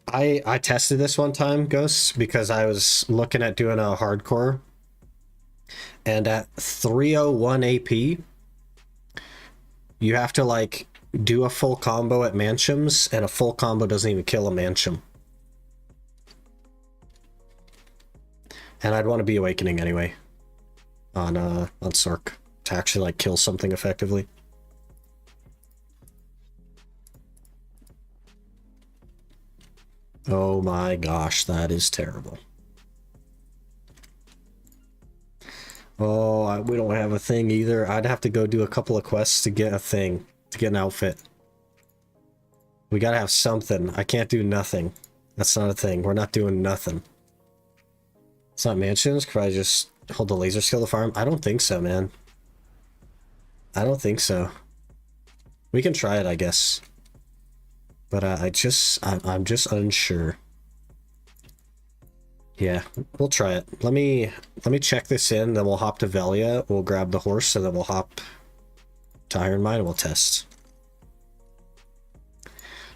I tested this one time, Ghosts, because I was looking at doing a hardcore. And at 301 AP, you have to like do a full combo at Mantiums, and a full combo doesn't even kill a Mantium. And I'd want to be Awakening anyway on Sork to actually like kill something effectively. Oh my gosh, that is terrible. Oh, we don't have a thing either. I'd have to go do a couple of quests to get a thing, to get an outfit. We gotta have something. I can't do nothing. That's not a thing. We're not doing nothing. It's not mansions. Could I just hold the laser skill to farm? I don't think so, man. I don't think so. We can try it, I guess. But I'm just unsure. Yeah, we'll try it. Let me check this in, then we'll hop to Velia, we'll grab the horse, and then we'll hop to Ironmine and we'll test.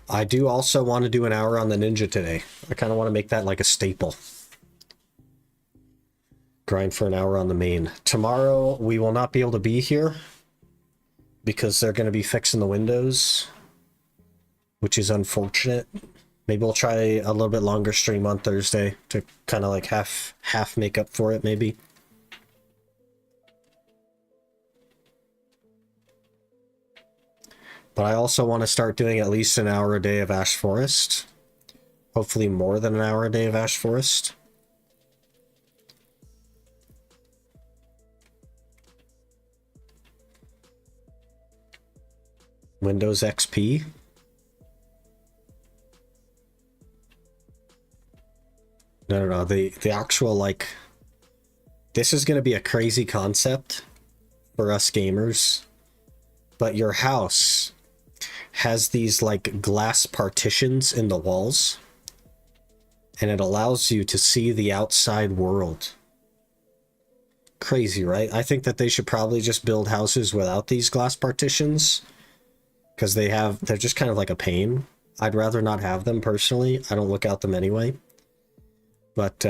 I do also want to do an hour on the ninja today. I kind of want to make that like a staple. Grind for an hour on the main. Tomorrow we will not be able to be here because they're going to be fixing the windows, which is unfortunate. Maybe we'll try a little bit longer stream on Thursday to kind of like half make up for it, maybe. But I also want to start doing at least an hour a day of Ash Forest. Hopefully more than an hour a day of Ash Forest. Windows XP. No. The actual, like... This is going to be a crazy concept for us gamers. But your house has these, like, glass partitions in the walls. And it allows you to see the outside world. Crazy, right? I think that they should probably just build houses without these glass partitions. Because they're just kind of like a pain. I'd rather not have them personally. I don't look out them anyway. But,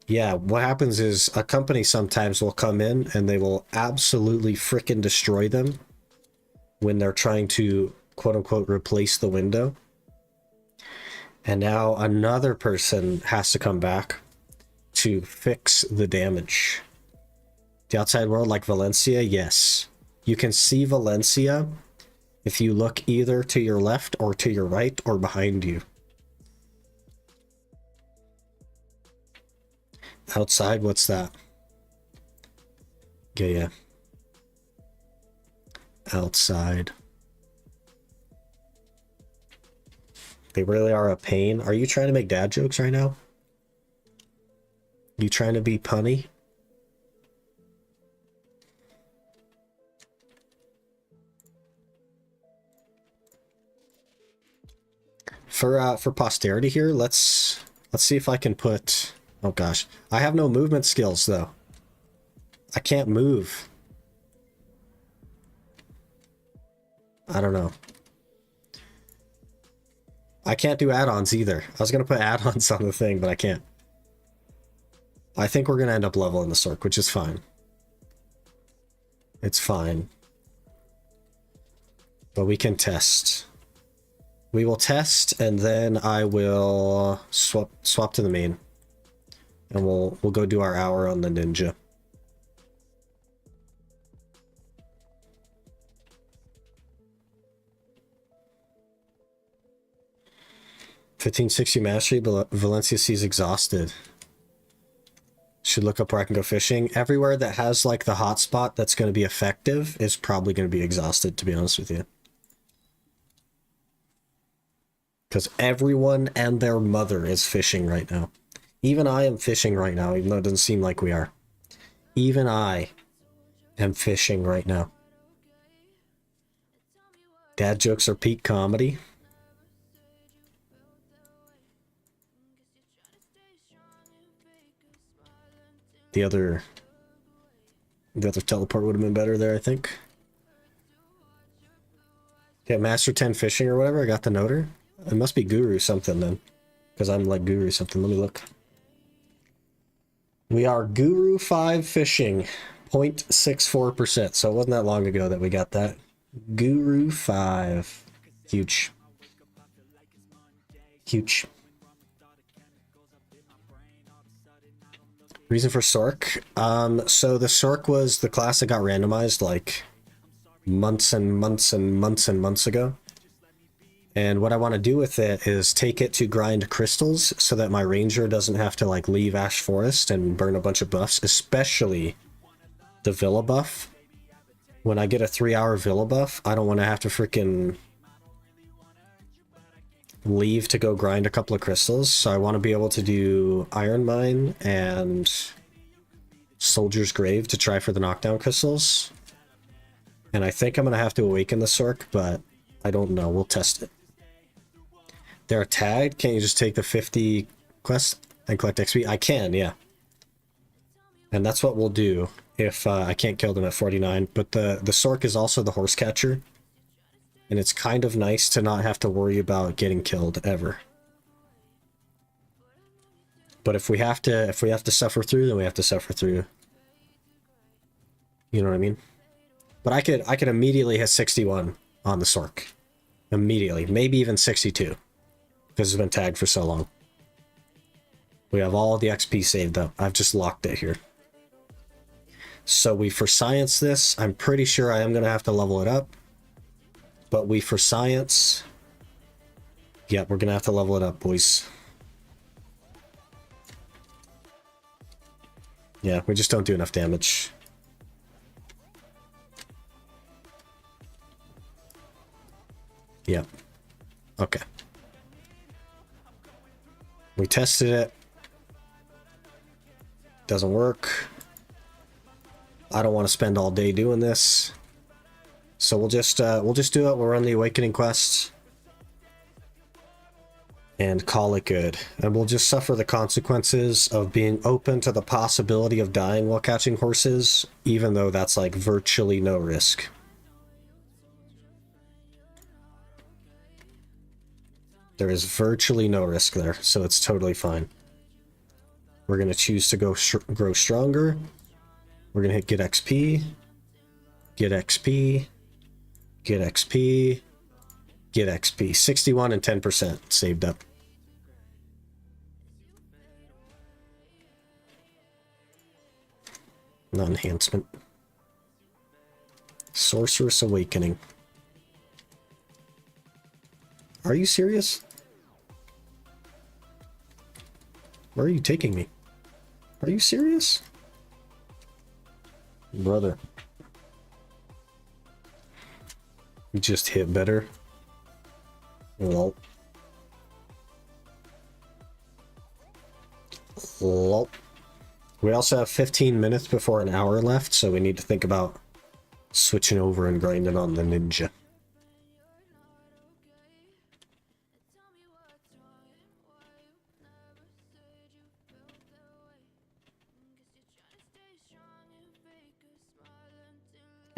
yeah, what happens is a company sometimes will come in and they will absolutely frickin' destroy them when they're trying to, quote-unquote, replace the window. And now another person has to come back to fix the damage. The outside world, like Valencia, yes. You can see Valencia if you look either to your left or to your right or behind you. Outside, what's that? Yeah. Outside. They really are a pain. Are you trying to make dad jokes right now? You trying to be punny? For posterity here, let's see if I can put... Oh gosh, I have no movement skills though. I can't move. I don't know. I can't do add-ons either. I was gonna put add-ons on the thing, but I can't. I think we're gonna end up leveling the Sork, which is fine. It's fine. But we can test. We will test, and then I will swap to the main. And we'll go do our hour on the ninja. $1560 mastery, but Valencia sees exhausted. Should look up where I can go fishing. Everywhere that has like the hotspot that's going to be effective is probably going to be exhausted, to be honest with you. Because everyone and their mother is fishing right now. Even I am fishing right now, even though it doesn't seem like we are. Even I am fishing right now. Dad jokes are peak comedy. The other teleport would have been better there, I think. Yeah, Master 10 fishing or whatever. I got the noter. It must be Guru something then. Because I'm like Guru something. Let me look. We are Guru 5 fishing. 0.64%. So it wasn't that long ago that we got that. Guru 5. Huge. Huge. Reason for Sork? So the Sork was the class that got randomized like months and months and months and months ago. And what I want to do with it is take it to grind crystals so that my ranger doesn't have to like leave Ash Forest and burn a bunch of buffs, especially the Villa buff. When I get a 3-hour Villa buff, I don't want to have to freaking leave to go grind a couple of crystals. So I want to be able to do Iron Mine and Soldier's Grave to try for the knockdown crystals. And I think I'm going to have to awaken the Sork, but I don't know. We'll test it. They're tagged. Can't you just take the 50 quest and collect XP? I can, yeah. And that's what we'll do if I can't kill them at 49. But the Sork is also the horse catcher. And it's kind of nice to not have to worry about getting killed ever. But if we have to suffer through, then we have to suffer through. You know what I mean? But I could immediately hit 61 on the Sork. Immediately. Maybe even 62. Because it's been tagged for so long. We have all the XP saved up. I've just locked it here. So we for science this. I'm pretty sure I am going to have to level it up. But we for science. Yeah, we're going to have to level it up, boys. Yeah, we just don't do enough damage. Yep. Okay. We tested it. Doesn't work. I don't want to spend all day doing this. So we'll just do it. We'll run the Awakening quest. And call it good. And we'll just suffer the consequences of being open to the possibility of dying while catching horses, even though that's like virtually no risk. There is virtually no risk there, so it's totally fine. We're going to choose to grow stronger. We're going to hit get XP. Get XP. Get XP. Get XP. 61 and 10% saved up. Non-enhancement. Sorceress Awakening. Are you serious? Where are you taking me? Are you serious? Brother. You just hit better. Lol. Lol. We also have 15 minutes before an hour left, so we need to think about switching over and grinding on the ninja.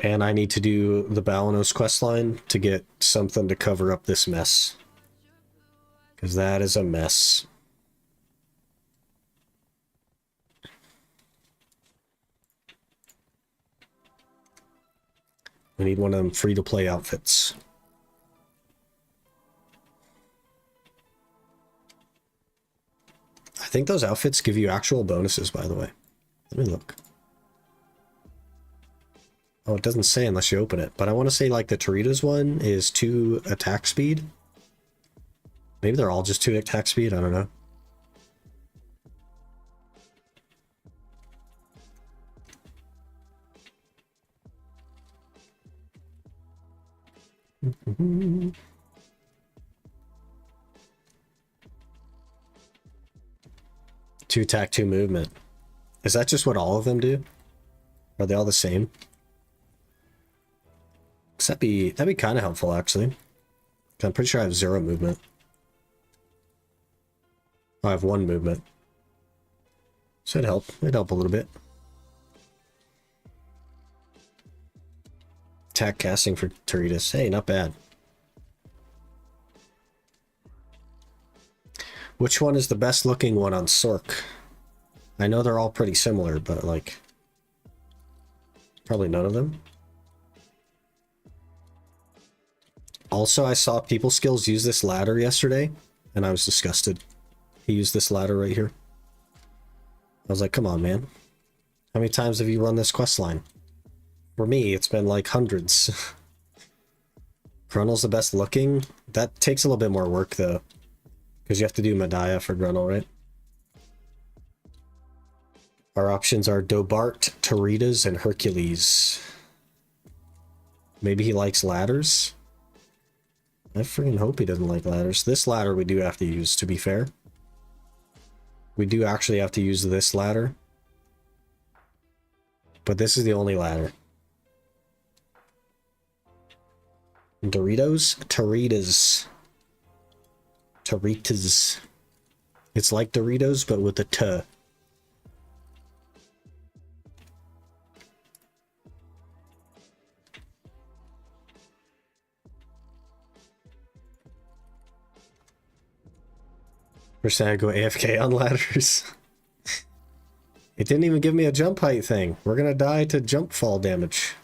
And I need to do the Balanos questline to get something to cover up this mess. Because that is a mess. We need one of them free-to-play outfits. I think those outfits give you actual bonuses, by the way. Let me look. Oh, it doesn't say unless you open it, but I want to say like the Toritos one is 2 attack speed. Maybe they're all just 2 attack speed, I don't know. 2 attack, 2 movement. Is that just what all of them do? Are they all the same? 'Cause that'd be kind of helpful, actually. I'm pretty sure I have 0 movement. Oh, I have 1 movement. So it'd help. It'd help a little bit. Attack casting for Toritas. Hey, not bad. Which one is the best looking one on Sork? I know they're all pretty similar, but like... probably none of them. Also, I saw People Skills use this ladder yesterday, and I was disgusted. He used this ladder right here. I was like, come on, man. How many times have you run this quest line? For me, it's been like hundreds. Grunel's the best looking? That takes a little bit more work, though. Because you have to do Medaya for Grunel, right? Our options are Dobart, Toritas, and Hercules. Maybe he likes ladders? I freaking hope he doesn't like ladders. This ladder we do have to use, to be fair. We do actually have to use this ladder. But this is the only ladder. Doritos? Toritas. Toritas. It's like Doritos, but with a T. We're saying I go AFK on ladders. It didn't even give me a jump height thing. We're gonna die to jump fall damage.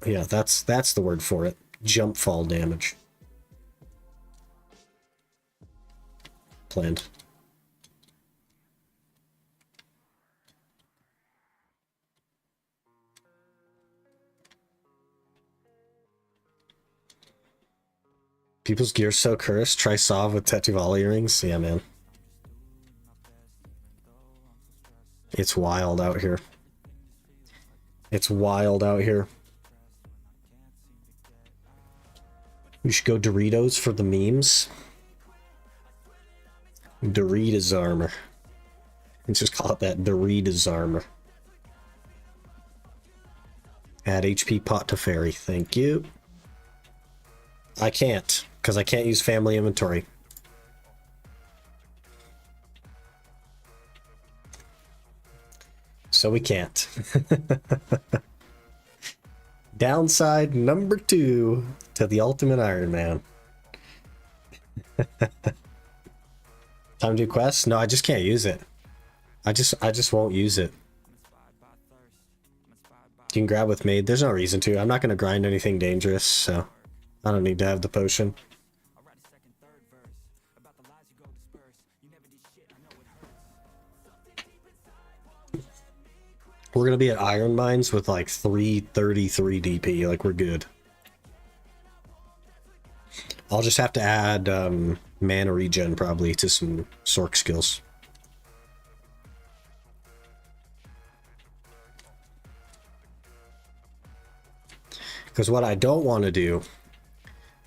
Yeah, that's the word for it. Jump fall damage. Planned. People's gear's so cursed. Try Sov with Tetivali earrings. Yeah, man. It's wild out here. It's wild out here. We should go Doritos for the memes. Doritos armor. Let's just call it that, Doritos armor. Add HP pot to fairy. Thank you. I can't, because I can't use family inventory. So we can't. Downside number 2 to the Ultimate Ironman. Time to do quests? No, I just can't use it. I just won't use it. You can grab with maid. There's no reason to. I'm not going to grind anything dangerous, so I don't need to have the potion. We're going to be at Iron Mines with like 333 DP. Like, we're good. I'll just have to add mana regen probably to some Sork skills. Because what I don't want to do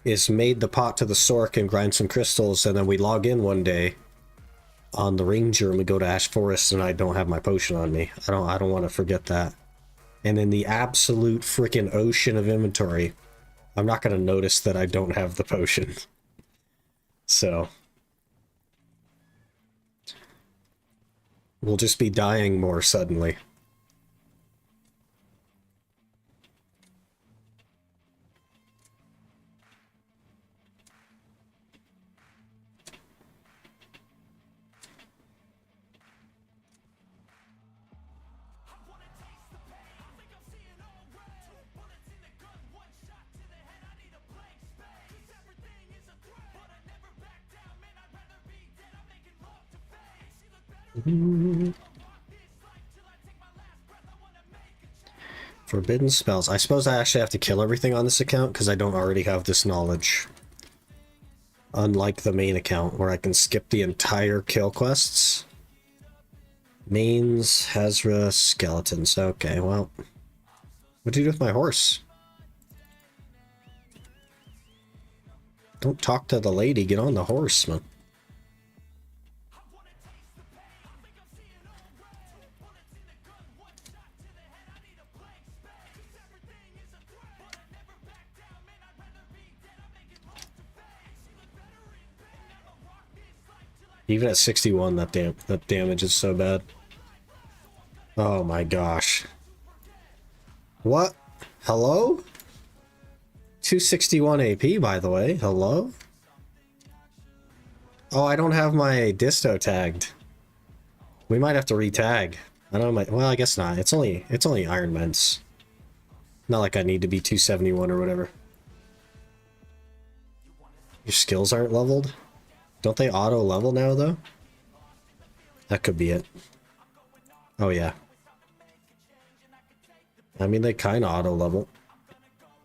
is maid the pot to the Sork and grind some crystals, and then we log in one day on the Ranger and we go to Ash Forest and I don't have my potion on me. I don't want to forget that. And in the absolute freaking ocean of inventory, I'm not going to notice that I don't have the potion. So we'll just be dying more suddenly. Forbidden spells. I suppose I actually have to kill everything on this account because I don't already have this knowledge. Unlike the main account where I can skip the entire kill quests. Mains, Hazra, skeletons. Okay, well. What do you do with my horse? Don't talk to the lady, get on the horse, man. Even at 61, that damage is so bad. Oh my gosh. What? Hello? 261 AP, by the way. Hello? Oh, I don't have my disto tagged. We might have to re-tag. I don't know. Well, I guess not. It's only Ironmans. Not like I need to be 271 or whatever. Your skills aren't leveled? Don't they auto level now, though? That could be it. Oh, yeah. I mean, they kind of auto level.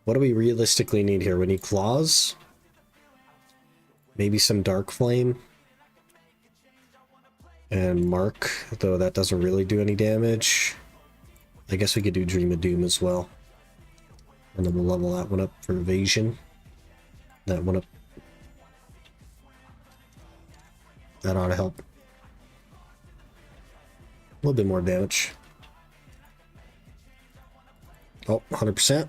What do we realistically need here? We need claws. Maybe some dark flame. And mark, though that doesn't really do any damage. I guess we could do Dream of Doom as well. And then we'll level that one up for evasion. That one up. That ought to help. A little bit more damage. Oh, 100%.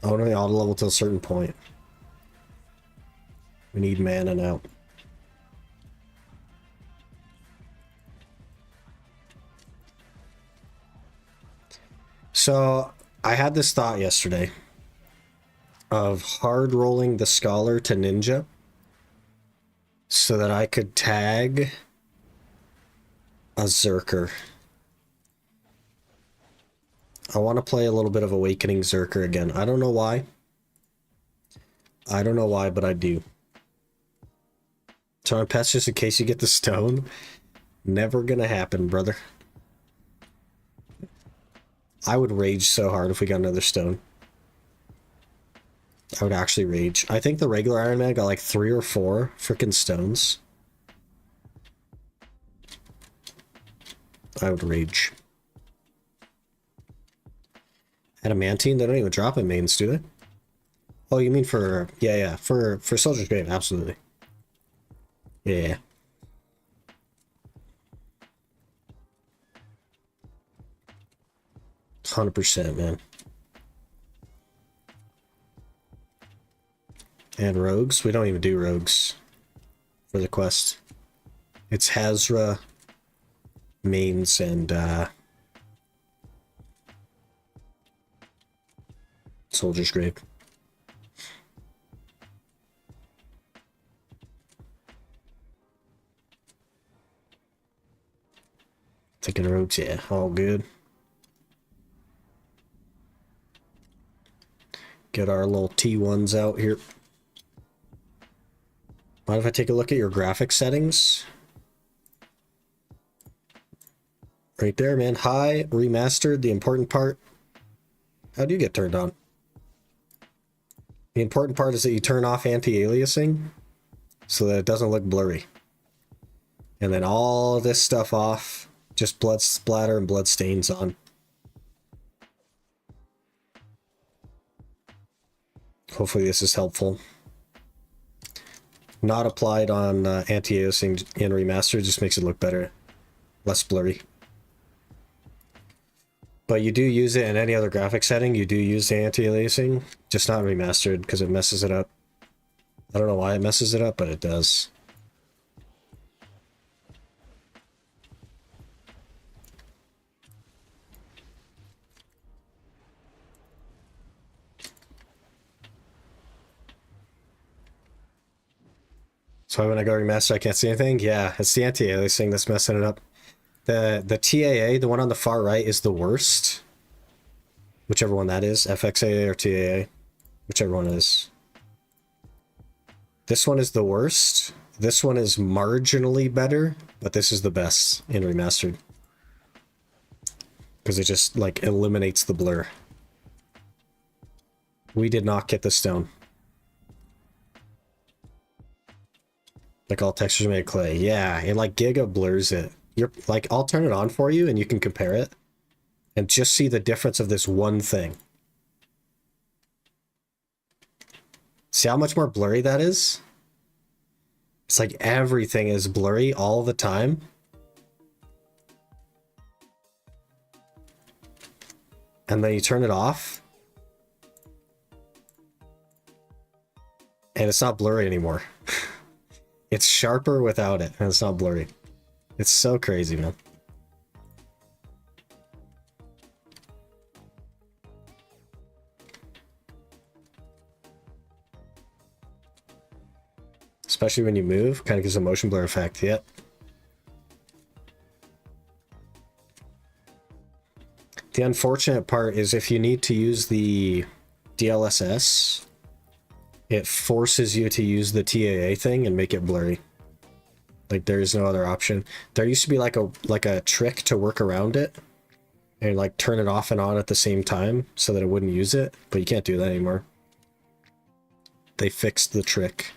Oh, no, they auto level to a certain point. We need mana now. So, I had this thought yesterday of hard rolling the Scholar to Ninja so that I could tag a Zerker. I want to play a little bit of Awakening Zerker again. I don't know why. I don't know why, but I do. Charm Pest just in case you get the stone. Never gonna happen, brother. I would rage so hard if we got another stone. I would actually rage. I think the regular Iron Man got like 3 or 4 freaking stones. I would rage. Adamantine? They don't even drop in mains, do they? Oh, you mean for... Yeah, for Soldier's Grave, absolutely. Yeah. 100%, man. And rogues? We don't even do rogues for the quest. It's Hazra, mains, and Soldier's Grave. Taking rogues, yeah, all good. Get our little T1s out here. Mind if I take a look at your graphic settings? Right there, man. High, remastered, the important part. How do you get turned on? The important part is that you turn off anti-aliasing so that it doesn't look blurry. And then all this stuff off, just blood splatter and blood stains on. Hopefully this is helpful. Not applied on anti-aliasing in remaster, just makes it look better. Less blurry. But you do use it in any other graphic setting, you do use the anti-aliasing, just not remastered because it messes it up. I don't know why it messes it up, but it does. So when I go remaster, I can't see anything? Yeah, it's the anti-aliasing that's messing it up. The TAA, the one on the far right, is the worst. Whichever one that is, FXAA or TAA. Whichever one it is. This one is the worst. This one is marginally better, but this is the best in remastered. Because it just, like, eliminates the blur. We did not get the stone. Like all textures made of clay. Yeah, it like giga blurs it. You're like, I'll turn it on for you and you can compare it. And just see the difference of this one thing. See how much more blurry that is? It's like everything is blurry all the time. And then you turn it off. And it's not blurry anymore. It's sharper without it, and it's not blurry. It's so crazy, man. Especially when you move, kind of gives a motion blur effect. Yep. The unfortunate part is if you need to use the DLSS, it forces you to use the TAA thing and make it blurry. Like there is no other option. There used to be like a trick to work around it and like turn it off and on at the same time so that it wouldn't use it, but you can't do that anymore. They fixed the trick.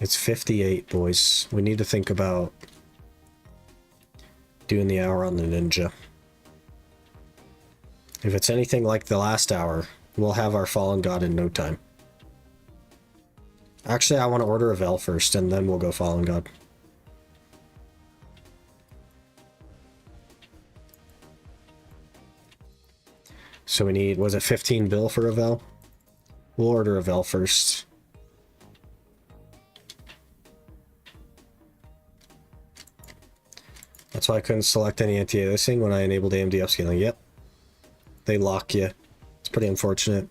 It's 58, boys. We need to think about doing the hour on the Ninja. If it's anything like the last hour, we'll have our Fallen God in no time. Actually, I want to order a Vel first, and then we'll go Fallen God. So we need, was it 15 bill for a Vel? We'll order a Vel first. That's why I couldn't select any anti-aliasing when I enabled AMD upscaling. Yep. They lock you. It's pretty unfortunate.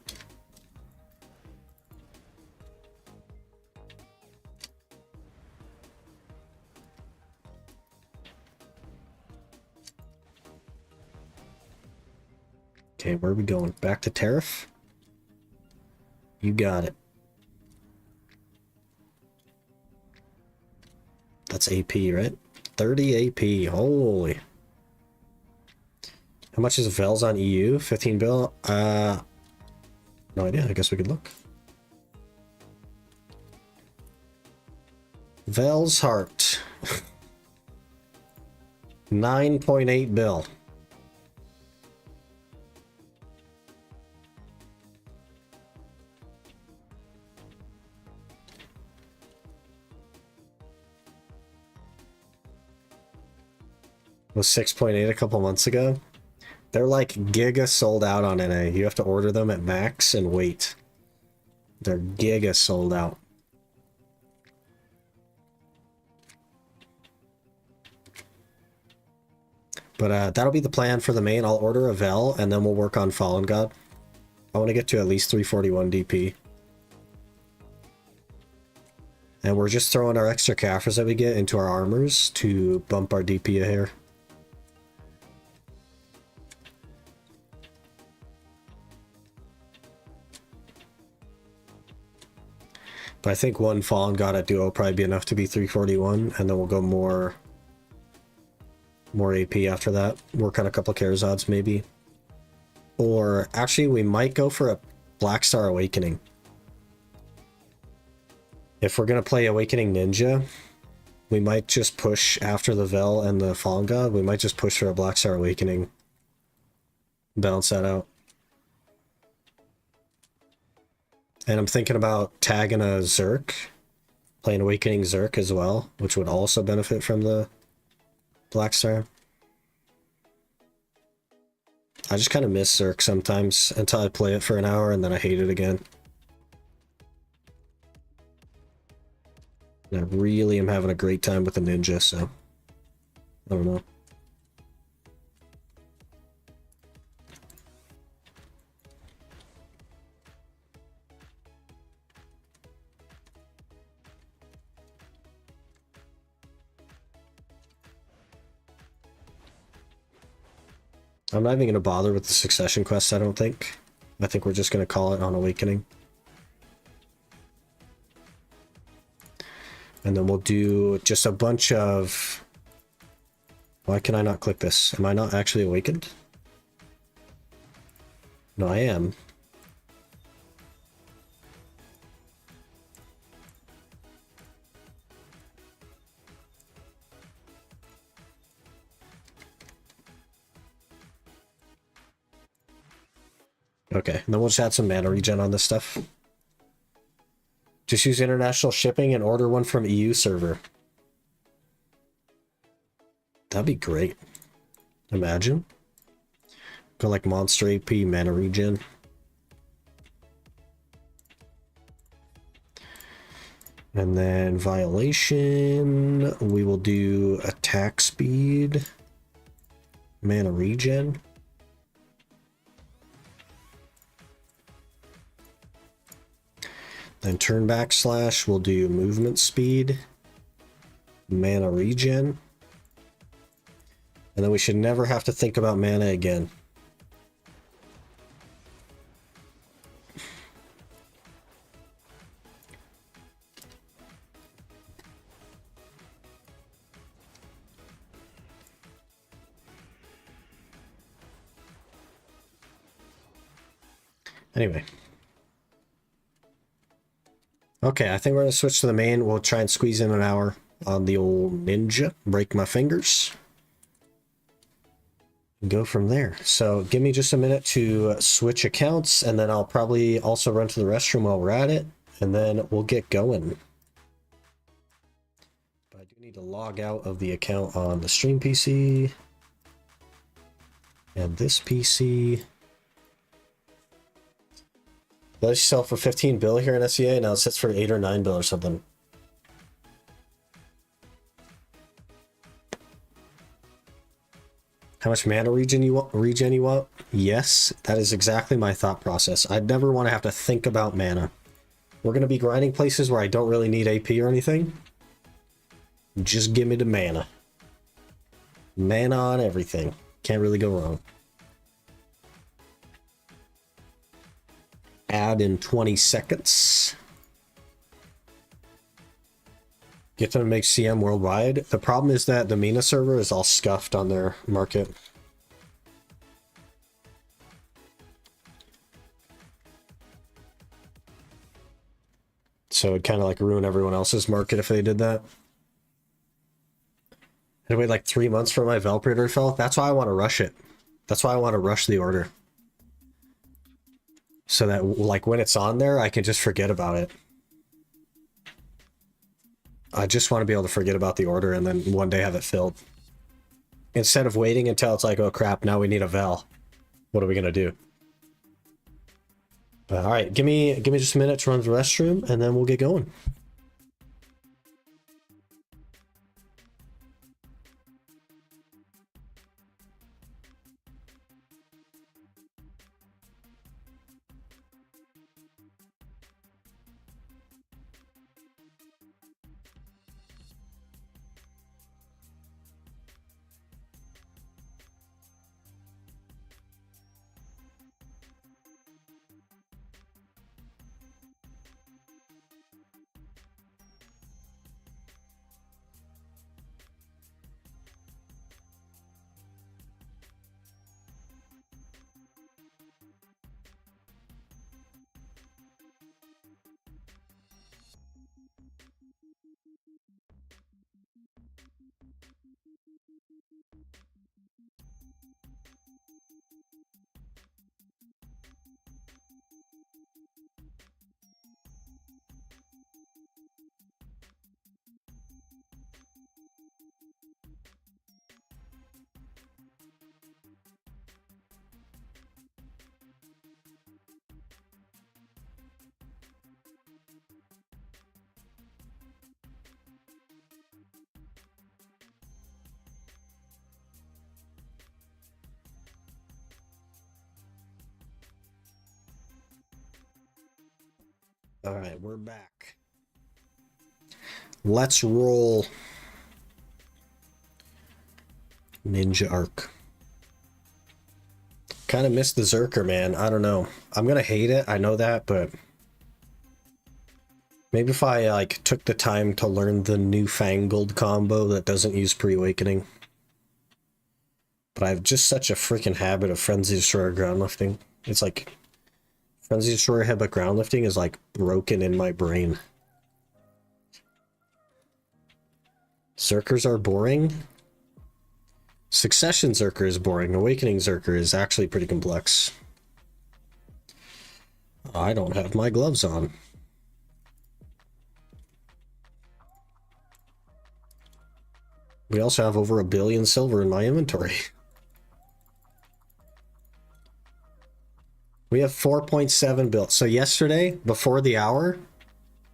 Okay, where are we going? Back to tariff? You got it. That's AP, right? 30 AP. Holy. How much is Vel's on EU? 15 bill? No idea. I guess we could look. Vel's Heart. 9.8 bill. Was 6.8 a couple months ago. They're like giga sold out on NA. You have to order them at max and wait. They're giga sold out. But that'll be the plan for the main. I'll order a Vel and then we'll work on Fallen God. I want to get to at least 341 DP. And we're just throwing our extra Kafirs that we get into our armors to bump our DP a hair. But I think one Fallen God at duo will probably be enough to be 341, and then we'll go more AP after that. Work on a couple Karazods maybe. Or actually we might go for a Black Star Awakening. If we're gonna play Awakening Ninja, we might just push after the Vel and the Fallen God. We might just push for a Black Star Awakening. Balance that out. And I'm thinking about tagging a Zerk, playing Awakening Zerk as well, which would also benefit from the Black Star. I just kind of miss Zerk sometimes until I play it for an hour and then I hate it again. And I really am having a great time with the Ninja, so I don't know. I'm not even going to bother with the Succession quest, I don't think. I think we're just going to call it on Awakening. And then we'll do just a bunch of... Why can I not click this? Am I not actually awakened? No, I am. Okay, and then we'll just add some mana regen on this stuff. Just use international shipping and order one from EU server. That'd be great. Imagine. Go like monster AP, mana regen. And then violation, we will do attack speed, mana regen. Then turn backslash, we'll do movement speed, mana regen. And then we should never have to think about mana again. Anyway. Okay, I think we're going to switch to the main. We'll try and squeeze in an hour on the old ninja. Break my fingers. Go from there. So give me just a minute to switch accounts, and then I'll probably also run to the restroom while we're at it, and then we'll get going. But I do need to log out of the account on the stream PC. And this PC. Let yourself for 15 bill here in SEA. Now it sits for 8 or 9 bill or something. How much mana regen you want? Yes, that is exactly my thought process. I'd never want to have to think about mana. We're going to be grinding places where I don't really need AP or anything. Just give me the mana. Mana on everything. Can't really go wrong. Add in 20 seconds. Get them to make CM worldwide. The problem is that the MENA server is all scuffed on their market. So it'd kind of like ruin everyone else's market if they did that. I wait like 3 months for my Velp to fill. That's why I want to rush it. That's why I want to rush the order. So that like when it's on there, I can just forget about it. I just want to be able to forget about the order and then one day have it filled. Instead of waiting until it's like, oh crap, now we need a Vel. What are we gonna do? All right, give me just a minute to run to the restroom and then we'll get going. All right, we're back. Let's roll. Ninja Arc. Kind of missed the Zerker, man. I don't know. I'm gonna hate it. I know that, but maybe if I like took the time to learn the newfangled combo that doesn't use pre-awakening. But I have just such a freaking habit of Frenzy Destroyer ground lifting. It's like Frenzy Destroyer head, but ground lifting is like broken in my brain. Zerkers are boring. Succession Zerker is boring. Awakening Zerker is actually pretty complex. I don't have my gloves on. We also have over 1 billion silver in my inventory. We have 4.7 bill. So yesterday, before the hour,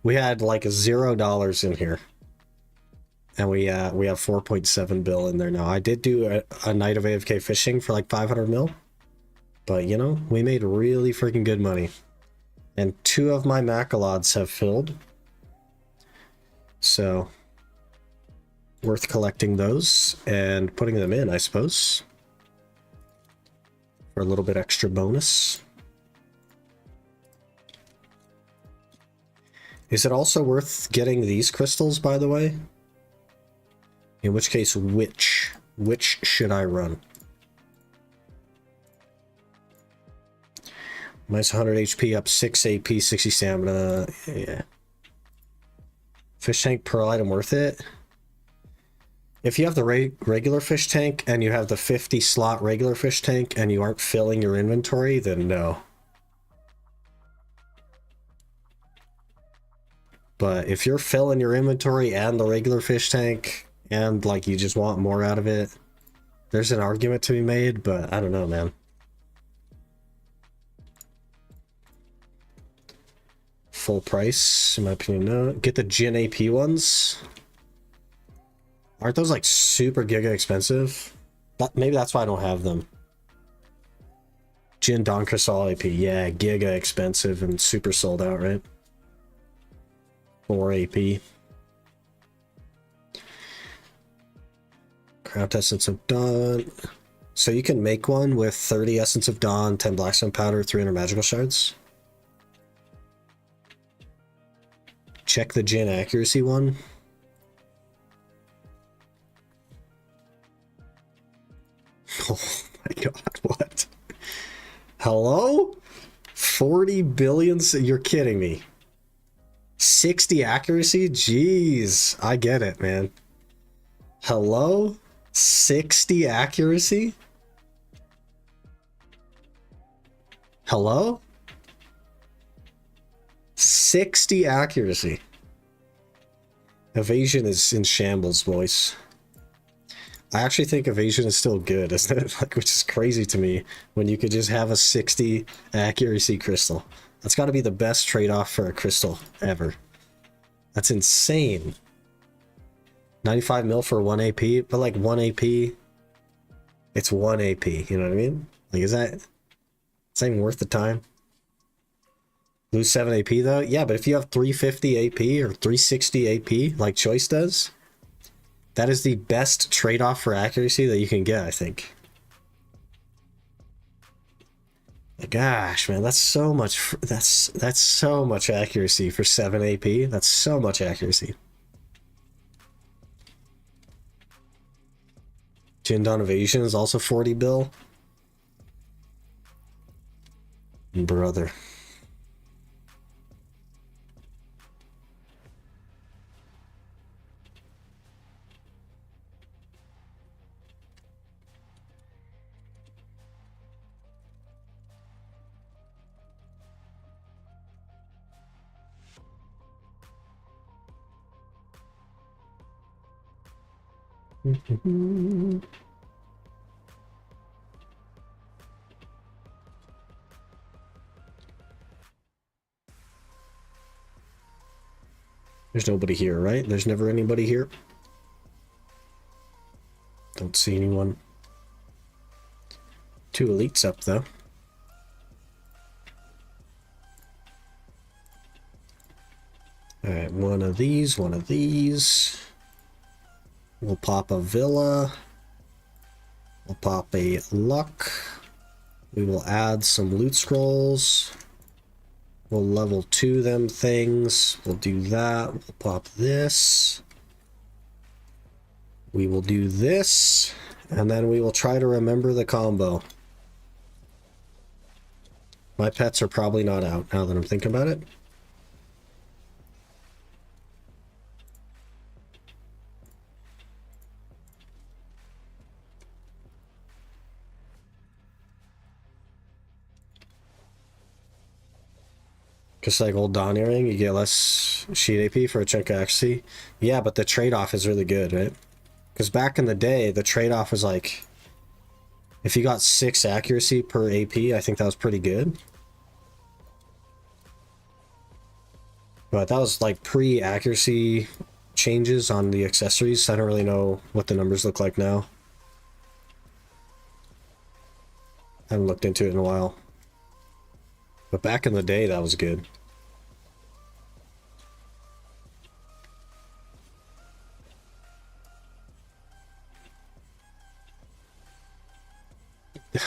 we had like $0 in here. And we have 4.7 bill in there now. I did do a night of AFK fishing for like 500 mil. But, you know, we made really freaking good money. And 2 of my Macalods have filled. So, worth collecting those and putting them in, I suppose. For a little bit extra bonus. Is it also worth getting these crystals, by the way? In which case, which should I run? Minus 100 HP, up 6 AP, 60 stamina. Yeah. Fish tank pearl item worth it? If you have the regular fish tank and you have the 50 slot regular fish tank and you aren't filling your inventory, then no. But if you're filling your inventory and the regular fish tank and like you just want more out of it, there's an argument to be made, but I don't know, man. Full price, in my opinion, no. Get the Jin AP ones. Aren't those like super giga expensive? Maybe that's why I don't have them. Jin Don Crystal AP, yeah, giga expensive and super sold out, right? 4 AP. Craft Essence of Dawn. So you can make one with 30 Essence of Dawn, 10 Blackstone Powder, 300 Magical Shards. Check the Jin accuracy one. Oh my god, what? Hello? 40 billion? You're kidding me. 60 accuracy? Jeez, I get it, man. Hello? 60 accuracy? Hello? 60 accuracy. Evasion is in shambles, boys. I actually think evasion is still good, isn't it? Like, which is crazy to me when you could just have a 60 accuracy crystal. That's got to be the best trade-off for a crystal ever. That's insane. 95 mil for 1 AP, but like 1 AP, it's 1 AP, you know what I mean? Like, is that even worth the time? Lose 7 AP though? Yeah, but if you have 350 AP or 360 AP, like Choice does, that is the best trade-off for accuracy that you can get, I think. Gosh, man, that's so much. That's so much accuracy for 7 AP. That's so much accuracy. Jindon Evasion is also 40 bill. Brother. There's nobody here, right? There's never anybody here. Don't see anyone. 2 elites up, though. Alright, one of these, one of these. We'll pop a Villa. We'll pop a Luck. We will add some loot scrolls. We'll level 2 them things. We'll do that. We'll pop this. We will do this. And then we will try to remember the combo. My pets are probably not out now that I'm thinking about it. Just like old Dawn Earring, you get less sheet AP for a chunk of accuracy. Yeah, but the trade-off is really good, right? Because back in the day, the trade-off was like, if you got 6 accuracy per AP, I think that was pretty good. But that was like pre-accuracy changes on the accessories. I don't really know what the numbers look like now. I haven't looked into it in a while. But back in the day, that was good.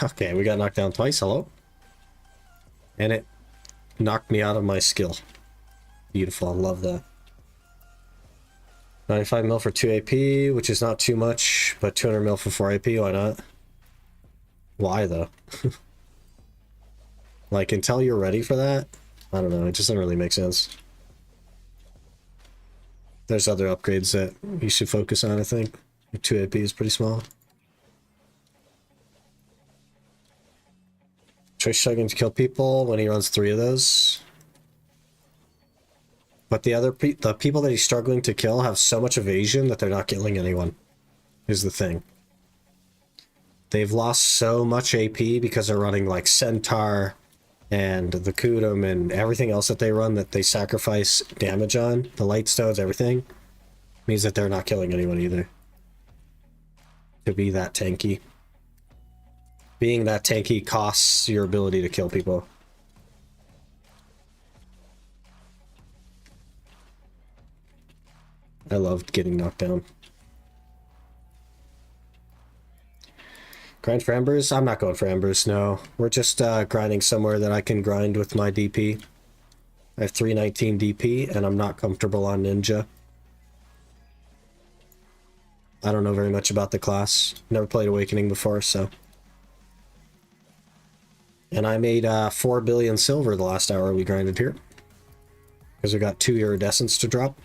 Okay, we got knocked down twice. Hello? And it knocked me out of my skill. Beautiful. I love that. 95 mil for 2 AP, which is not too much, but 200 mil for 4 AP. Why not? Why, though? Like, until you're ready for that? I don't know. It just doesn't really make sense. There's other upgrades that you should focus on, I think. 2 AP is pretty small. Choice chugging to kill people when he runs 3 of those. But the people that he's struggling to kill have so much evasion that they're not killing anyone, is the thing. They've lost so much AP because they're running like Centaur and the Kudum and everything else that they run that they sacrifice damage on. The light stones, everything. Means that they're not killing anyone either. To be that tanky. Being that tanky costs your ability to kill people. I loved getting knocked down. Grind for embers? I'm not going for embers, no. We're just grinding somewhere that I can grind with my DP. I have 319 DP, and I'm not comfortable on Ninja. I don't know very much about the class. Never played Awakening before, so... And I made 4 billion silver the last hour we grinded here. Because we got 2 iridescents to drop.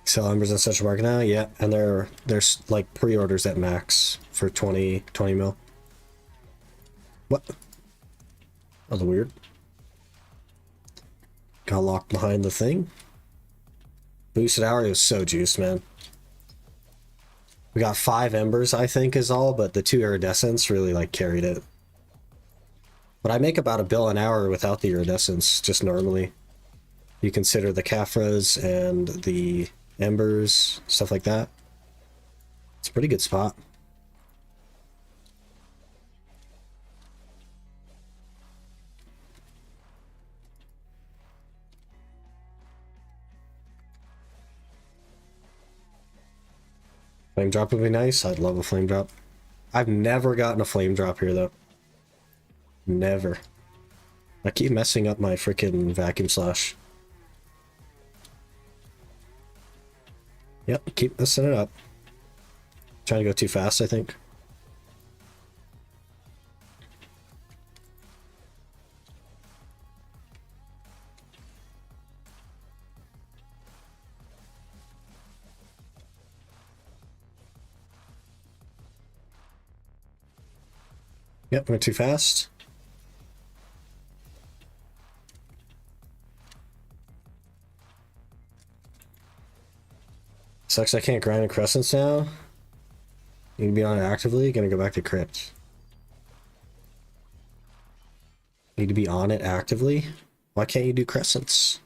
Sell embers on Central Market now? Yeah, and there's like pre-orders at max for 20 mil. What? That was weird. Got locked behind the thing. Boosted hour, it was so juiced, man. We got 5 embers, I think, is all, but the 2 iridescents really like carried it. But I make about $1 bill an hour without the iridescents, just normally. You consider the Caphras and the embers, stuff like that. It's a pretty good spot. Flame drop would be nice. I'd love a flame drop. I've never gotten a flame drop here, though. Never. I keep messing up my freaking vacuum slash. Yep, keep messing it up. Trying to go too fast, I think. Yep, went too fast. Sucks I can't grind in Crescents now. You can be on it actively. Gonna go back to Crypt. Need to be on it actively? Why can't you do Crescents?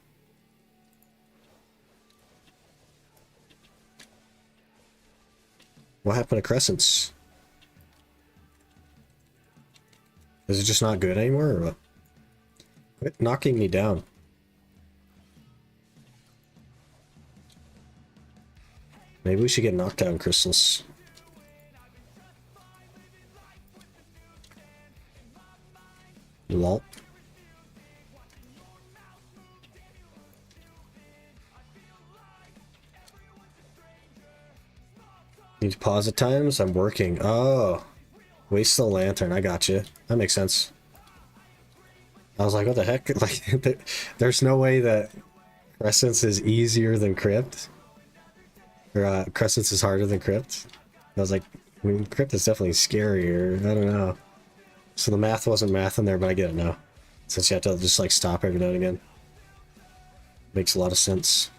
What happened to Crescents? Is it just not good anymore, or what? Quit knocking me down. Maybe we should get knockdown crystals. Lol. Need to pause at times? I'm working. Oh. Waste the lantern. I got you. That makes sense. I was like, what the heck? Like, there's no way that Crescents is easier than Crypt. Or Crescents is harder than Crypt. I was like, I mean, Crypt is definitely scarier. I don't know. So the math wasn't math in there, but I get it now. Since you have to just like stop every now and again. Makes a lot of sense.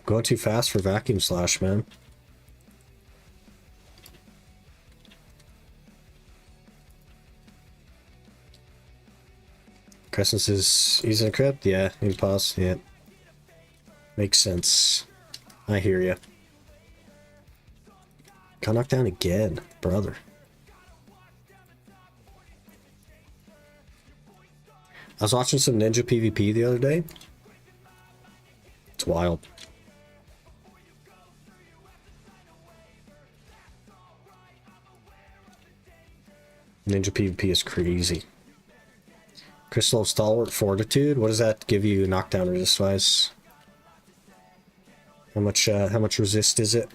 Going too fast for vacuum slash, man. Crescent is using crypt? Yeah, need pause. Yeah. Makes sense. I hear ya. Got knocked down again, brother. I was watching some Ninja PvP the other day. It's wild. Ninja PvP is crazy. Crystal of Stalwart Fortitude. What does that give you knockdown resist wise? How much resist is it?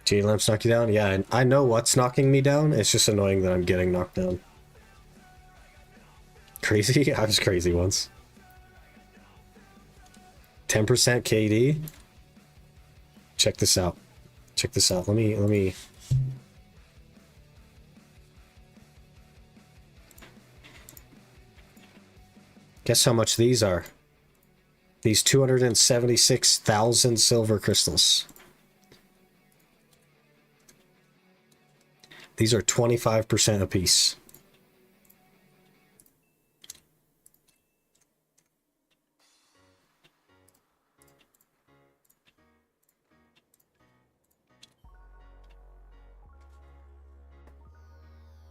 Jade Lamps knock you down? Yeah, and I know what's knocking me down. It's just annoying that I'm getting knocked down. Crazy? I was crazy once. 10% KD. Check this out. Check this out. Let me guess how much these are. These 276,000 silver crystals. These are 25% apiece.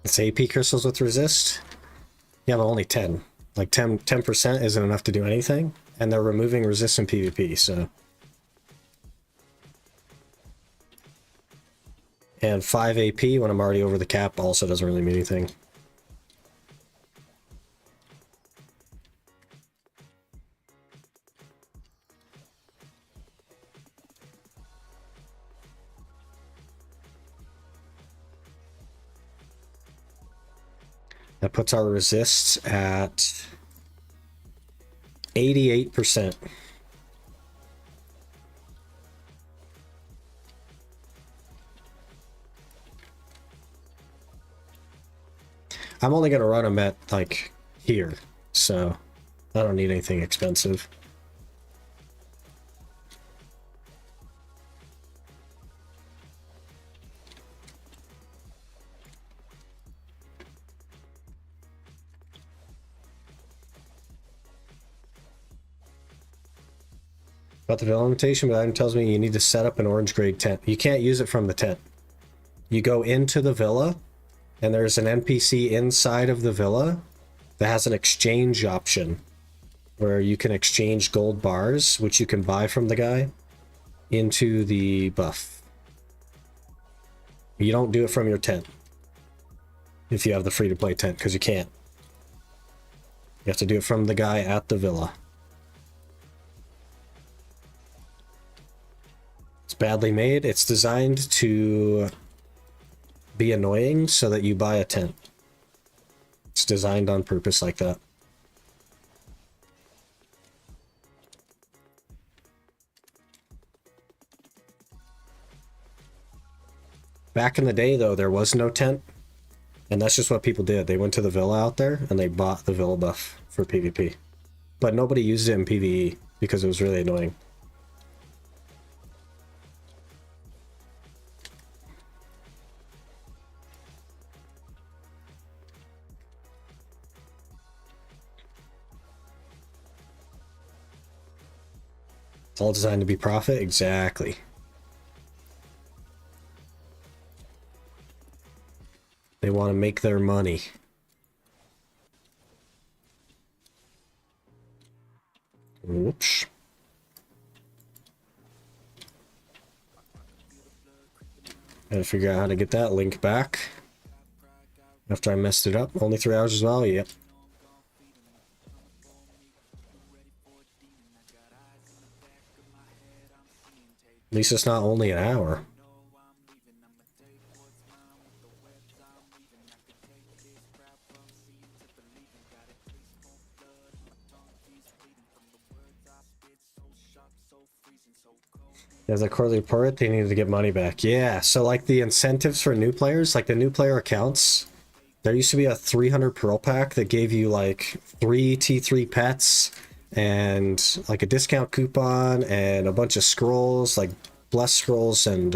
It's AP crystals with resist? Yeah, but only 10. Like 10% isn't enough to do anything, and they're removing resist in PvP, so. And 5 AP when I'm already over the cap also doesn't really mean anything. That puts our resists at 88%. I'm only going to run them at, like, here, so I don't need anything expensive. About the Villa limitation, but item tells me you need to set up an orange grade tent. You can't use it from the tent. You go into the villa, and there's an NPC inside of the villa that has an exchange option where you can exchange gold bars, which you can buy from the guy, into the buff. You don't do it from your tent if you have the free-to-play tent, because you can't. You have to do it from the guy at the villa. It's badly made. It's designed to be annoying so that you buy a tent. It's designed on purpose like that. Back in the day, though, there was no tent, and that's just what people did. They went to the villa out there, and they bought the villa buff for PvP. But nobody used it in PvE because it was really annoying. It's all designed to be profit? Exactly. They want to make their money. Whoops. Gotta figure out how to get that link back. After I messed it up. Only 3 hours as well? Yep. At least it's not only an hour. As a quarterly report, they needed to get money back. Yeah, so like the incentives for new players, like the new player accounts, There used to be a 300 pearl pack that gave you like 3 T3 pets and like a discount coupon and a bunch of scrolls, like blessed scrolls and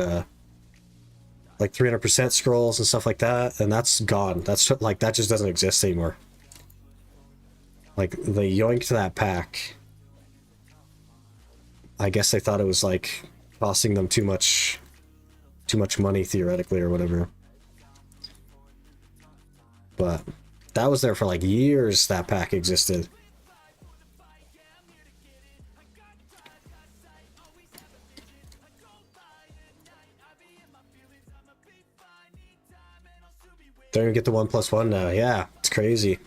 like 300% scrolls and stuff like that, and that's gone. That's like, that just doesn't exist anymore. Like, they yoinked that pack. I guess they thought it was like costing them too much money theoretically or whatever. But that was there for like years. That pack existed. They're gonna get the 1+1 now. Yeah, it's crazy.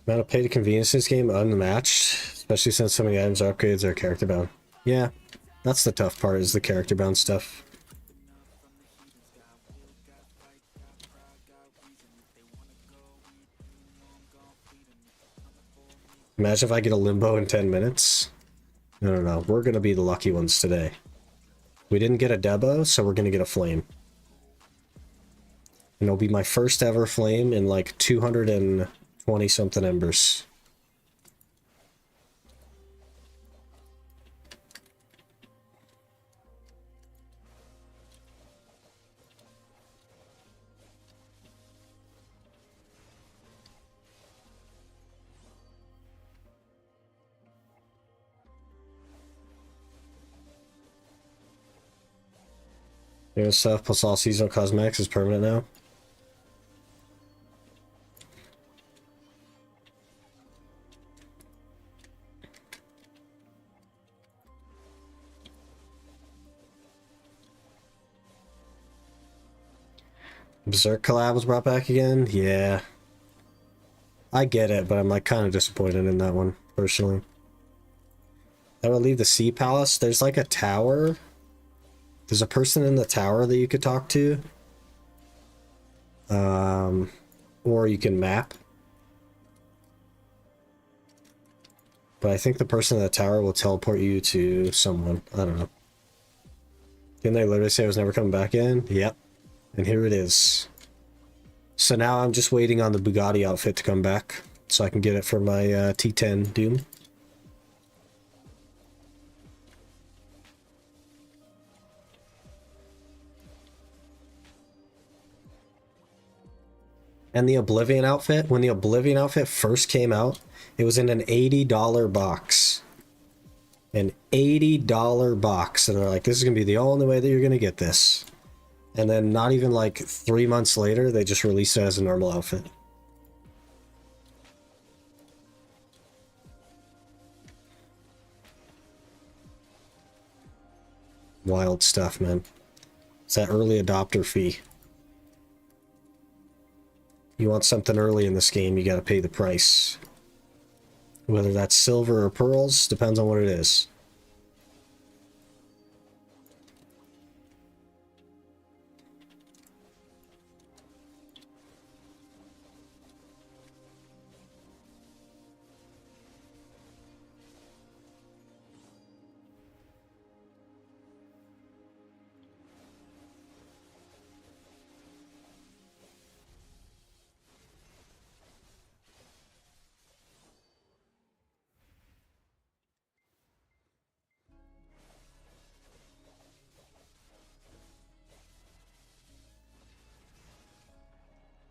Amount of pay to convenience in this game unmatched, especially since so many items or upgrades are character bound. Yeah, that's the tough part, is the character bound stuff. Imagine if I get a limbo in 10 minutes. I don't know. We're gonna be the lucky ones today. We didn't get a Debo, so we're gonna get a flame. And it'll be my first ever flame in like 220 something embers. New stuff plus all seasonal cosmetics is permanent now. Berserk collab was brought back again? Yeah. I get it, but I'm like kind of disappointed in that one, personally. I would leave the Sea Palace. There's like a tower. There's a person in the tower that you could talk to. Or you can map. But I think the person in the tower will teleport you to someone. I don't know. Didn't they literally say I was never coming back in? Yep. And here it is. So now I'm just waiting on the Bugatti outfit to come back, so I can get it for my T10 Doom. And the Oblivion outfit, when the Oblivion outfit first came out, it was in an $80 box. An $80 box. And they're like, this is going to be the only way that you're going to get this. And then not even like 3 months later, they just released it as a normal outfit. Wild stuff, man. It's that early adopter fee. You want something early in this game, you gotta pay the price. Whether that's silver or pearls, depends on what it is.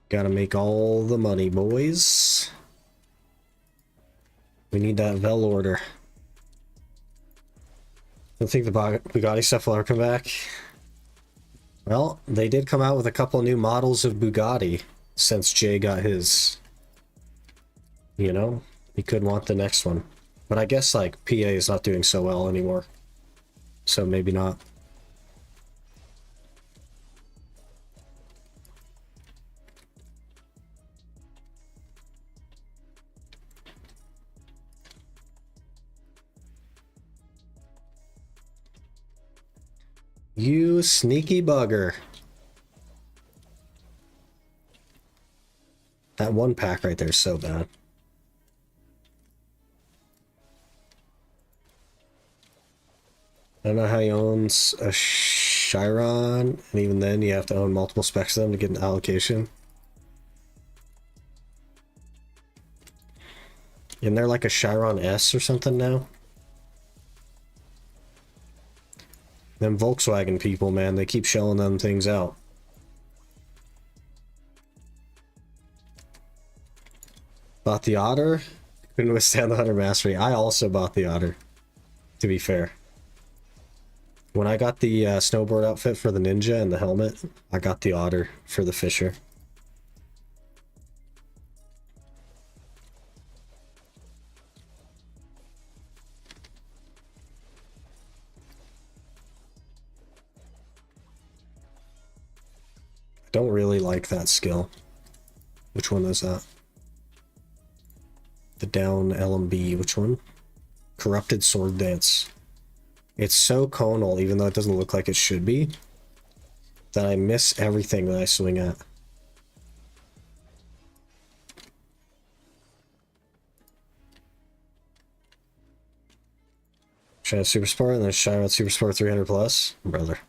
Gotta make all the money, boys. We need that Vel order. Don't think the Bugatti stuff will ever come back. Well, they did come out with a couple new models of Bugatti since Jay got his. You know, he could want the next one. But I guess, like, PA is not doing so well anymore. So maybe not. You sneaky bugger. That one pack right there is so bad. I don't know how he owns a Chiron, and even then you have to own multiple specs of them to get an allocation. Isn't there like a Chiron S or something now? Them Volkswagen people, man, they keep shelling them things out. Bought the Otter. Couldn't withstand the 100 Mastery. I also bought the Otter, to be fair. When I got the snowboard outfit for the Ninja and the helmet, I got the Otter for the Fisher. I don't really like that skill. Which one is that? The down LMB, which one? Corrupted Sword Dance. It's so conal, even though it doesn't look like it should be, that I miss everything that I swing at. Shout out Super Sport and then shout out Super Sport 300 Plus. Brother.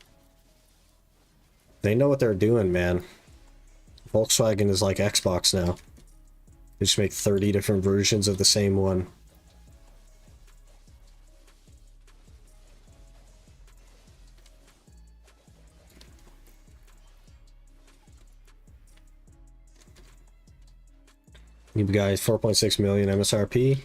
They know what they're doing, man. Volkswagen is like Xbox now. They just make 30 different versions of the same one. You guys, 4.6 million MSRP.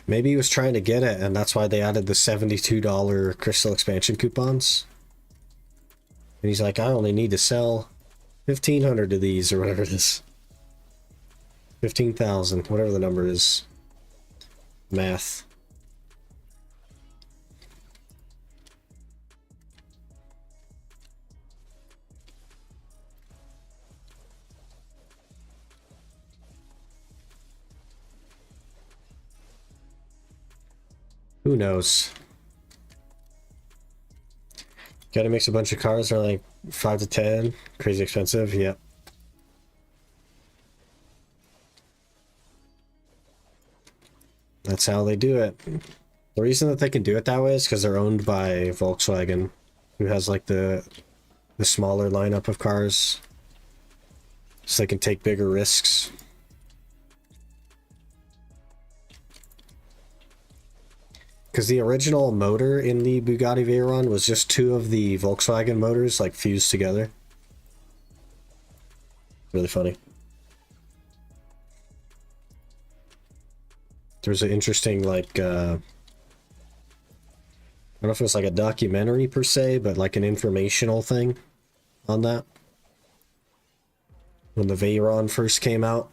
Maybe he was trying to get it, and that's why they added the $72 crystal expansion coupons. And he's like, I only need to sell 1,500 of these, or whatever it is. 15,000, whatever the number is. Math. Who knows? Gotta mix a bunch of cars, they're like 5 to 10. Crazy expensive, yep. That's how they do it. The reason that they can do it that way is because they're owned by Volkswagen, who has like the smaller lineup of cars. So they can take bigger risks. Because the original motor in the Bugatti Veyron was just two of the Volkswagen motors, like, fused together. Really funny. There's an interesting, like, I don't know if it was like a documentary per se, but like an informational thing on that. When the Veyron first came out.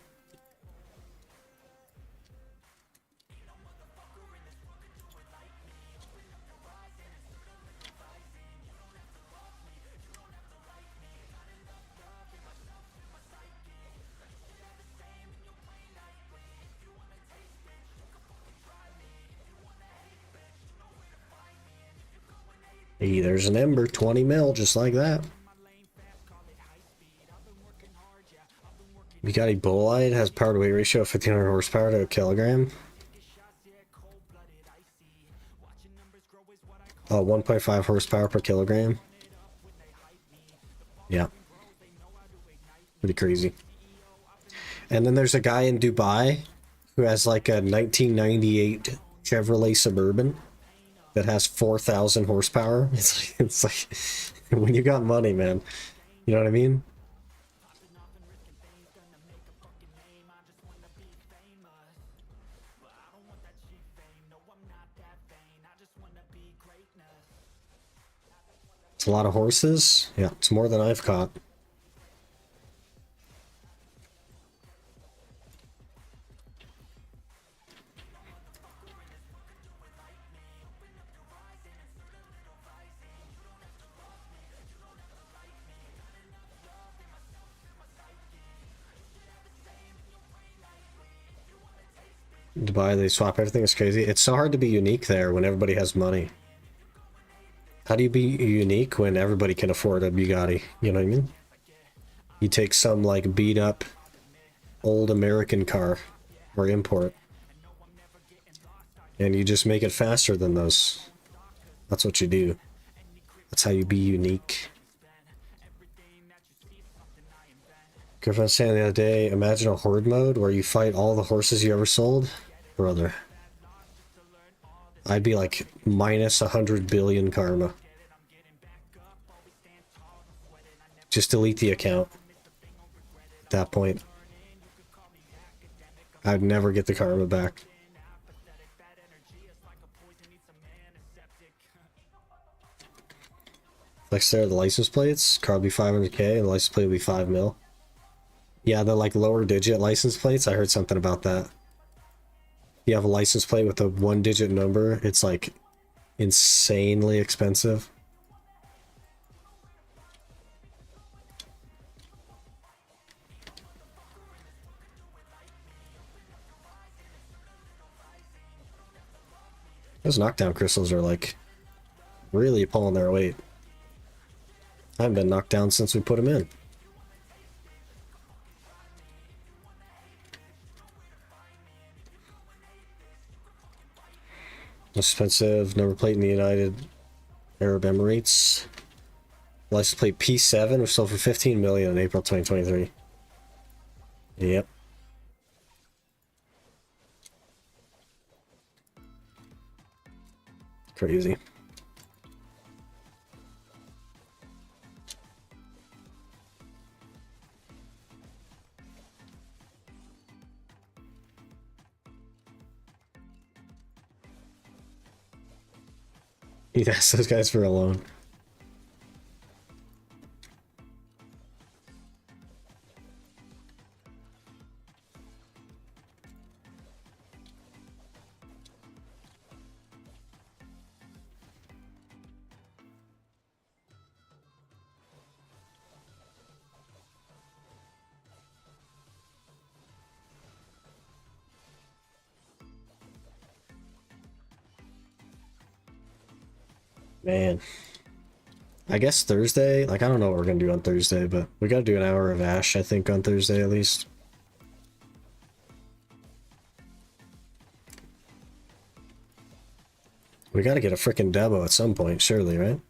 Hey, there's an Ember, 20 mil, just like that. Bugatti Bolide has power to weight ratio of 1,500 horsepower to a kilogram. 1.5 horsepower per kilogram. Yeah. Pretty crazy. And then there's a guy in Dubai who has like a 1998 Chevrolet Suburban that has 4,000 horsepower. It's like when you got money, man. You know what I mean? It's a lot of horses. Yeah, it's more than I've caught. Dubai, they swap everything. It's crazy. It's so hard to be unique there when everybody has money. How do you be unique when everybody can afford a Bugatti? You know what I mean? You take some like beat up old American car or import and you just make it faster than those. That's what you do. That's how you be unique. Girlfriend saying the other day, imagine a horde mode where you fight all the horses you ever sold. Brother. I'd be like minus 100 billion karma. Just delete the account. At that point. I'd never get the karma back. Next there, the license plates. Car will be 500k and the license plate will be 5 mil. Yeah, the like lower digit license plates. I heard something about that. You have a license plate with a 1-digit number. It's like insanely expensive. Those knockdown crystals are like really pulling their weight. I haven't been knocked down since we put them in. Expensive number plate in the United Arab Emirates. License plate P7 was sold for 15 million in April 2023. Yep. Crazy. He'd ask those guys for a loan. Man. I guess Thursday, like I don't know what we're gonna do on Thursday, but we gotta do an hour of Ash, I think, on Thursday at least. We gotta get a frickin' Debo at some point, surely, right?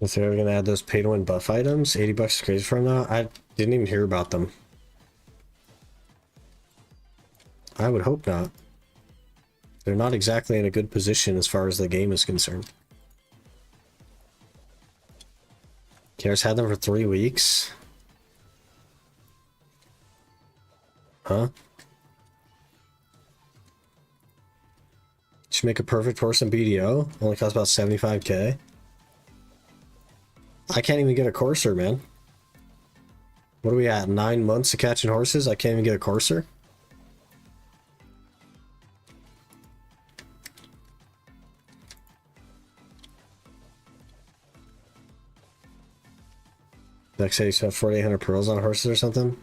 If they're ever gonna add those pay-to-win buff items, 80 bucks is crazy for them now. I didn't even hear about them. I would hope not. They're not exactly in a good position as far as the game is concerned. Karis had them for 3 weeks. Huh? Should make a perfect horse in BDO. Only costs about 75k. I can't even get a courser, man. What are we at? 9 months of catching horses? I can't even get a courser? Like say you spent 4,800 pearls on horses or something?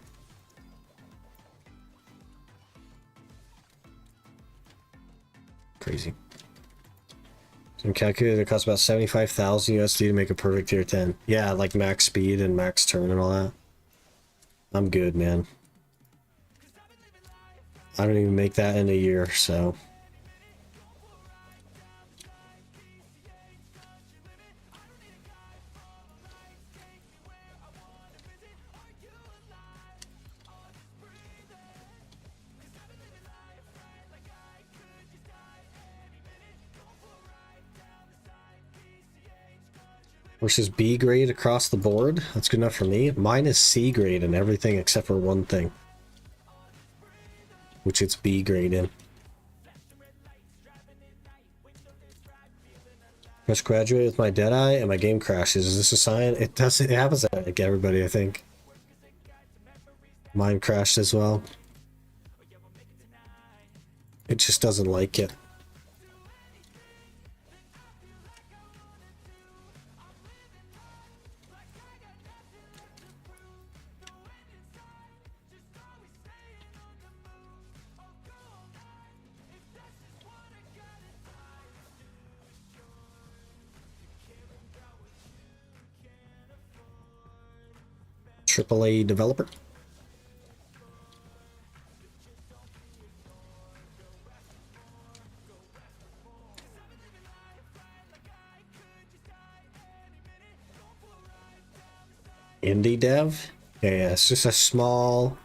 Crazy. Some calculator costs about 75,000 USD to make a perfect tier 10. Yeah, like max speed and max turn and all that. I'm good, man. I don't even make that in a year, so. Versus B grade across the board. That's good enough for me. Mine is C grade in everything except for one thing, which it's B grade in. Just graduated with my Deadeye and my game crashes. Is this a sign? It does. It happens to like everybody, I think. Mine crashed as well. It just doesn't like it. AAA developer. Indie dev? Yeah, it's just a small,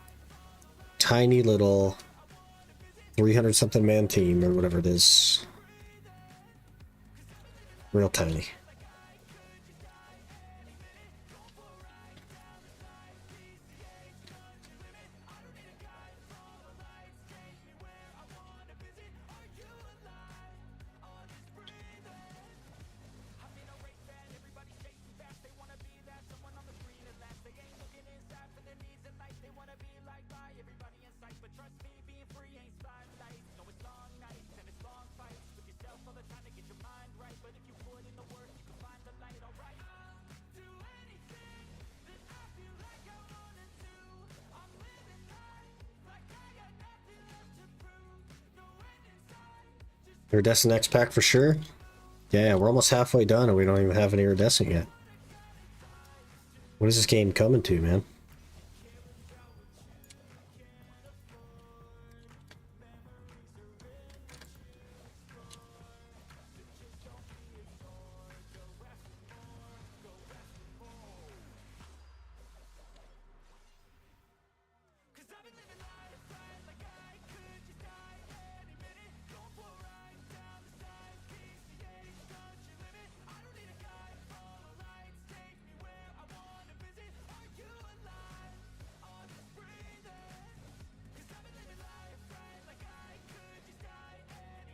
tiny little 300 something man team or whatever it is. Real tiny. Iridescent X pack for sure. Yeah, we're almost halfway done and we don't even have an iridescent yet. What is this game coming to, man?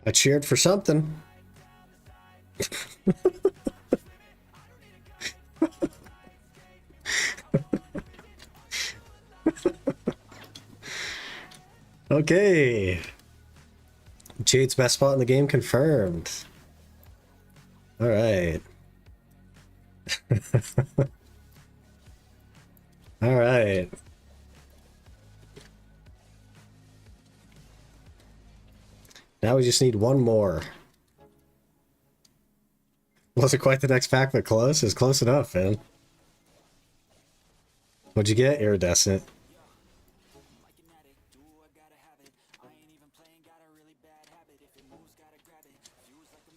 I cheered for something. Okay. Jade's best spot in the game confirmed. All right. All right. Now we just need one more. Wasn't quite the next pack, but close. It's close enough, man. What'd you get? Iridescent.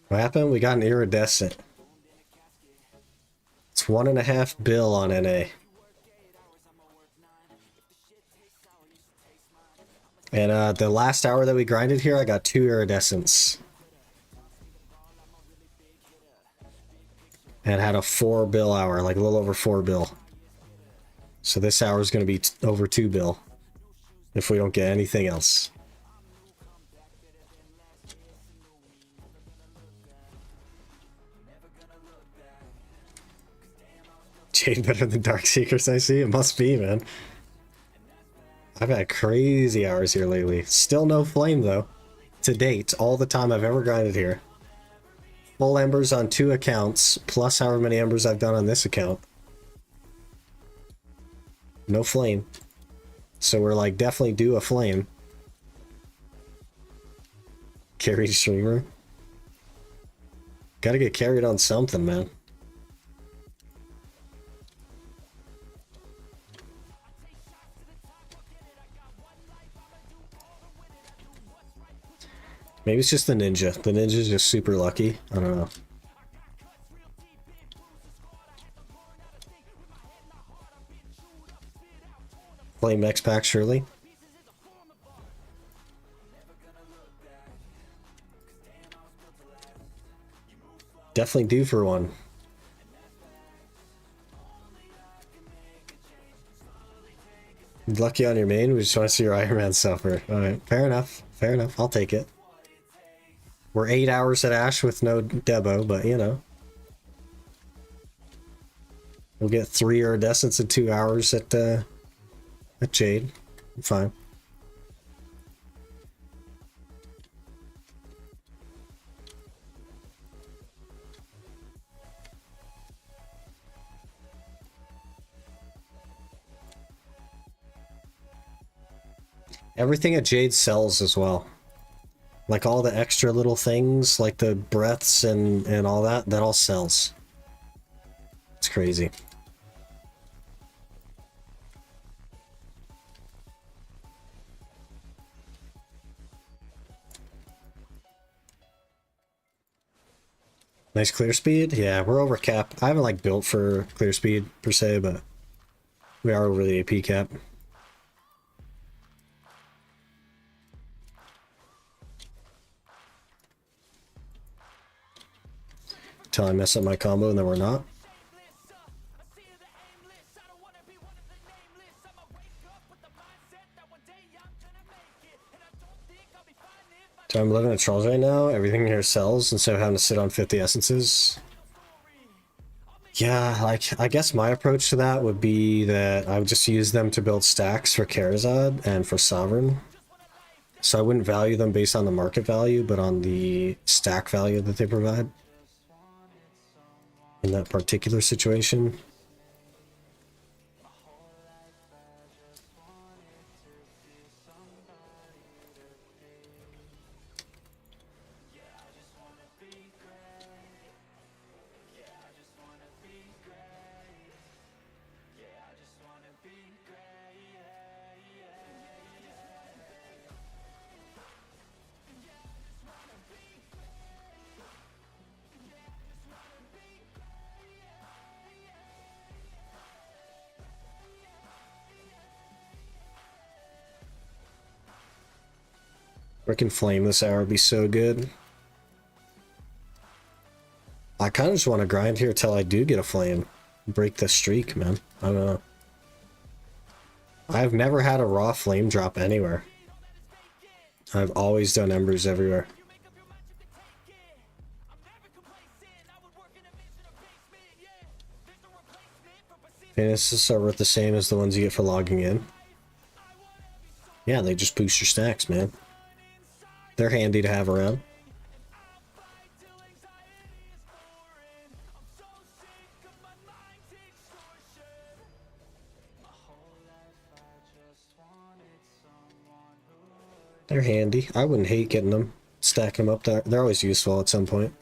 What happened? We got an iridescent. It's 1.5 bill on NA. And the last hour that we grinded here, I got 2 iridescents. And had a 4 bill hour, like a little over 4 bill. So this hour is going to be over 2 bill. If we don't get anything else. Jade better than Dark Seekers, I see. It must be, man. I've had crazy hours here lately. Still no flame, though. To date, all the time I've ever grinded here. Full embers on 2 accounts, plus however many embers I've done on this account. No flame. So we're like, definitely due a flame. Carry streamer. Gotta get carried on something, man. Maybe it's just the ninja. The ninja's just super lucky. I don't know. Flame X pack, surely. Definitely due for one. Lucky on your main. We just want to see your Ironman suffer. Alright, fair enough. Fair enough. I'll take it. We're 8 hours at Ash with no Debo, but you know. We'll get 3 iridescents in 2 hours at Jade. I'm fine. Everything at Jade sells as well. Like all the extra little things, like the breaths and all that, that all sells. It's crazy. Nice clear speed. Yeah, we're over cap. I haven't like built for clear speed per se, but we are over the AP cap. Till I mess up my combo and then we're not. So I'm living at Charles right now. Everything here sells instead of having to sit on 50 essences. Yeah, like, I guess my approach to that would be that I would just use them to build stacks for Karazad and for Sovereign. So I wouldn't value them based on the market value, but on the stack value that they provide in that particular situation. Frickin' flame this hour would be so good. I kind of just want to grind here till I do get a flame. Break the streak, man. I don't know. I've never had a raw flame drop anywhere. I've always done embers everywhere. Penises are worth the same as the ones you get for logging in. Yeah, they just boost your stacks, man. They're handy to have around. They're handy. I wouldn't hate getting them, stacking them up. They're always useful at some point.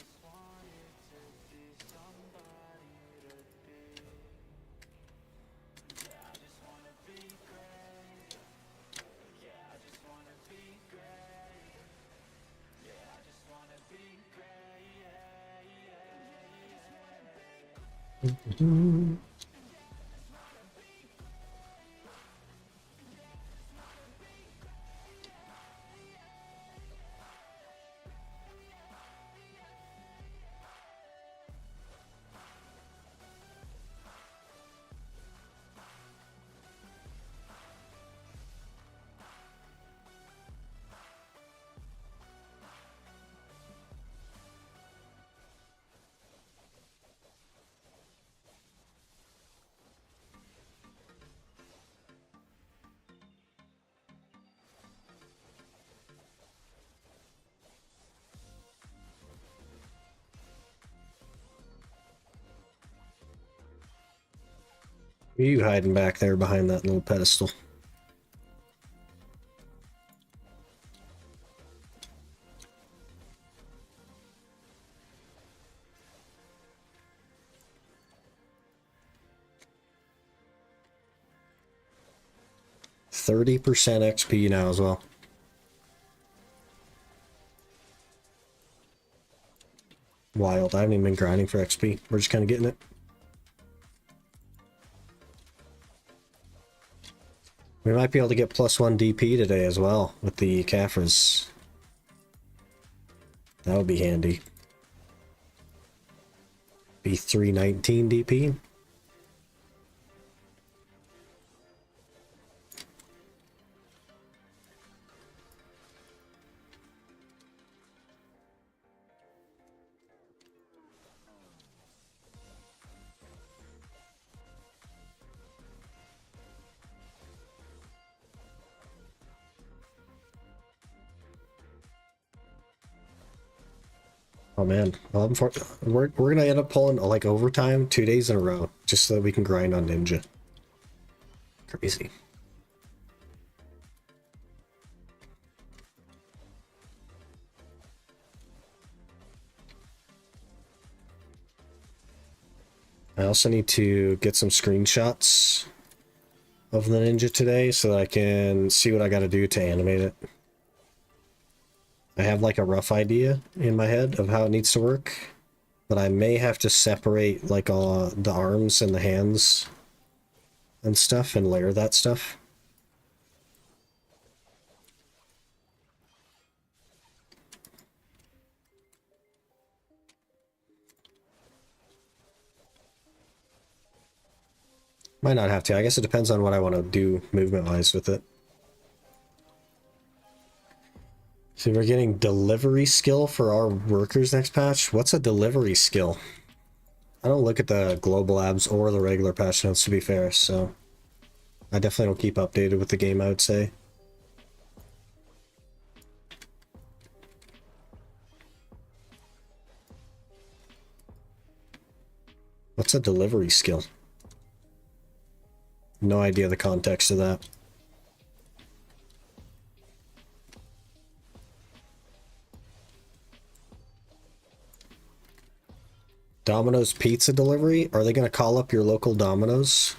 You hiding back there behind that little pedestal. %30 XP now as well. Wild. I haven't even been grinding for XP. We're just kind of getting it. We might be able to get +1 DP today as well with the Caphras. That would be handy. Be 319 DP. Oh man, we're gonna end up pulling like overtime 2 days in a row just so that we can grind on Ninja. Crazy. I also need to get some screenshots of the Ninja today so that I can see what I gotta do to animate it. I have like a rough idea in my head of how it needs to work. But I may have to separate like all the arms and the hands and stuff and layer that stuff. Might not have to. I guess it depends on what I want to do movement-wise with it. So we're getting delivery skill for our workers next patch. What's a delivery skill? I don't look at the global abs or the regular patch notes, to be fair, so I definitely don't keep updated with the game, I would say. What's a delivery skill? No idea the context of that. Domino's pizza delivery? Are they going to call up your local Domino's?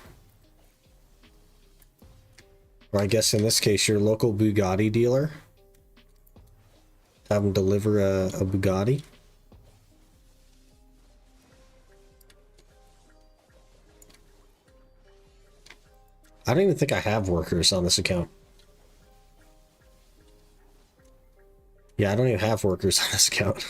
Or I guess in this case, your local Bugatti dealer? Have them deliver a Bugatti? I don't even think I have workers on this account. Yeah, I don't even have workers on this account.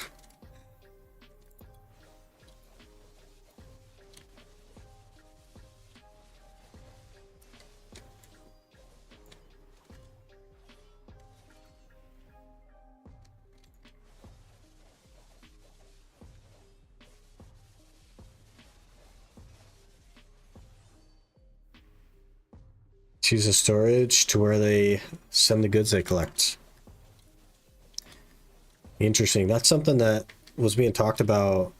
Choose a storage to where they send the goods they collect. Interesting. That's something that was being talked about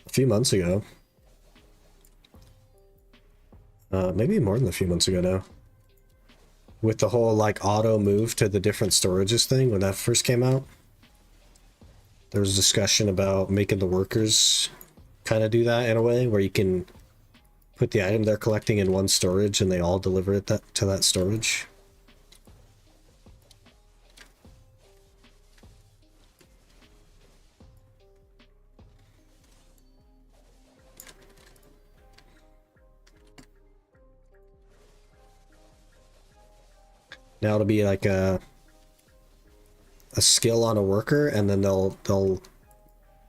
a few months ago. Maybe more than a few months ago now. With the whole like auto move to the different storages thing when that first came out. There was discussion about making the workers kind of do that in a way where you can put the item they're collecting in one storage and they all deliver it to that storage. Now it'll be like a skill on a worker, and then they'll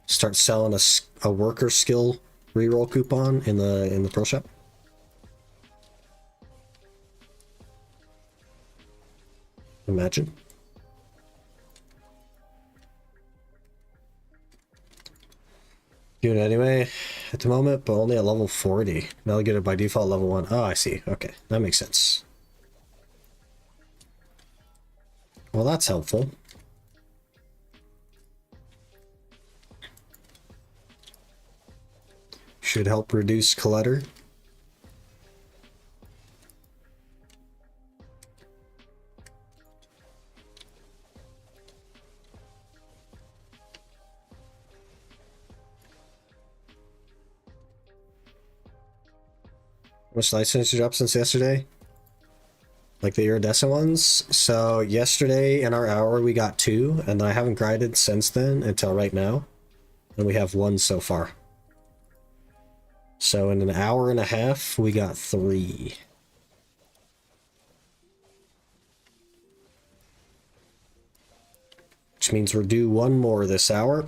start selling a worker skill reroll coupon in the pro shop. Imagine. Doing it anyway at the moment, but only at level 40. Now I'll get it by default level 1. Oh, I see. Okay, that makes sense. Well, that's helpful. Should help reduce clutter. How much license you dropped since yesterday? Like the iridescent ones? So yesterday in our hour we got 2, and I haven't grinded since then until right now. And we have 1 so far. So in an hour and a half, we got 3. Which means we're due 1 more this hour.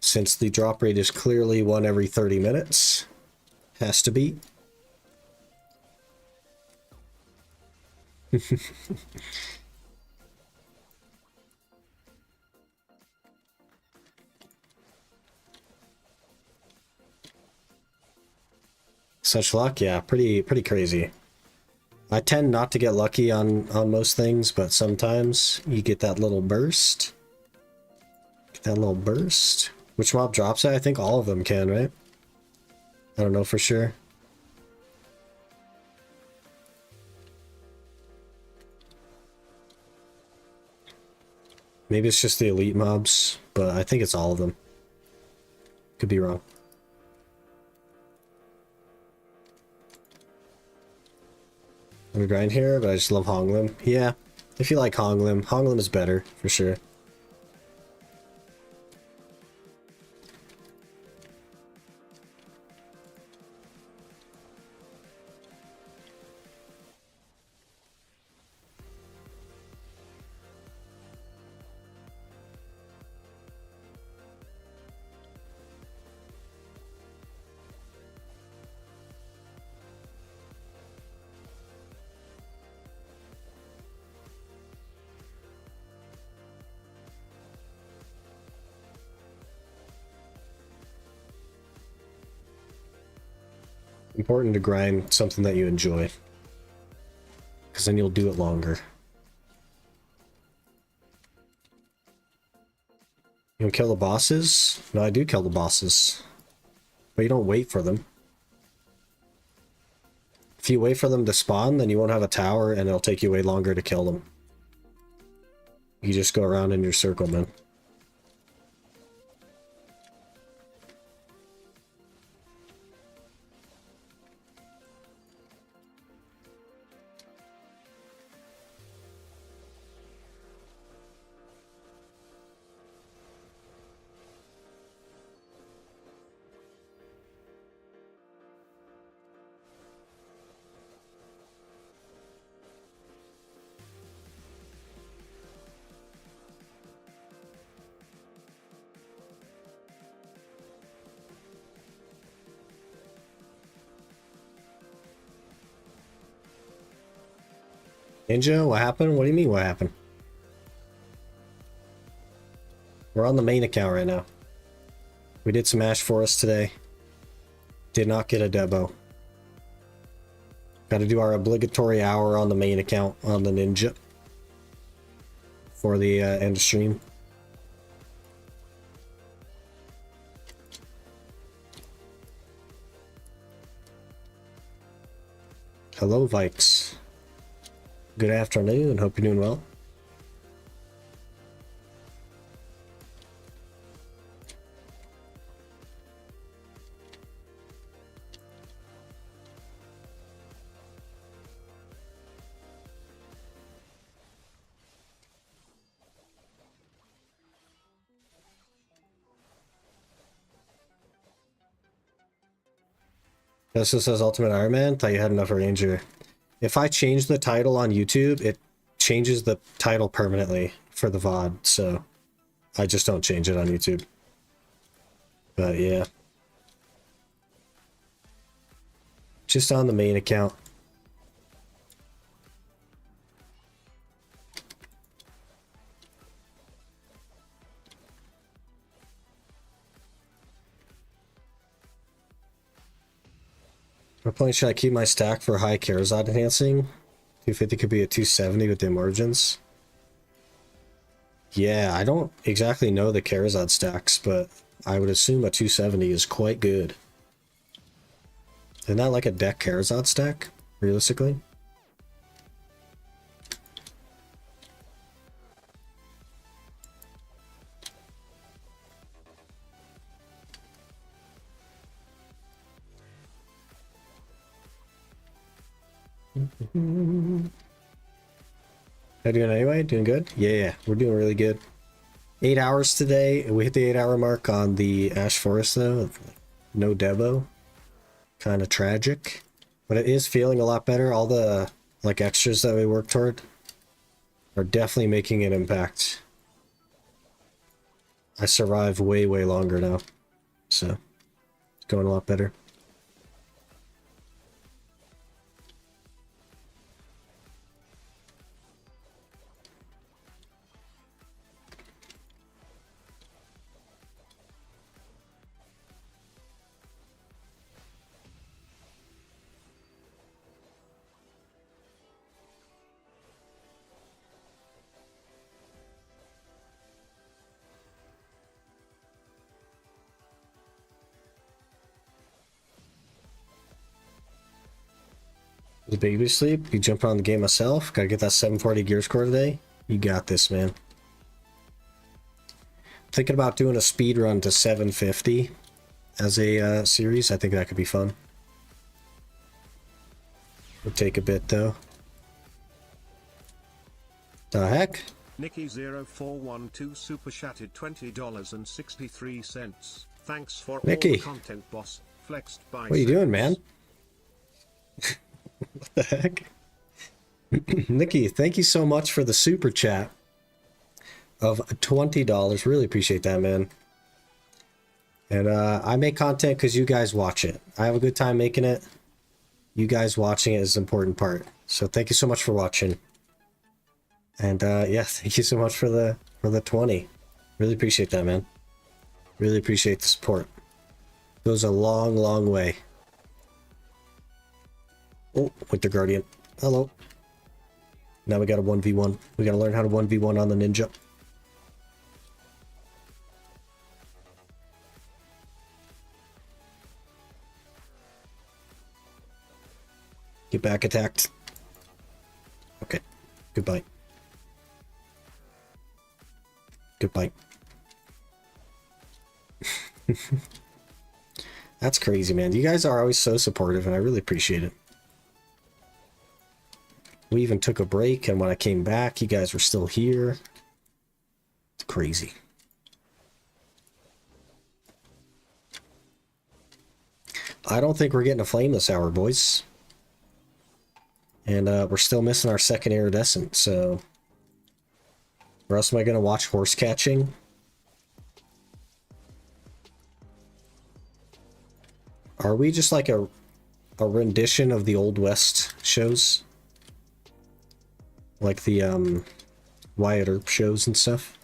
Since the drop rate is clearly 1 every 30 minutes. Has to be. Such luck? Yeah, pretty crazy. I tend not to get lucky on most things, but sometimes you get that little burst. Get that little burst. Which mob drops it? I think all of them can, right? I don't know for sure. Maybe it's just the elite mobs, but I think it's all of them. Could be wrong. I'm gonna grind here, but I just love Honglim. Yeah, if you like Honglim, Honglim is better, for sure. Important to grind something that you enjoy, because then you'll do it longer. You don't kill the bosses? No, I do kill the bosses. But you don't wait for them. If you wait for them to spawn, then you won't have a tower and it'll take you way longer to kill them. You just go around in your circle, man. Ninja, what happened? What do you mean, what happened? We're on the main account right now. We did some Ash Forest today. Did not get a Debo. Got to do our obligatory hour on the main account on the Ninja for the end of stream. Hello, Vikes. Good afternoon. Hope you're doing well. This says Ultimate Ironman. Thought you had enough Ranger. If I change the title on YouTube, it changes the title permanently for the VOD, so I just don't change it on YouTube. But yeah. Just on the main account. What point should I keep my stack for high Charizard enhancing? 250 could be a 270 with the emergence. Yeah, I don't exactly know the Charizard stacks, but I would assume a 270 is quite good. Isn't that like a deck Charizard stack, realistically? How you doing anyway? Doing good? Yeah, we're doing really good. 8 hours today. We hit the 8-hour mark on the Ash Forest though. No Debo. Kind of tragic. But it is feeling a lot better. All the like extras that we worked toward are definitely making an impact. I survive way longer now. So it's going a lot better. The baby sleep. You jumping on the game myself. Gotta get that 740 gear score today. You got this, man. Thinking about doing a speed run to 750 as a series. I think that could be fun. It'll take a bit though. The heck? Nikki0412 super chatted $20.63. Thanks for Nikki. all the content, boss. Flexed by. What are you doing, man? What the heck? Nikki, thank you so much for the super chat of $20. Really appreciate that, man. And I make content because you guys watch it. I have a good time making it. You guys watching it is an important part. So thank you so much for watching. And yeah, thank you so much for the 20. Really appreciate that, man. Really appreciate the support. Goes a long way. Oh, Winter Guardian. Hello. Now we got a 1v1. We gotta learn how to 1v1 on the ninja. Get back attacked. Okay. Goodbye. Goodbye. That's crazy, man. You guys are always so supportive, and I really appreciate it. We even took a break, and when I came back, you guys were still here. It's crazy. I don't think we're getting a flame this hour, boys. And we're still missing our second iridescent, so... Or else am I going to watch horse catching? Are we just like a rendition of the Old West shows? Like the Wyatt Earp shows and stuff?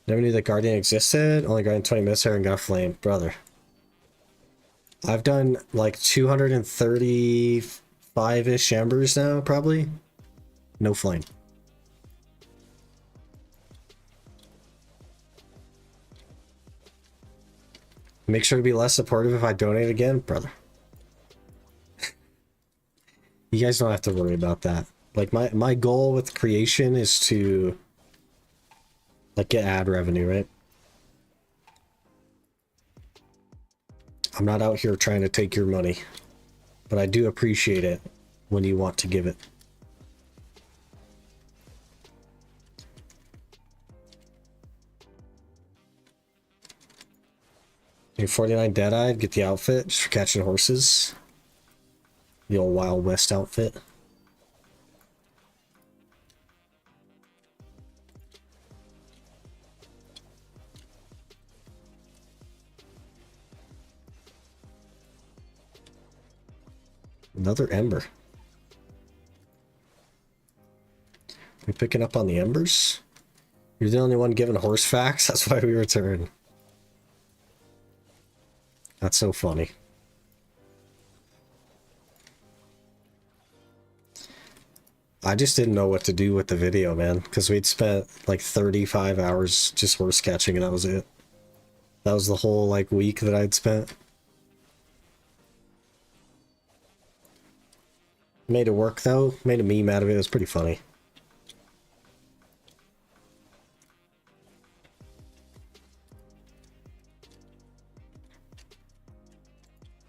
Never knew that Guardian existed. Only got in 20 minutes here and got a flame. Brother. I've done like 235-ish embers now, probably. No flame. Make sure to be less supportive if I donate again, brother. You guys don't have to worry about that. Like my goal with creation is to like get ad revenue, right? I'm not out here trying to take your money, but I do appreciate it when you want to give it. You're 49 Dead-Eyed, get the outfit just for catching horses. The old Wild West outfit. Another ember. We picking up on the embers? You're the only one giving horse facts? That's why we return. That's so funny. I just didn't know what to do with the video, man, because we'd spent like 35 hours just horse catching and that was it. That was the whole like week that I'd spent. Made it work though, made a meme out of it, it was pretty funny.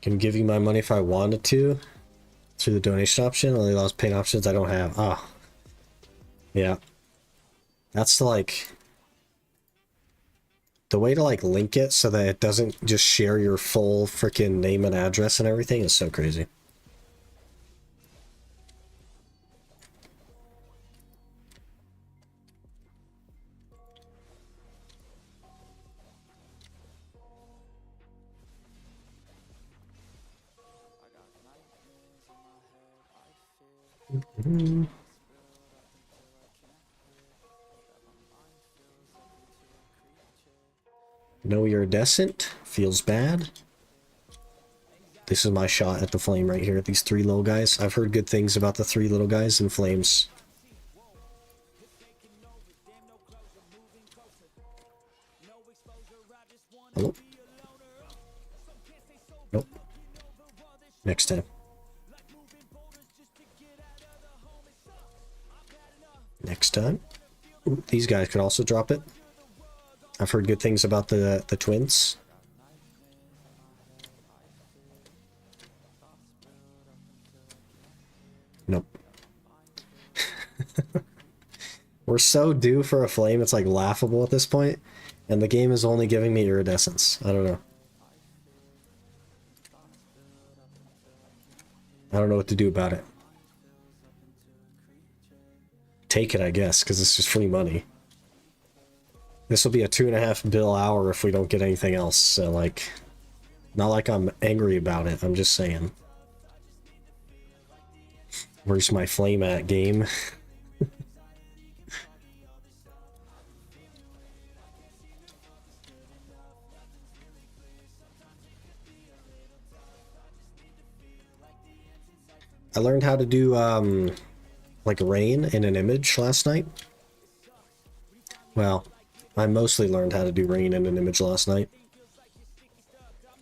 Can give you my money if I wanted to through the donation option. Only allows paying options I don't have. Ah, yeah. That's like the way to like link it so that it doesn't just share your full freaking name and address and everything is so crazy. No iridescent. Feels bad. This is my shot at the flame right here. These three little guys. I've heard good things about the three little guys in flames. Hello? Nope. Next time. Next time. Ooh, these guys could also drop it. I've heard good things about the twins. Nope. We're so due for a flame, it's like laughable at this point. And the game is only giving me iridescence. I don't know. I don't know what to do about it. Take it, I guess, because it's just free money. This will be a 2.5 bill hour if we don't get anything else, so like, not like I'm angry about it, I'm just saying. Where's my flame at, game? I learned how to do like rain in an image last night. Well, I mostly learned how to do rain in an image last night.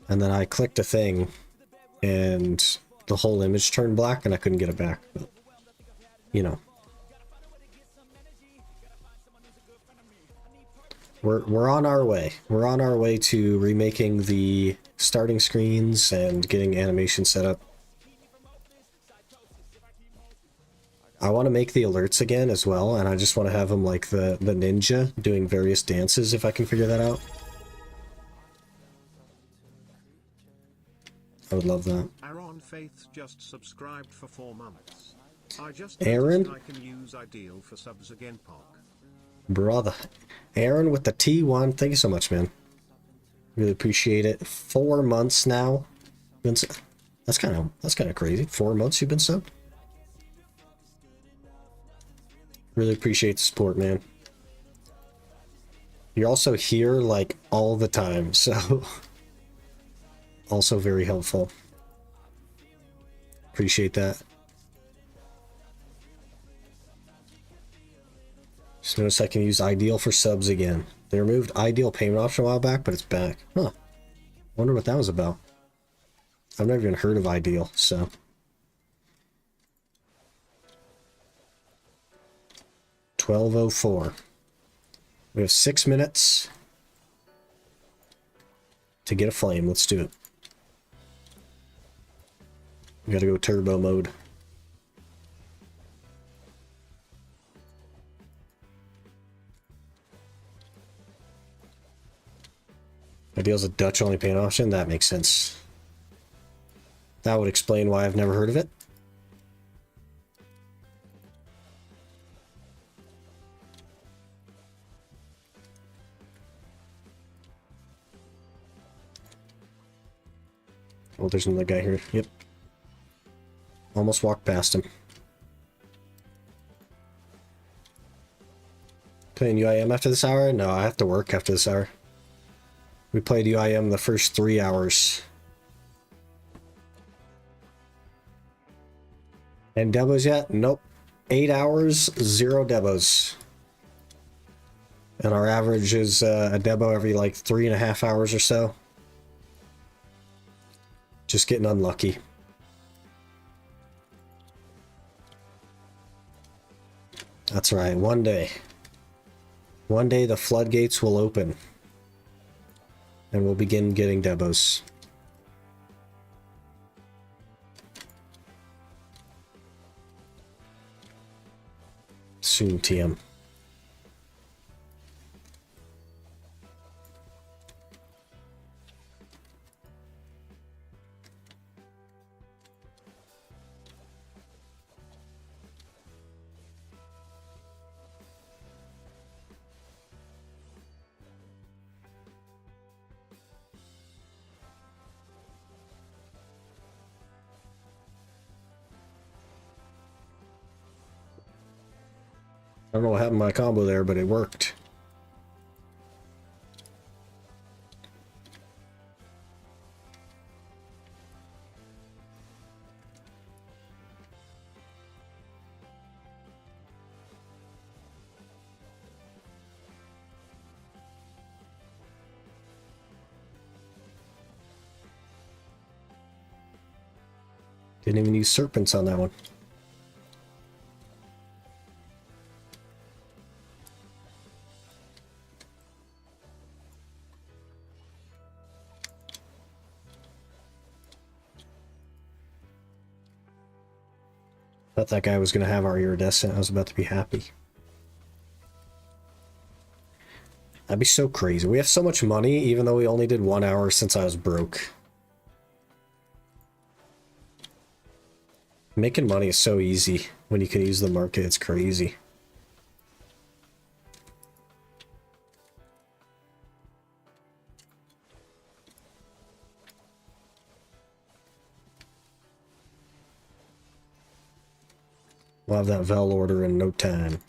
And then I clicked a thing and the whole image turned black and I couldn't get it back. But, you know. We're on our way. We're on our way to remaking the starting screens and getting animation set up. I want to make the alerts again as well, and I just want to have them like the ninja doing various dances if I can figure that out. I would love that. Aaron Faith just subscribed for 4 months. I just Aaron? noticed I can use Ideal for subs again, Park. Brother. Aaron with the T1. Thank you so much, man. Really appreciate it. 4 months now. That's kind of crazy. 4 months you've been subbed? Really appreciate the support, man. You're also here like all the time, so also very helpful. Appreciate that. Just notice I can use Ideal for subs again. They removed Ideal payment option a while back, but it's back. Huh. Wonder what that was about. I've never even heard of Ideal, so. $12:04. We have 6 minutes to get a flame. Let's do it. We gotta go turbo mode. Ideal's a Dutch only payment option? That makes sense. That would explain why I've never heard of it. Oh, there's another guy here. Yep. Almost walked past him. Playing UIM after this hour? No, I have to work after this hour. We played UIM the first 3 hours. And Debos yet? Nope. 8 hours, 0 Debos. And our average is a Debo every like 3.5 hours or so. Just getting unlucky. That's right, one day. One day the floodgates will open. And we'll begin getting Debos. Soon, TM. I don't know what happened to my combo there, but it worked. Didn't even use serpents on that one. Thought that guy was going to have our iridescent. I was about to be happy. That'd be so crazy. We have so much money, even though we only did 1 hour since I was broke. Making money is so easy when you can use the market. It's crazy. We'll have that Vel order in no time.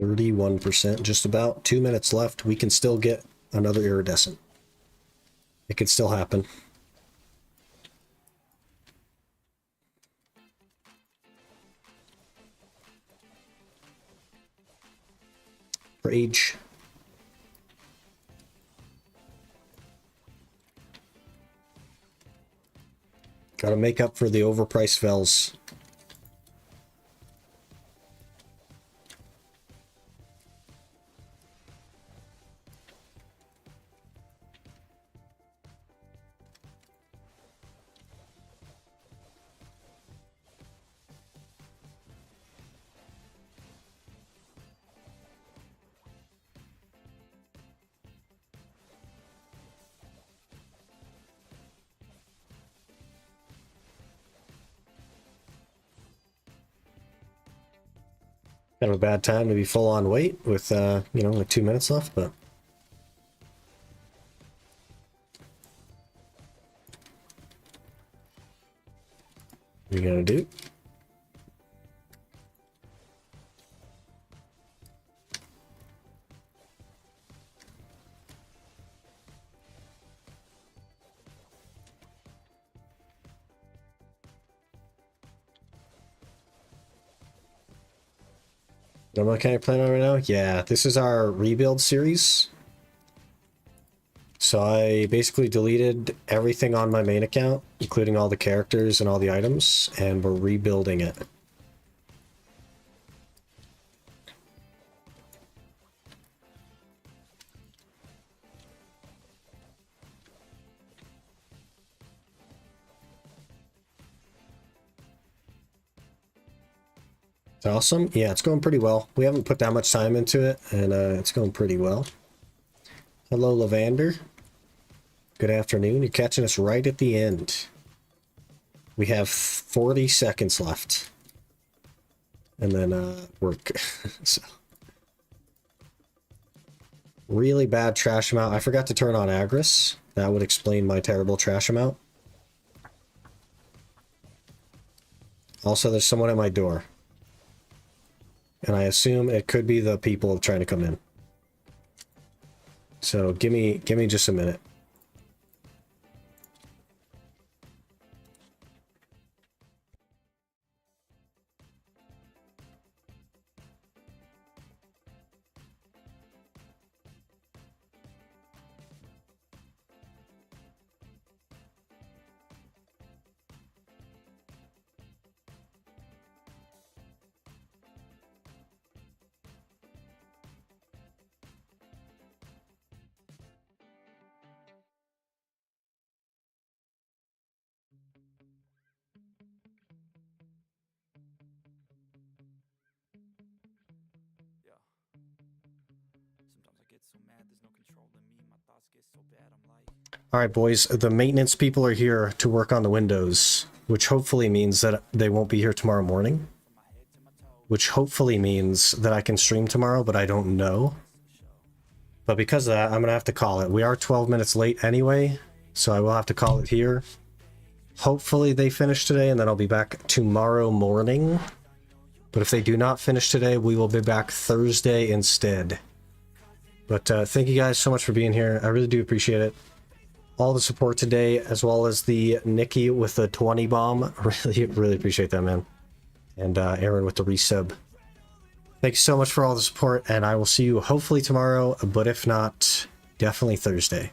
31%, just about. 2 minutes left. We can still get another iridescent. It could still happen. Rage. Gotta make up for the overpriced Vels. Kind of a bad time to be full on weight with, you know, like 2 minutes left, but. What are you gonna do? What kind of plan on right now? Yeah, this is our rebuild series. So I basically deleted everything on my main account, including all the characters and all the items, and we're rebuilding it. It's awesome. Yeah, it's going pretty well. We haven't put that much time into it, and it's going pretty well. Hello, Lavander. Good afternoon. You're catching us right at the end. We have 40 seconds left. And then work. So. Really bad trash amount. I forgot to turn on Agris. That would explain my terrible trash amount. Also, there's someone at my door. And I assume it could be the people trying to come in. So give me just a minute. All right, boys, the maintenance people are here to work on the windows, which hopefully means that they won't be here tomorrow morning. Which hopefully means that I can stream tomorrow, but I don't know. But because of that, I'm going to have to call it. We are 12 minutes late anyway, so I will have to call it here. Hopefully they finish today, and then I'll be back tomorrow morning. But if they do not finish today, we will be back Thursday instead. But thank you guys so much for being here. I really do appreciate it. All the support today, as well as the Nikki with the 20 bomb. Really appreciate that, man. And Aaron with the resub. Thank you so much for all the support, and I will see you hopefully tomorrow, but if not, definitely Thursday.